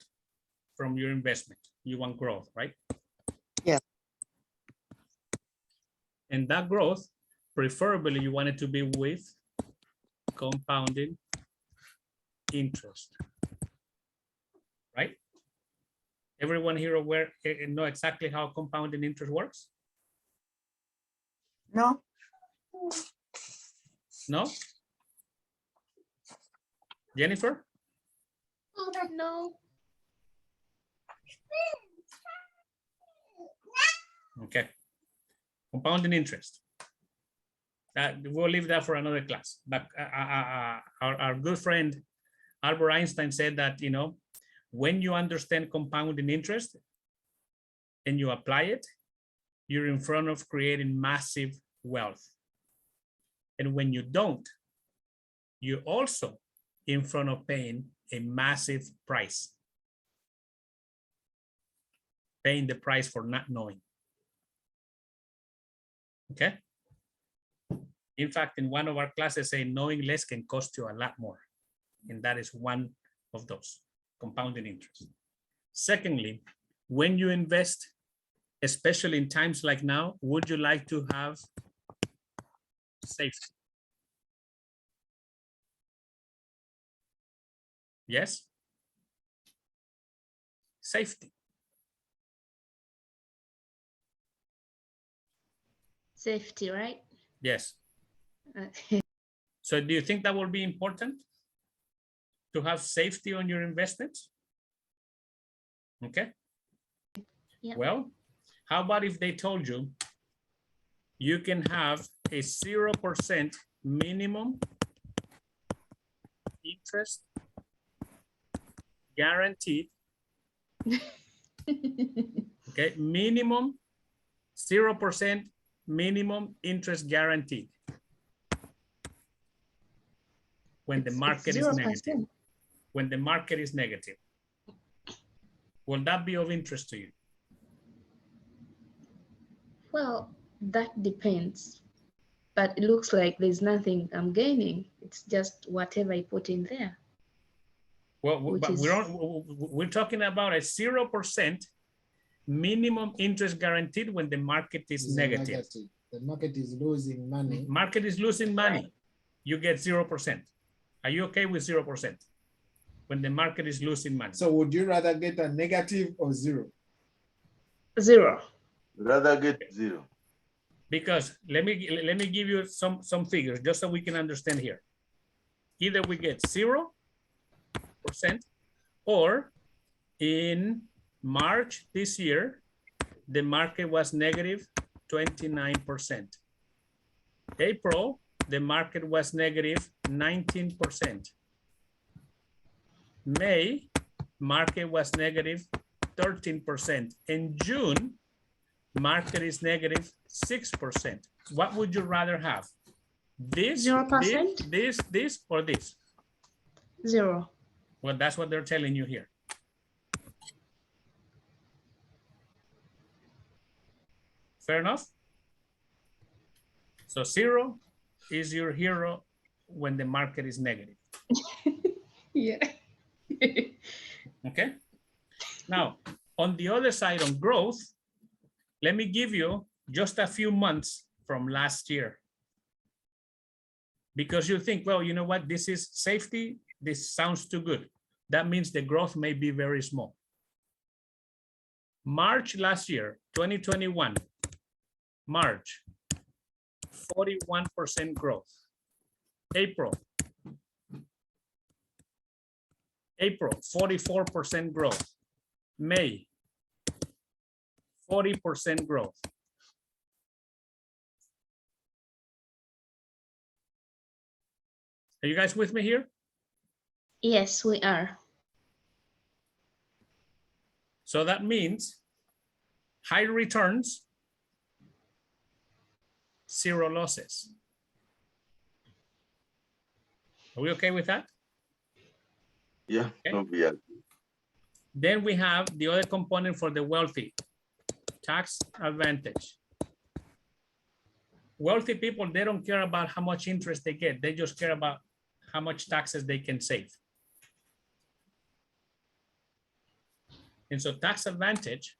from your investment? You want growth, right? Yeah. And that growth, preferably you want it to be with compounding interest, right? Everyone here aware, know exactly how compounding interest works? No. No? Jennifer? No. Okay. Compounding interest. We'll leave that for another class. But our good friend Albert Einstein said that, when you understand compounding interest and you apply it, you're in front of creating massive wealth. And when you don't, you're also in front of paying a massive price. paying the price for not knowing. Okay. In fact, in one of our classes, say knowing less can cost you a lot more. And that is one of those, compounding interest. Secondly, when you invest, especially in times like now, would you like to have safety? Yes? Safety. Safety, right? Yes. So do you think that will be important to have safety on your investments? Okay. Yeah. Well, how about if they told you you can have a 0% minimum interest guaranteed? Okay, minimum 0% minimum interest guaranteed when the market is negative. When the market is negative, will that be of interest to you? Well, that depends. But it looks like there's nothing I'm gaining. It's just whatever I put in there. Well, but we're talking about a 0% minimum interest guaranteed when the market is negative. The market is losing money. Market is losing money. You get 0%. Are you okay with 0% when the market is losing money? So would you rather get a negative or zero? Zero. Rather get zero. Because let me give you some figures just so we can understand here. Either we get 0% or in March this year, the market was negative 29%. April, the market was negative 19%. May, market was negative 13%. In June, market is negative 6%. What would you rather have? This, 0%? this, or this? Zero. Well, that's what they're telling you here. Fair enough? So 0 is your hero when the market is negative. Yeah. Okay. Now, on the other side, on growth, let me give you just a few months from last year. Because you think, well, you know what, this is safety. This sounds too good. That means the growth may be very small. March last year, 2021, March, 41% growth. April, 44% growth. May, 40% growth. Are you guys with me here? Yes, we are. So that means high returns, 0 losses. Are we okay with that? Yeah, Okay. no, yeah. Then we have the other component for the wealthy, tax advantage. Wealthy people, they don't care about how much interest they get. They just care about how much taxes they can save. And so tax advantage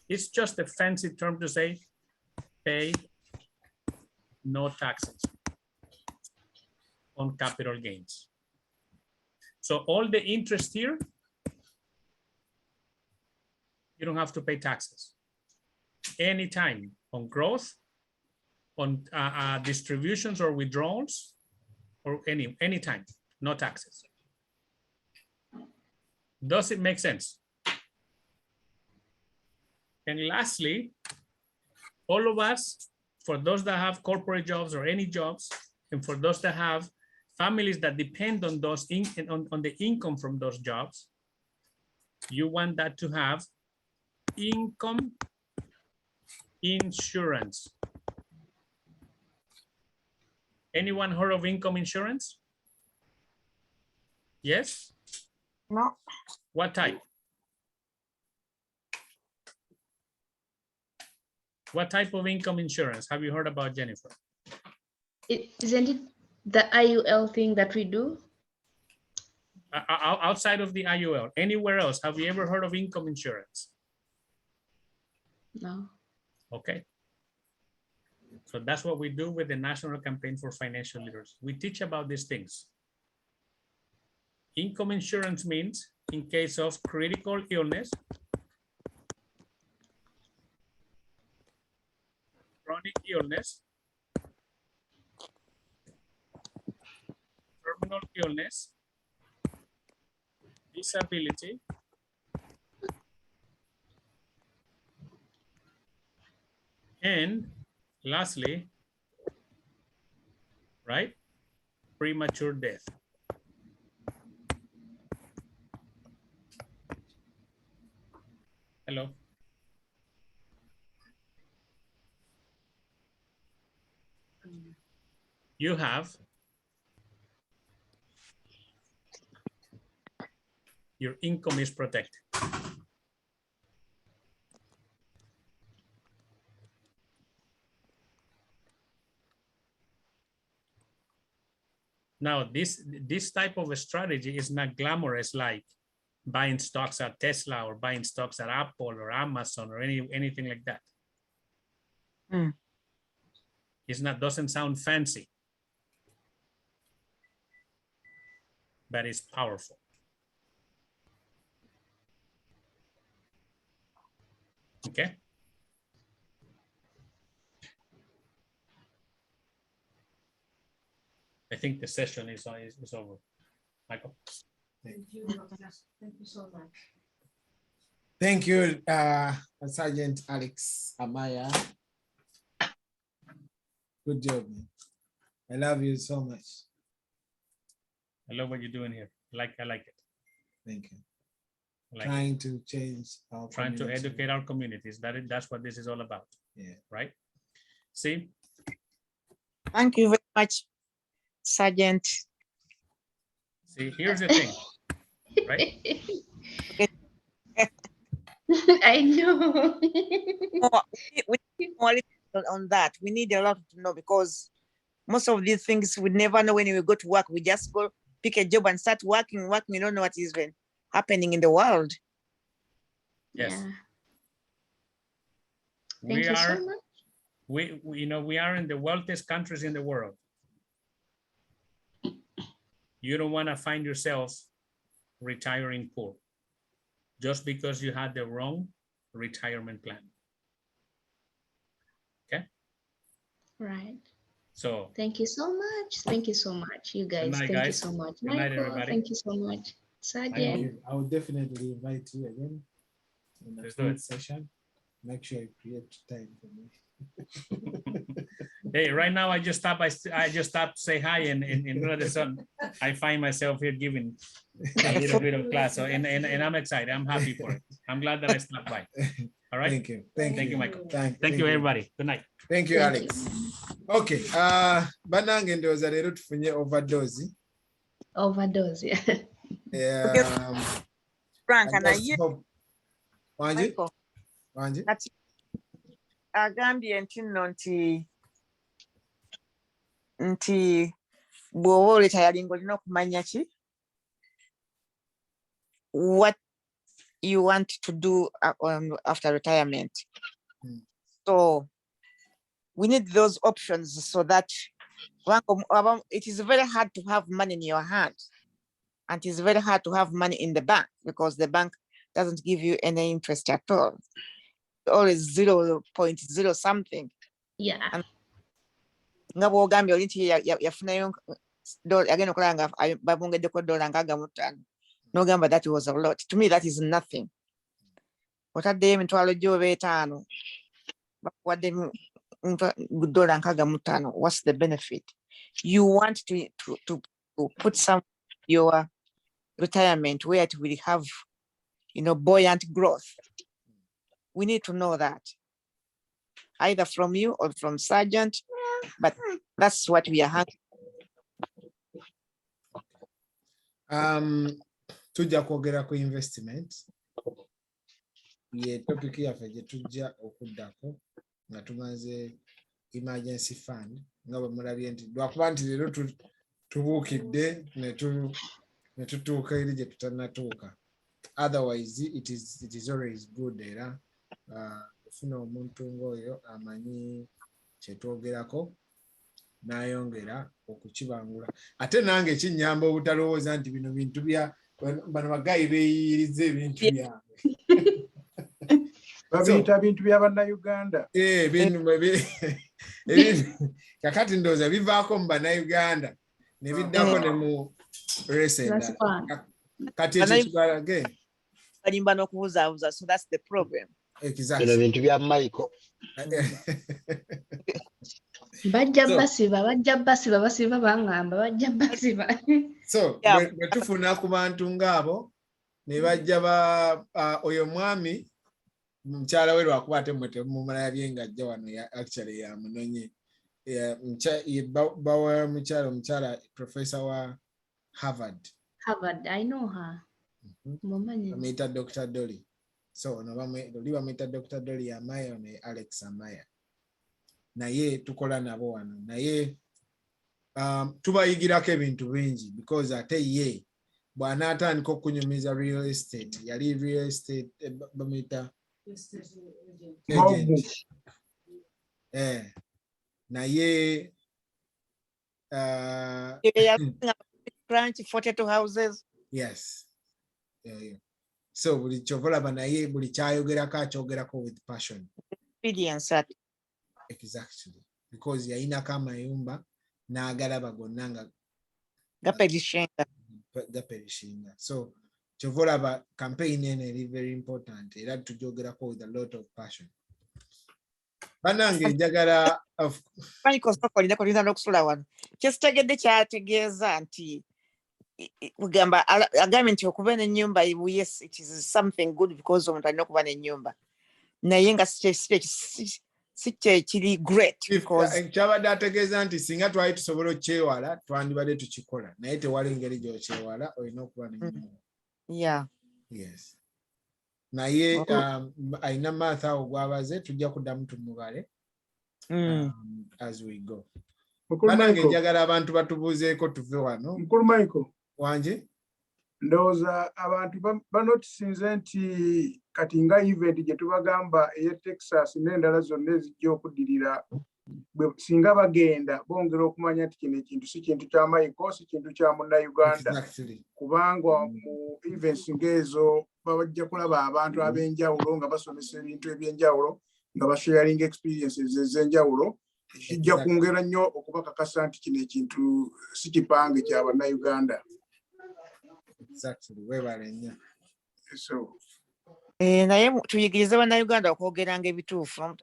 is just a fancy term to say pay no taxes on capital gains. So all the interest here, you don't have to pay taxes. Anytime on growth, on distributions or withdrawals, or anytime, no taxes. Does it make sense? And lastly, all of us, for those that have corporate jobs or any jobs, and for those that have families that depend on those on the income from those jobs, you want that to have income insurance. Anyone heard of income insurance? Yes? No. What type? What type of income insurance have you heard about, Jennifer? Isn't it the IUL thing that we do? Outside of the IUL, anywhere else, have you ever heard of income insurance? No. Okay. So that's what we do with the National Campaign for Financial Literacy. We teach about these things. Income insurance means in case of critical illness, chronic illness, terminal illness, disability, and lastly, right, premature death. Hello. You have your income is protected. Now, this type of a strategy is not glamorous like buying stocks at Tesla or buying stocks at Apple or Amazon or anything like that. Mm. It's not, doesn't sound fancy, but it's powerful. Okay. I think the session is over. Michael. Thank you. Thank you so much. Thank you, Sergeant Alex Amaya. Good job, man. I love you so much. I love what you're doing here. I like it. Thank you. Like trying to change our trying to community. educate our communities. That's what this is all about. Yeah. Right. See. Thank you very much, Sergeant. See, here's the thing, right? I know. We need more on that. We need a lot to know because most of these things we never know when we go to work. We just go pick a job and start working. We don't know what is even happening in the world. Yes. Yeah. We Thank you are. so much. We are in the wealthiest countries in the world. You don't want to find yourself retiring poor just because you had the wrong retirement plan. Okay. Right. So thank you so much. Thank you so much, you guys. night, Thank you guys. so much. Good night, Michael, everybody. thank you so much. Sergeant. I will definitely invite you again in the Let's do it. session. Make sure you create time for me. Hey, right now I just stopped to say hi and the sun. I find myself here giving a little bit of class. So and I'm excited. I'm happy for it. I'm glad that I stopped by. All right. Thank you. Thank you, Michael. Thank you, everybody. Good night. Thank you, Thank Alex. Okay. Banange ndoza lero tufunye overdose. Overdose, yeah. Yeah. Frank, and Wanji? That's agambye nti bw'oba oletayalinga olina okumanya ki what you want to do after retirement. So we need those options so that it is very hard to have money in your hand, and it is very hard to have money in the bank because the bank doesn't give you any interest at all. Always 0.0 something. Yeah. Nga bw'ogambye oli nti yafunayo agenda okulaba nga babongeddeko $5,000 n'ogamba that was a lot. To me, that is nothing. Otaddeyo emitwalo gyo oba 5 bakuwadde $6,500. What's the benefit? You want to put some your retirement where it will have, buoyant growth. We need to know that, either from you or from Sergeant, but that's what we are having. Tujja kwogera ku investment. Ye topic yaffe gye tujja okuddako nga tumaze emergency fund nga bwe mulabye nti lwakuba nti leero tubuukidde ne tutuuka eri gye tutannatuuka. Otherwise it is always good era ofuna omuntu ng'oyo amanyi kyetwogerako n'ayongera okukibangula. Ate nange kinyamba obutalowooza nti bino bintu bya bano bagayi beeyiriza ebintu byabwe. Babiyita bintu bya bannayuganda. Kakati ndowooza bivaako mu bannayuganda ne biddako ne mu resenda. Kati ekyo balimba n'okubuzaabuza, so that's the problem. Exactly. Bintu bya Michael. Bajja basiba bangamba bajja basiba. So bwe tufuna ku bantu ng'abo ne bajja oyo mwami mukyala we lwakuba ate mmwe temumulabye ng'ajja wano actually yamunonye. Bawa mukyala professor wa Harvard, I know her. Bamuyita Dr. Dolly. So oli bamuyita Dr. Dolly Amaya ne Alex Amaya. Naye tukola nabo wano. Naye tubayigirako ebintu bingi because ate ye bw'anaatandika okunyumiza real estate, yali real estate bamuyita agent. Naye 42 houses. Yes. So buli kyovolaba naye buli kyayogerako akyogerako with passion. Experience. Exactly. Because yayinako amayumba n'agalaba gonna nga gaperishinga. So kyovolaba campaign eno eri very important era tugyogerako with a lot of passion. Banange njagala olina kulinda n'okusula wano. Kyesitegedde kyategeeza nti kugamba agambye nti okuba n'ennyumba, yes, it is something good because omuntu alina okuba n'ennyumba. Naye nga si kiri great because kyabadde ategeeza nti singa twali tusobola okyewala twandibadde tukikola naye tewali ngeri gy'okyewala olina okuba n'ennyumba. Yeah. Yes. Naye alina maath awo gwabaze tujja kuddamu tumubale as we go. Banange njagala abantu batubuuzeeko tuve wano. Mukulu Michael. Wanje? Ndowooza abantu banotisinze nti kati nga event gye tubagamba eye Texas n'endala zonna ezijja okuddirira singa bagenda bongera okumanya nti kino ekintu si kintu kya Michael, si kintu kya munnayuganda. Kubanga mu events ng'ezo bajja kulaba abantu ab'enjawulo nga basomesa ebintu eby'enjawulo nga basharing experiences ez'enjawulo. Kijja kwongera nnyo okubakakasa nti kino ekintu si kipange kya bannayuganda. Exactly. Webale nnyo. So naye tuyigirize bannayuganda okwogeranga ebituufu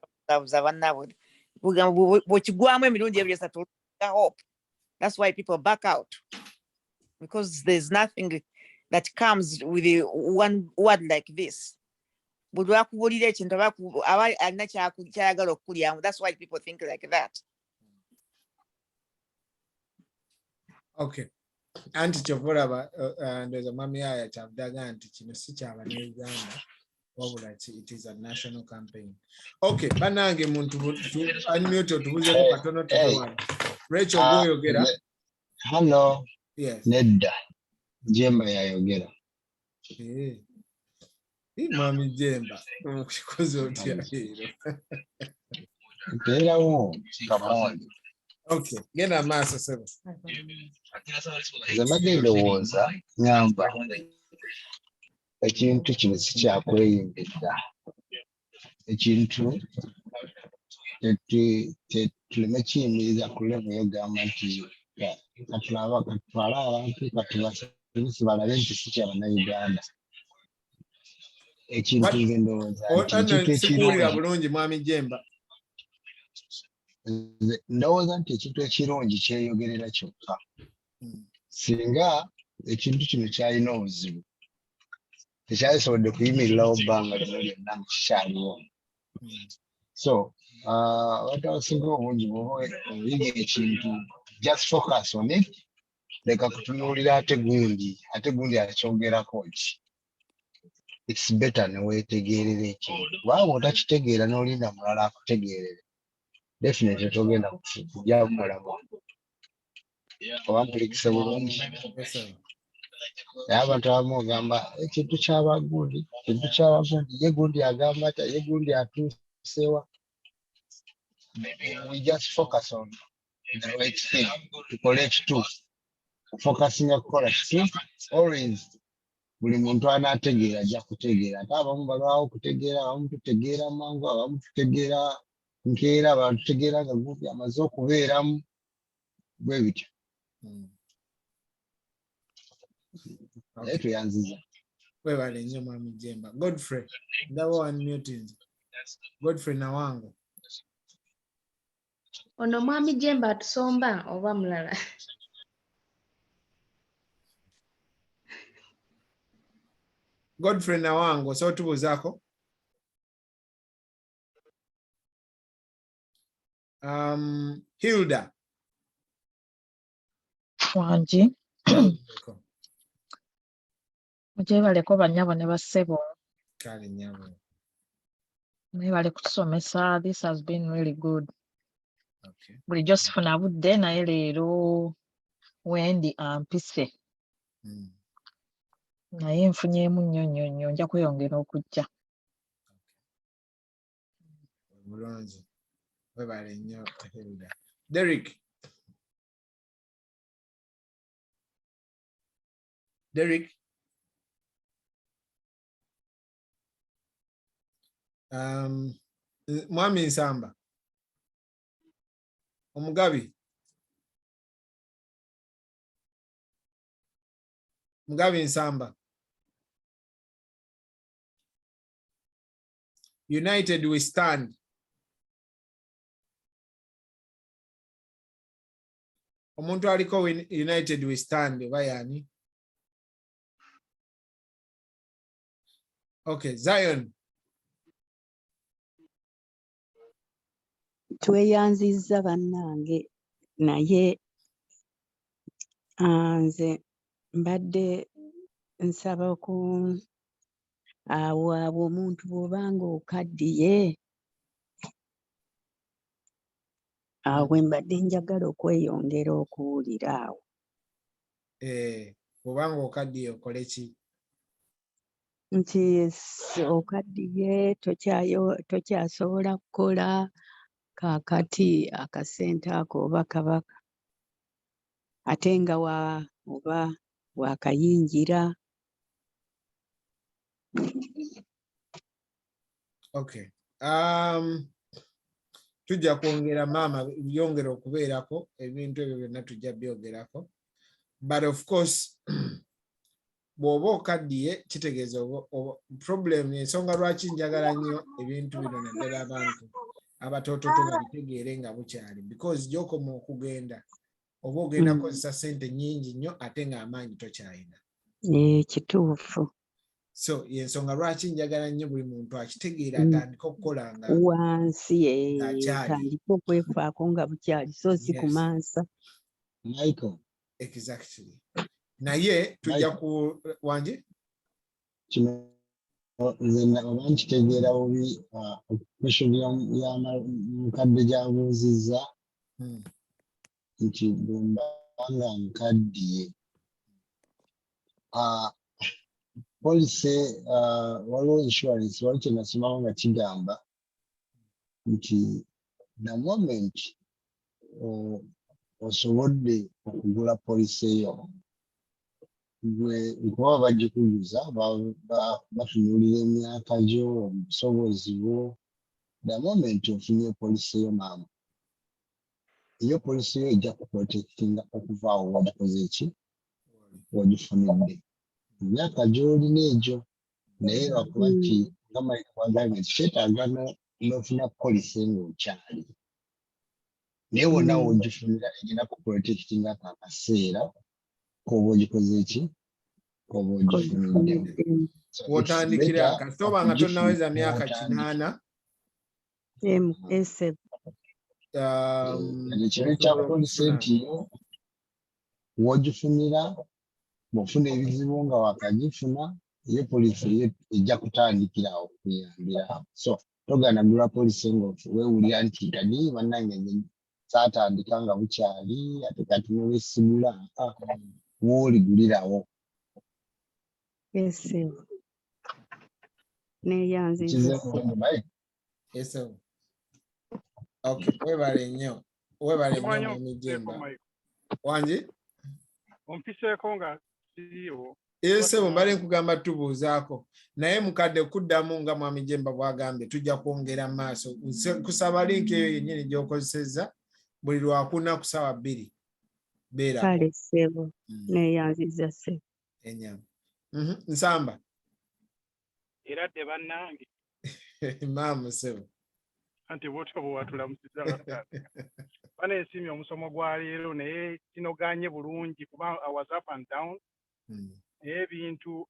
za bannaabwe. Bw'okigwamu emirundi ebiri esatu hope. That's why people back out, because there's nothing that comes with one word like this. Buli lwakubuulira ekintu aba alina kyayagala okukulyamu. That's why people think like that. Okay. Anti kyovolaba ndowooza mwami Yaya kyavuddaga nti kino si kya bannayuganda wabula it is a national campaign. Okay, bannange muntu animyoto otubuzeeko katono tuwano. Rachel gw'oyogera. Hello. Yes. Nedda. Jemba yayogera. Mwami Jemba. Okikoze otya leero. Mpeerawo kamondi. Okay, genda maaso sebo. Nze mbadde ndowooza ngamba ekintu kino si kyakweyimbidda. Ekintu tuleme kiyimiriza ku level yogamba nti katutwale abantu katubasomesi balabe nti si kya bannayuganda. Ekintu nze ndowooza sikuwulira bulungi mwami Jemba. Ndowooza nti ekintu ekirungi kyeyogerera kyokka. Singa ekintu kino kyalina obuzibu tekyasobodde kuyimirirawo bbanga lino lyonna nga kikyaliwo. So abantu abasinga obungi bwoba oyiga ekintu just focus on it, leka kutunuulira ate gundi akyogerako ki. it's better newetegeerera ekintu kubanga otakitegeera n'olinda mulala akutegeerere definitely togenda kujja kukolamu oba mulikise bulungi Yes, sir. naye abantu abamu ogamba ekintu ky'abagundi ye gundi agamba ta ye gundi atuusewa. Maybe we just focus on the right thing tukole ekituufu focusinga kukola kituufu always buli muntu anaategeera ajja kutegeera ate abamu balwawo okutegeera abamu tutegeera mangu abamu tutegeera nkeera abantu tutegeera nga gundi amaze okubeeramu bwe bityo naye tweyanziza. Webale nnyo Mwami Jemba. Godfrey ndaba wanmutinze. Godfrey Nawango. Ono Mwami Jemba atusomba oba mulala? Godfrey Nawango so tubuzaako. Hilda. Wangi. Mugyebaleko bannyabo ne bassebo. Kale nnyabo. Mwebale kutusomesa. This has been really good. Okay. Bulijjo sifuna budde naye leero wendi ampise. Naye nfunyeemu nnyo nja kweyongera okujja. Bulungi. Webale nnyo Hilda. Derek. Mwami Nsamba. Omugabi. Mugabi Nsamba. United we stand. Omuntu aliko United we stand bayani. Okay, Zion. Tweyanzizza bannange naye nze mbadde nsaba ku awo omuntu bw'obanga okaddiye awo mbadde njagala okweyongera okuwulira awo. Bw'obanga okaddiye okole ki? Nti okaddiye tokyasobola kukola kaakati akasente ako oba kabaka ate nga oba wakayingira. Okay. Tujja kwongera maama byongera okubeerako ebintu ebyo byonna tujja byogerako. But of course bw'oba okaddiye kitegeeza problem ensonga lwaki njagala nnyo ebintu bino naddala abantu abatoototo babitegeere nga bukyali because gy'okoma okugenda oba ogenda kukozesa ssente nnyingi nnyo ate ng'amaanyi tokyalina. Kituufu. So y'ensonga lwaki njagala nnyo buli muntu akitegeera atandika okukola nga wansi tandika okwefaako nga bukyali so si kumansa. Michael. Exactly. Naye tujja ku wangi kino nze oba nkitegeera bubi occupation y'omukadde gy'abuuzizza nti bwembanga nkaddiye policy waliwo insurance wali kye nasomawo nga kigamba nti the moment osobodde okugula policy eyo gwe kuba bagikuguza batunuulira emyaka gyo obusobozi bwo the moment ofunye policy eyo maama eyo policy eyo ejja kuprotectinga okuvaawo wagikoze eki wagifunidde emyaka gy'olina egyo naye lwakuba nti nga Mike wagambye nti kyetaaga n'ofuna policy ng'okyali naye wonna wogifunira egenda kuprotectinga ako akaseera koba ogikoze eki koba ogifunidde wotandikira kasita obanga tonnaweza myaka 8 ekiro kya policy nti wogifunira bw'ofuna ebizibu nga wakagifuna ye poliisi ejja kutandikira awo kuyambira awo. So toganagula poliisi weewulira nti kadi bannange saatandika nga bukyali ate kati neweesigula wooligulirawo. Yes. Neyanziza. Okay, webale nnyo. Webale nnyo mu Mijemba. Wangi? Ompiseeko nga siriiwo. Sebo mbale nkugamba tubuuzaako. Naye mukadde kuddamu nga Mwami Jemba bw'agambye tujja kwongera maaso. Kusaba linki eyo yennyini gy'okozesezza buli lwakuna ku ssaawa 2. Beerako. Kale Sebo. Neyanziza Sebo. Enyama. Nsamba. Era de bannange. Maamu Sebo. Anti bwotyo bwewatulamusiza bana ensimbi omusomo gwa leero naye kinoganye bulungi kuba I was up and down. Naye ebintu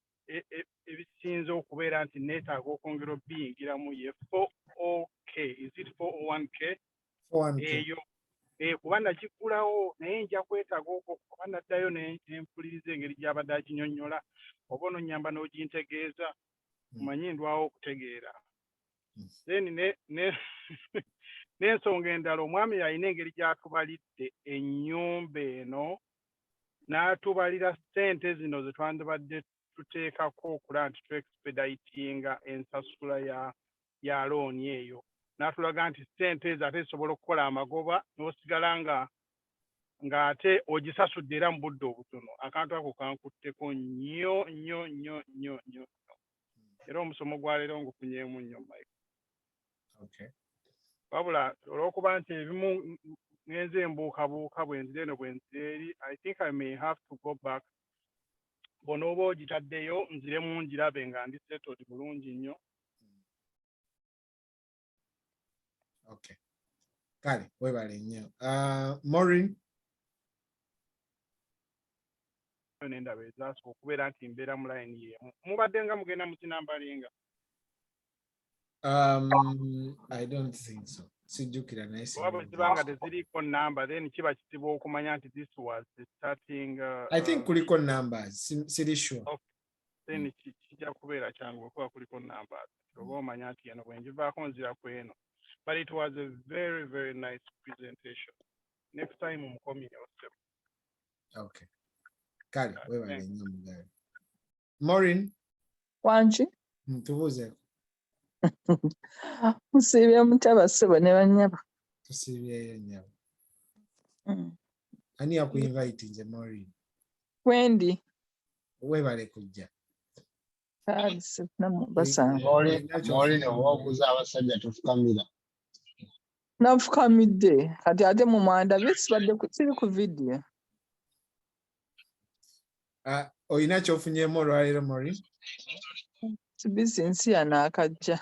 ebisinze okubeera nti neetaaga okwongera obiyingiramu ye 4OK. Is it 401K? 401K. Eyo kuba nagigulawo naye nja kwetaaga okuba naddayo nempuliriza engeri gy'abadde aginyonnyola oba ononyamba n'ogintegeeza omanyi ndwawo okutegeera. Then n'ensonga endala omwami yalina engeri gy'atubalidde ennyumba eno n'atubalira ssente zino ze twandibadde tuteekako okulaba nti tu-expeditinga ensasula ya looni eyo. N'atulaga nti ssente ezo ate zisobola okukola amagoba n'osigala ng'ate ogisasudde era mu budde obutono. Akantu ako kankutteko nnyo. Era omusomo gwa leero ngufunyeemu nnyo Mike. Okay. Wabula olw'okuba nti ebimu ngenze embuukabuuka bwenzira eno bwenzira eri, I think I may have to go back. Bonooba ogitaddeyo nziremu ngirabe nga ndi settled bulungi nnyo. Okay. Kale, webale nnyo. Maureen? Nendaba ezasooka okubeera nti mbeera mu line y'emu. Mubadde nga mugenda mu kinambalinga? I don't think so. Sijjukira naye Waba kibanga teziriiko namba then kiba kizibu okumanya nti this was the starting. I think kuliko numbers. Siri sure. Okay. Then kijja kubeera kyangu okuba kuliko numbers. Oba omanya nti eno bwe ngivaako nzira ku eno. But it was a very, very nice presentation. Next time umukomye yourself. Okay. Kale, webale nnyo mugabe. Maureen? Wangi? Tubuuzeeko. Musiibye mutaba Sebo ne bannyaba. Tusiibyeyo nnyabo. Ani yakuinvite nze Maureen? Wendi. Webale kujja. Kale Sebo namwe basanga. Maureen oba obuuza abasajja tofukamira. Nafukamidde kati ate mu mwanda sibadde siri ku vidiyo. Oyina kyofunyeemu olwaleero Maureen? Bizinensi y'anaakajja.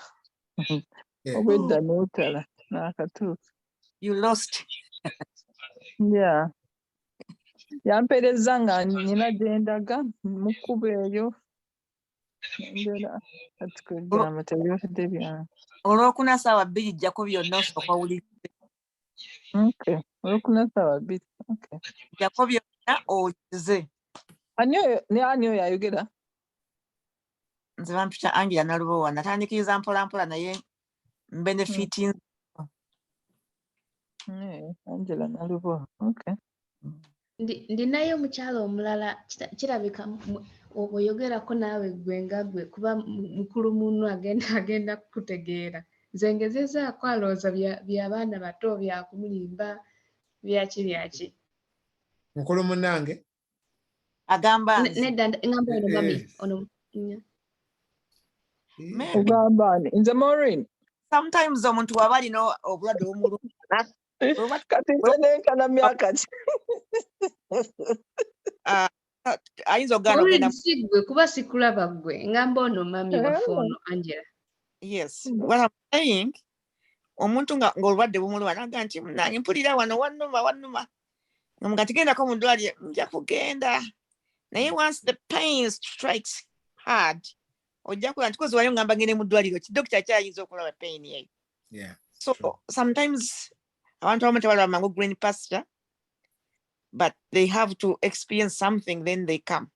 Obwedda n'otala n'akatuuka. You lost. Yeah. Yampeereza nga nnyina gye ndaga mu kkubo eryo. Ndera kati kwegamba tebyofudde byange. Olwokuna ssaawa 2 jjako byonna osooka owulirize. Okay. Olwokuna ssaawa 2. Okay. Jjako byonna okize. Ani oyo yayogera? Nze bampita Angela Nalubowa natandikiriza mpolampola naye benefiti. Angela Nalubowa. Okay. Ndinayo omukyala omulala kirabika oyogerako naawe gwe nga gwe kuba mukulu munno agenda kukutegeera. Nze ngezezaako alowooza by'abaana bato byakumulimba byaki. Mukulu munnange? Agamba nedda ngamba ono mami ono. Ogamba ani? Nze Maureen. Sometimes omuntu waba alina obulwadde obumuluma. Kati nze nenkana myaka ki? Ayinza okugaana ogenda. Sigwe kuba sikulaba gwe ngamba ono mami waffe ono Angela. Yes. What I'm saying, omuntu ng'olwadde bumuluma naga nti nange mpulira wano wannuma. Nga tigendako mu ddwaliro nja kugenda. Naye once the pain strikes hard, ojja kuba nti kozi wayo ngamba ngende mu ddwaliro kidokita kyayinza okulaba pain yeyo. Yeah. So sometimes abantu abamu tebalaba mangu green pasture, but they have to experience something then they come.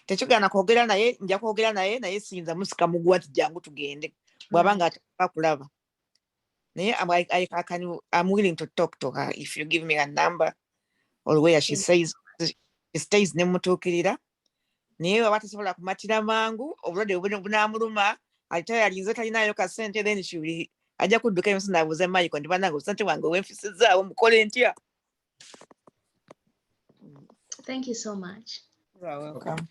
Techugana kwogera naye nja kwogera naye siyinza musika mugwa jangu tugende bwabanga atakulaba. Naye I'm willing to talk to her if you give me a number or where she says she stays nemutukirira. Naye baba tasobola kumatira mangu obulode bunamuluma alitayalinze talinayo ka sente then she will ajja kudduka emusi nabuze Michael ndi banange sente wange wenfisizaawo mukole ntya. Thank you so much. You are welcome.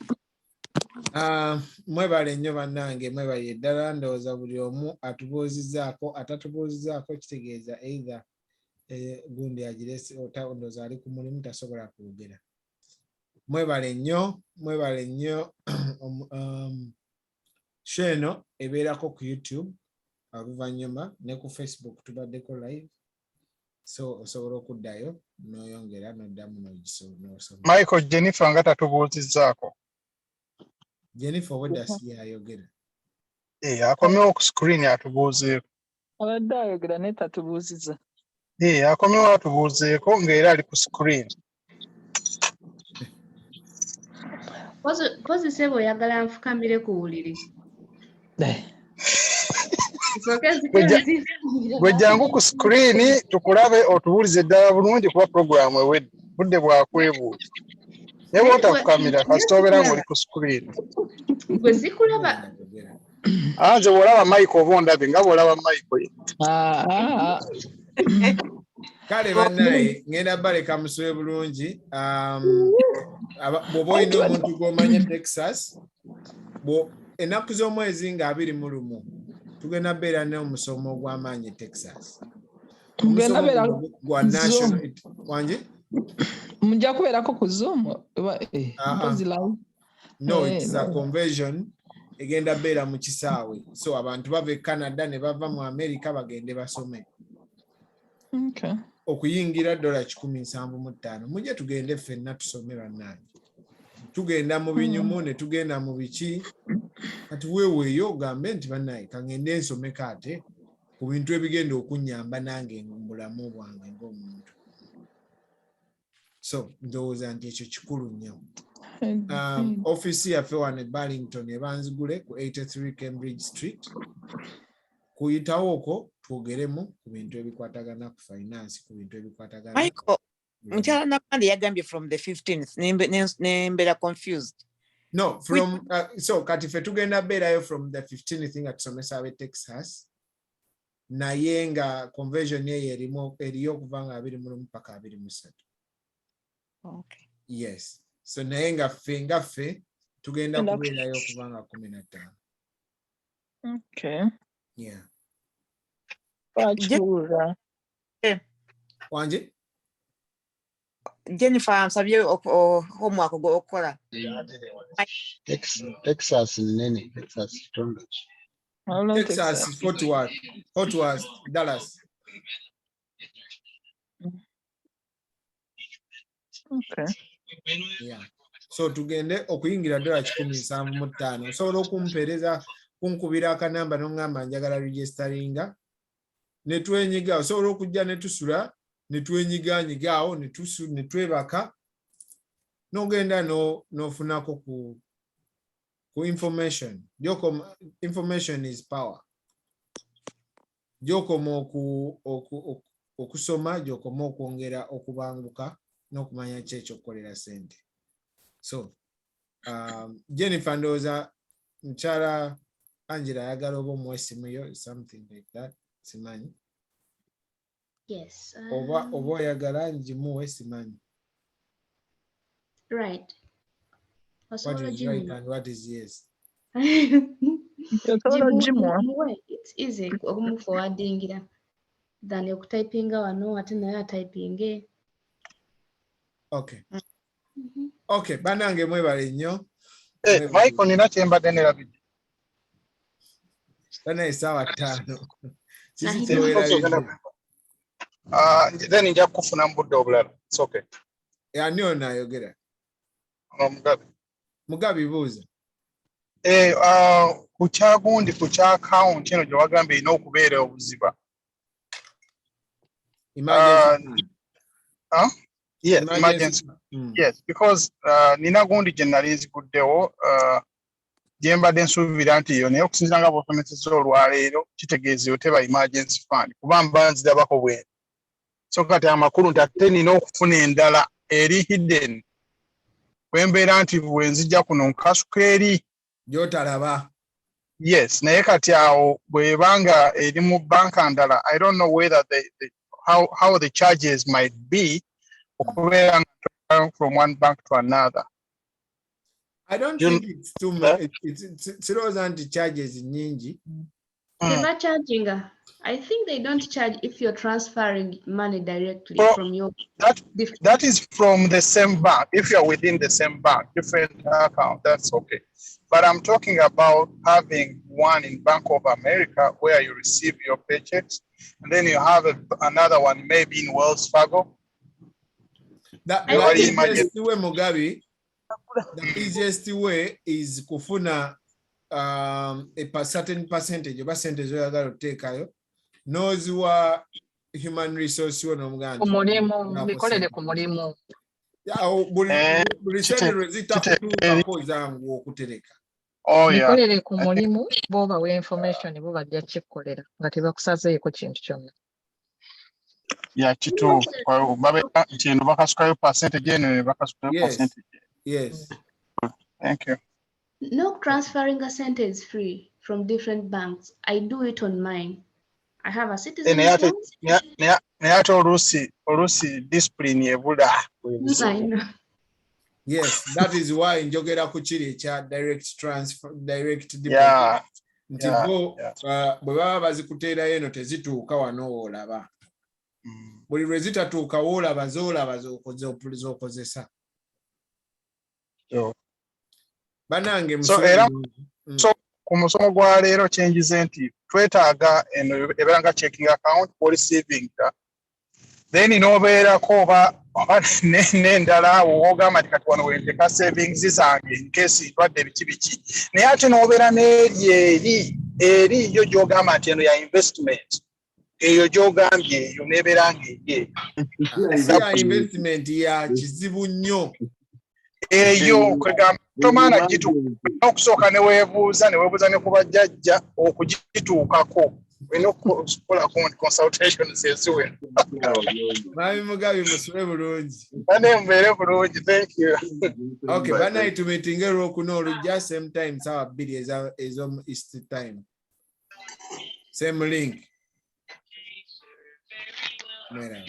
Mwebale nnyo bannange, mwebale ddala, ndowooza buli omu atubuuzizaako atatubuuzizaako kitegeeza either gundi agirese ndowooza ali ku mulimu tasobola kwogera. Mwebale nnyo sheno ebeerako ku YouTube oluvannyuma ne ku Facebook tubaddeko live, so osobola okuddayo n'oyongera n'oddamu n'osoma. Michael Jennifer nga tatubuuzizzaako. Jennifer obwedda si yayogera. Akomyewo ku screen atubuuzeeko. Abadde ayogera naye tatubuuzizza. Akomyewo atubuuzeeko ng'era ali ku screen. Pozi sebo oyagala nfukamire ku buliri. Gwe jangu ku screen tukulabe otubuulize ddala bulungi kuba program ewedde budde bwakwebuuza. Naye bw'otafukamira kasita obeera ng'oli ku screen. Gwe sikulaba. Nze bw'olaba Michael oba ondabe nga bw'olaba Michael. Kale bannaye ngenda baleka musube bulungi. Bw'oba olina omuntu gw'omanya Texas, ennaku z'omwezi nga 21 tugenda beera n'omusomo ogw'amaanyi Texas. Omusomo gwa national wangi? Mujja kubeerako ku Zoom? No, it's a conversion egenda beera mu kisaawe. So abantu bava e Canada ne bava mu America bagende basome. Okay. Okuyingira $175. Mujje tugende ffenna tusome bannange. Tugenda mu binyumu ne tugenda mu biki. Kati weeweeyo ogambe nti bannaye kangende nsomeko ate ku bintu ebigenda okunnyamba nange mu bulamu bwange ng'omuntu. So ndowooza nti ekyo kikulu nnyo. Office yaffe wano e Burlington ebanzigule ku 83 Cambridge Street. Kuyitawo okwo twogeremu ku bintu ebikwatagana ku finance, ku bintu ebikwatagana. Michael, mukyala nakandi yagambye from the 15th nembeera confused. No, from so kati ffe tugenda beerayo from the 15th nga tusomesa ab'e Texas. Naye nga conversion eyo eriyo okuva nga 21 mpaka 23. Okay. Yes. So naye nga ffe tugenda kubeerayo okuva nga 15. Okay. Yeah. Wanje? Jennifer ansabye homework okukola. Texas nene, Texas kitundu. Texas, Fort Worth, Dallas. Okay. Yeah. So tugende okuyingira $175. Osobola okumpeereza kunkubira akanamba n'ongamba njagala registeringa. Ne twenyiga, osobola okujja ne tusula ne twenyigaanyigaawo ne twebaka n'ogenda n'ofunako ku information. Information is power. Gy'okoma okusoma, gy'okoma okwongera okubanguka n'okumanya ki ekyokukolera ssente. So Jennifer ndowooza mukyala Angela ayagala oba omuwa essimu yo, something like that. Simanyi. Yes. Oba oyagala ngimuwe simanyi. Right. What is right and what is yes? It's easy okumuforwardingira than okutypinga wano ate naye atypinge. Okay. Okay, banange mwebale nnyo. Michael nina kyembadde nerabidde. Banaye essaawa 5. Then nja kufuna mu budde obulala. It's okay. Ani ono ayogera? Mugabe. Mugabe buuza. Ku kyagundi ku kya account eno gye wagambye erina okubeera obuziba. Yes, emergency. Yes, because nina gundi generally nziguddewo gye mbadde nsuubira nti yo naye okusinziira nga bw'osomesezza olwaleero kitegeeza yo teba emergency fund kuba mba nzirabako bwe so kati amakulu nti ate nina okufuna endala eri hidden bwe mbeera nti bwe nzijja kuno nkasuka eri gy'otalaba. Yes, naye kati awo bw'ebanga eri mu banka ndala I don't know whether how the charges might be okubeera from one bank to another. I don't think it's too much. It's anti-charges nyingi. They're charging. I think they don't charge if you're transferring money directly from your. That is from the same bank. If you're within the same bank, different account, that's okay. But I'm talking about having one in Bank of America where you receive your paychecks, and then you have another one maybe in Wells Fargo. The easiest way is kufuna a certain percentage of percentage oyagala oteekayo n'oziwa human resource wano omulimu bikolere ku mulimu buli sente lwe zitakutuukako zangu okutereka bikolere ku mulimu boobawa information bo bajja kikkolera nga tebakusazeeko kintu kyonna. Yeah, kituufu babeera nti eno bakasukayo percentage eno ne bakasukayo percentage. Yes. Thank you. No, transferring a cent is free from different banks. I do it on mine. I have a citizen account. Discipline ebula. I know. Yes, that is why njogera ku kiri ekya direct transfer, direct deposit. Yeah. Nti bo bwe baba bazikuteerayo eno tezituuka wano olaba. Buli lwe zitatuuka woolaba zoolaba z'okozesa. Banange so ku musomo gwa leero kyenjize nti twetaaga eno ebeera nga checking account or saving then n'obeerako oba n'endala wogamba nti kati wano wenteeka savings zange in case ntwadde biki naye ate n'obeera n'eri yo gy'ogamba nti eno ya investment eyo gy'ogambye eyo n'ebeera ng'eri ya investment ya kizibu nnyo eyo kwegamba tomaana okusooka neweebuuza ne ku bajjajja okugituukako olina okukola consultations eziwera. Mami Mugabi musube bulungi. Bane mbeere bulungi, thank you. Okay, bana tumeetinga olwokuna olujja same time sawa 2 ezo East time. Same link. Mera.